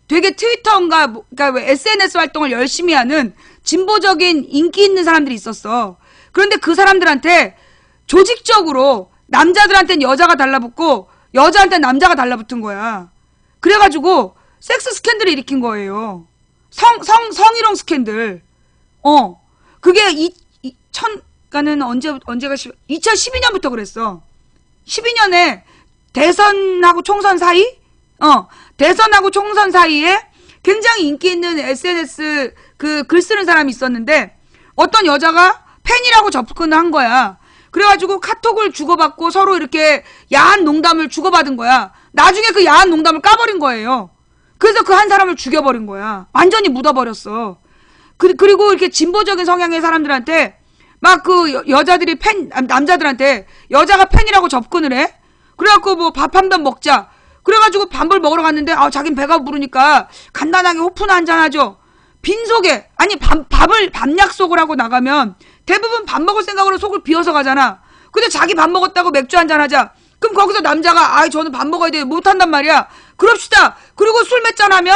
A: 되게 트위터인가, 그러니까 왜 SNS 활동을 열심히 하는 진보적인 인기 있는 사람들이 있었어. 그런데 그 사람들한테 조직적으로 남자들한테는 여자가 달라붙고 여자한테는 남자가 달라붙은 거야. 그래가지고 섹스 스캔들을 일으킨 거예요. 성희롱 스캔들. 그게 그러니까는 언제가 2012년부터 그랬어. 12년에 대선하고 총선 사이? 대선하고 총선 사이에 굉장히 인기 있는 SNS 글 쓰는 사람이 있었는데 어떤 여자가 팬이라고 접근을 한 거야. 그래가지고 카톡을 주고받고 서로 이렇게 야한 농담을 주고받은 거야. 나중에 그 야한 농담을 까버린 거예요. 그래서 그 한 사람을 죽여버린 거야. 완전히 묻어버렸어. 그리고 이렇게 진보적인 성향의 사람들한테 막 여자들이 남자들한테 여자가 팬이라고 접근을 해. 그래갖고 뭐 밥 한 번 먹자. 그래가지고 밥을 먹으러 갔는데 자긴 배가 부르니까 간단하게 호프나 한잔 하죠. 빈속에 아니 밥 약속을 하고 나가면 대부분 밥 먹을 생각으로 속을 비워서 가잖아. 근데 자기 밥 먹었다고 맥주 한잔 하자. 그럼 거기서 남자가 저는 밥 먹어야 돼 못한단 말이야. 그럽시다. 그리고 술 몇 잔 하면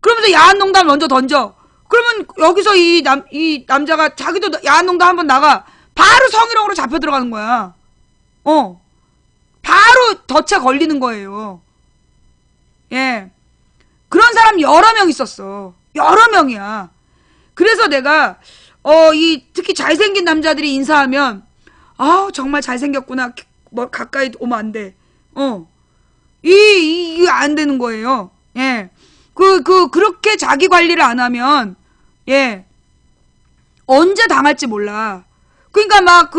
A: 그러면서 야한 농담 먼저 던져. 그러면 여기서 이 남자가 자기도 야한 농담 한번 나가. 바로 성희롱으로 잡혀 들어가는 거야. 바로 덫에 걸리는 거예요. 예. 그런 사람 여러 명 있었어. 여러 명이야. 그래서 내가 특히 잘생긴 남자들이 인사하면 정말 잘생겼구나. 뭐 가까이 오면 안 돼. 이게 안 되는 거예요. 예. 그렇게 자기 관리를 안 하면 예. 언제 당할지 몰라. 그러니까 막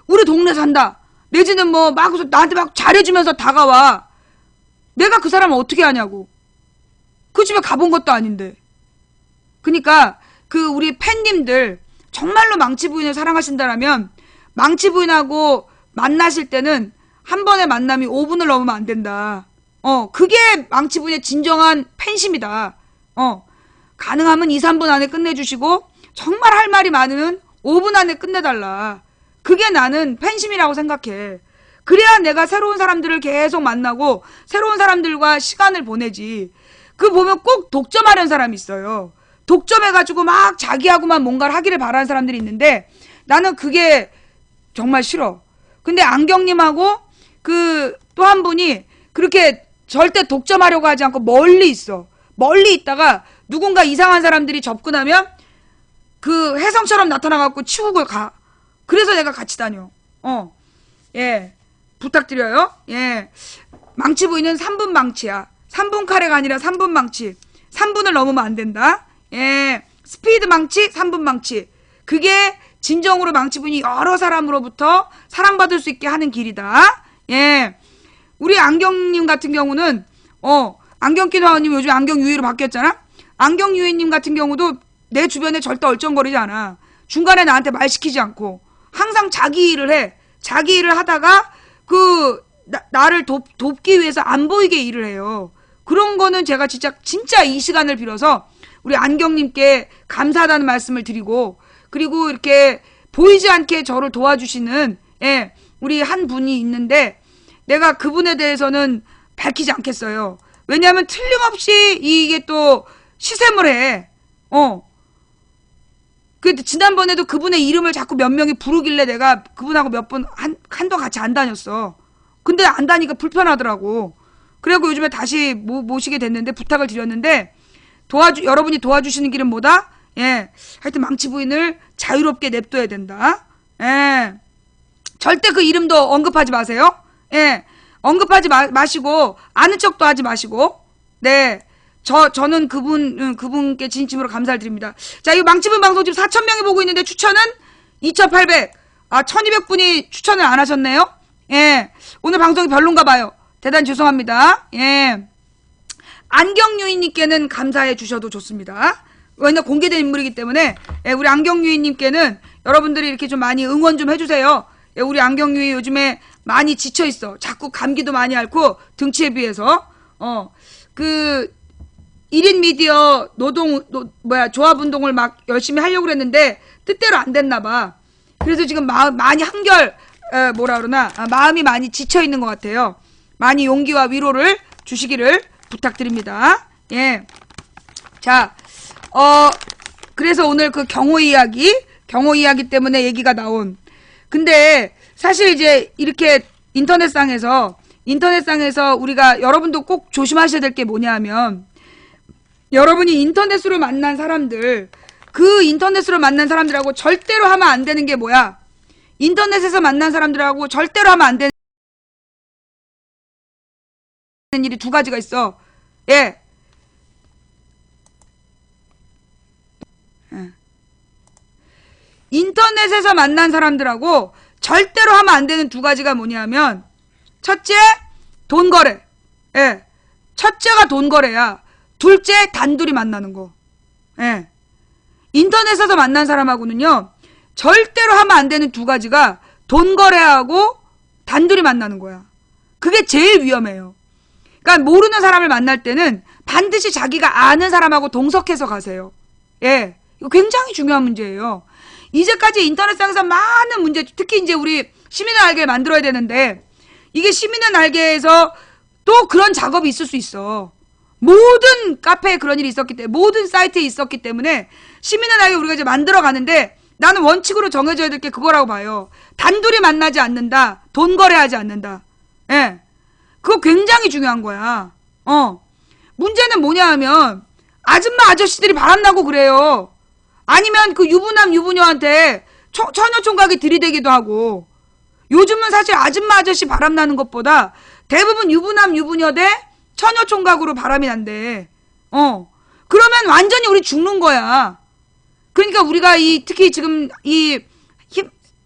A: 우리 동네 산다. 내지는 뭐 막 나한테 막 잘해주면서 다가와. 내가 그 사람을 어떻게 하냐고. 그 집에 가본 것도 아닌데. 그러니까 우리 팬님들 정말로 망치 부인을 사랑하신다라면 망치 부인하고 만나실 때는 한 번의 만남이 5분을 넘으면 안 된다. 그게 망치 부인의 진정한 팬심이다. 가능하면 2, 3분 안에 끝내주시고 정말 할 말이 많으면 5분 안에 끝내달라. 그게 나는 팬심이라고 생각해. 그래야 내가 새로운 사람들을 계속 만나고 새로운 사람들과 시간을 보내지. 보면 꼭 독점하려는 사람이 있어요. 독점해가지고 막 자기하고만 뭔가를 하기를 바라는 사람들이 있는데 나는 그게 정말 싫어. 근데 안경님하고 또 한 분이 그렇게 절대 독점하려고 하지 않고 멀리 있어. 멀리 있다가 누군가 이상한 사람들이 접근하면 혜성처럼 나타나갖고 치우고 가. 그래서 내가 같이 다녀. 예. 부탁드려요. 예. 망치 부인은 3분 망치야. 3분 카레가 아니라 3분 망치. 3분을 넘으면 안 된다. 예. 스피드 망치, 3분 망치. 그게 진정으로 망치 부인이 여러 사람으로부터 사랑받을 수 있게 하는 길이다. 예. 우리 안경님 같은 경우는, 안경낀 화원님 요즘 안경유희로 바뀌었잖아? 안경유희님 같은 경우도 내 주변에 절대 얼쩡거리지 않아. 중간에 나한테 말 시키지 않고. 항상 자기 일을 해. 자기 일을 하다가, 나를 돕기 위해서 안 보이게 일을 해요. 그런 거는 제가 진짜 이 시간을 빌어서 우리 안경님께 감사하다는 말씀을 드리고, 그리고 이렇게 보이지 않게 저를 도와주시는, 예, 우리 한 분이 있는데, 내가 그분에 대해서는 밝히지 않겠어요. 왜냐하면 틀림없이 이게 또 시샘을 해. 지난번에도 그분의 이름을 자꾸 몇 명이 부르길래 내가 그분하고 몇 번 한동 같이 안 다녔어. 근데 안 다니까 불편하더라고. 그래갖고 요즘에 다시 모시게 됐는데 부탁을 드렸는데 여러분이 도와주시는 길은 뭐다? 예. 하여튼 망치 부인을 자유롭게 냅둬야 된다. 예. 절대 그 이름도 언급하지 마세요. 예. 언급하지 마시고 아는 척도 하지 마시고. 네. 저는 그분께 진심으로 감사를 드립니다. 자, 이 망치분 방송 지금 4,000명이 보고 있는데 추천은 2,800. 1,200분이 추천을 안 하셨네요. 예. 오늘 방송이 별론가 봐요. 대단히 죄송합니다. 예. 안경유인님께는 감사해 주셔도 좋습니다. 왜냐면 공개된 인물이기 때문에, 예, 우리 안경유인님께는 여러분들이 이렇게 좀 많이 응원 좀 해주세요. 예, 우리 안경유인 요즘에 많이 지쳐있어. 자꾸 감기도 많이 앓고, 등치에 비해서. 1인 미디어 조합운동을 막 열심히 하려고 그랬는데, 뜻대로 안 됐나봐. 그래서 지금 많이 마음이 많이 지쳐있는 것 같아요. 많이 용기와 위로를 주시기를 부탁드립니다. 예. 자, 그래서 오늘 그 경호 이야기 때문에 얘기가 나온. 근데 사실 이제 이렇게 인터넷상에서 우리가 여러분도 꼭 조심하셔야 될 게 뭐냐 하면, 여러분이 인터넷으로 만난 사람들, 그 인터넷으로 만난 사람들하고 절대로 하면 안 되는 게 뭐야? 인터넷에서 만난 사람들하고 절대로 하면 안 되는 일이 두 가지가 있어. 예. 인터넷에서 만난 사람들하고 절대로 하면 안 되는 두 가지가 뭐냐면, 첫째, 돈 거래. 예. 첫째가 돈 거래야. 둘째, 단둘이 만나는 거. 예. 인터넷에서 만난 사람하고는요, 절대로 하면 안 되는 두 가지가 돈 거래하고 단둘이 만나는 거야. 그게 제일 위험해요. 그러니까 모르는 사람을 만날 때는 반드시 자기가 아는 사람하고 동석해서 가세요. 예. 이거 굉장히 중요한 문제예요. 이제까지 인터넷상에서 많은 문제, 특히 이제 우리 시민의 날개를 만들어야 되는데, 이게 시민의 날개에서 또 그런 작업이 있을 수 있어. 모든 카페에 그런 일이 있었기 때문에, 모든 사이트에 있었기 때문에 시민의 날개 우리가 이제 만들어 가는데, 나는 원칙으로 정해져야 될 게 그거라고 봐요. 단둘이 만나지 않는다. 돈 거래하지 않는다. 예. 그거 굉장히 중요한 거야. 문제는 뭐냐 하면, 아줌마 아저씨들이 바람나고 그래요. 아니면 그 유부남 유부녀한테 처녀총각이 들이대기도 하고. 요즘은 사실 아줌마 아저씨 바람나는 것보다 대부분 유부남 유부녀 대 처녀총각으로 바람이 난대. 그러면 완전히 우리 죽는 거야. 그러니까 우리가 특히 지금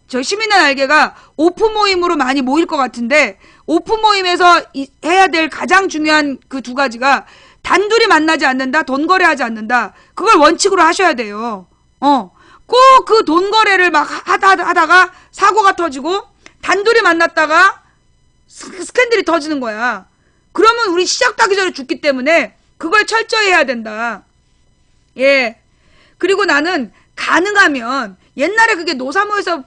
A: 저 시민의 날개가 오픈 모임으로 많이 모일 것 같은데, 오픈 모임에서 해야 될 가장 중요한 그 두 가지가 단둘이 만나지 않는다, 돈 거래하지 않는다. 그걸 원칙으로 하셔야 돼요. 꼭 그 돈 거래를 막 하다가 사고가 터지고, 단둘이 만났다가 스캔들이 터지는 거야. 그러면 우리 시작도 하기 전에 죽기 때문에 그걸 철저히 해야 된다. 예. 그리고 나는 가능하면, 옛날에 그게 노사모에서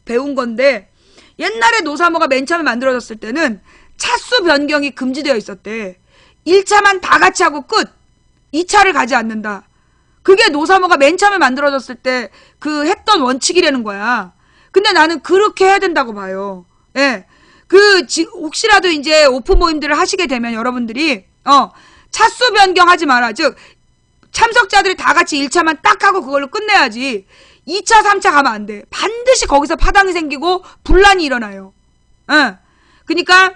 A: 배운 건데, 옛날에 노사모가 맨 처음에 만들어졌을 때는 차수 변경이 금지되어 있었대. 1차만 다 같이 하고 끝. 2차를 가지 않는다. 그게 노사모가 맨 처음에 만들어졌을 때 그 했던 원칙이라는 거야. 근데 나는 그렇게 해야 된다고 봐요. 예. 혹시라도 이제 오픈 모임들을 하시게 되면 여러분들이, 차수 변경하지 마라. 즉, 참석자들이 다 같이 1차만 딱 하고 그걸로 끝내야지. 2차, 3차 가면 안 돼. 반드시 거기서 파당이 생기고 분란이 일어나요. 그러니까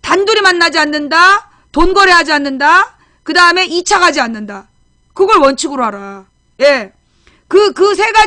A: 단둘이 만나지 않는다. 돈 거래하지 않는다. 그 다음에 2차 가지 않는다. 그걸 원칙으로 하라. 예. 그 세 가지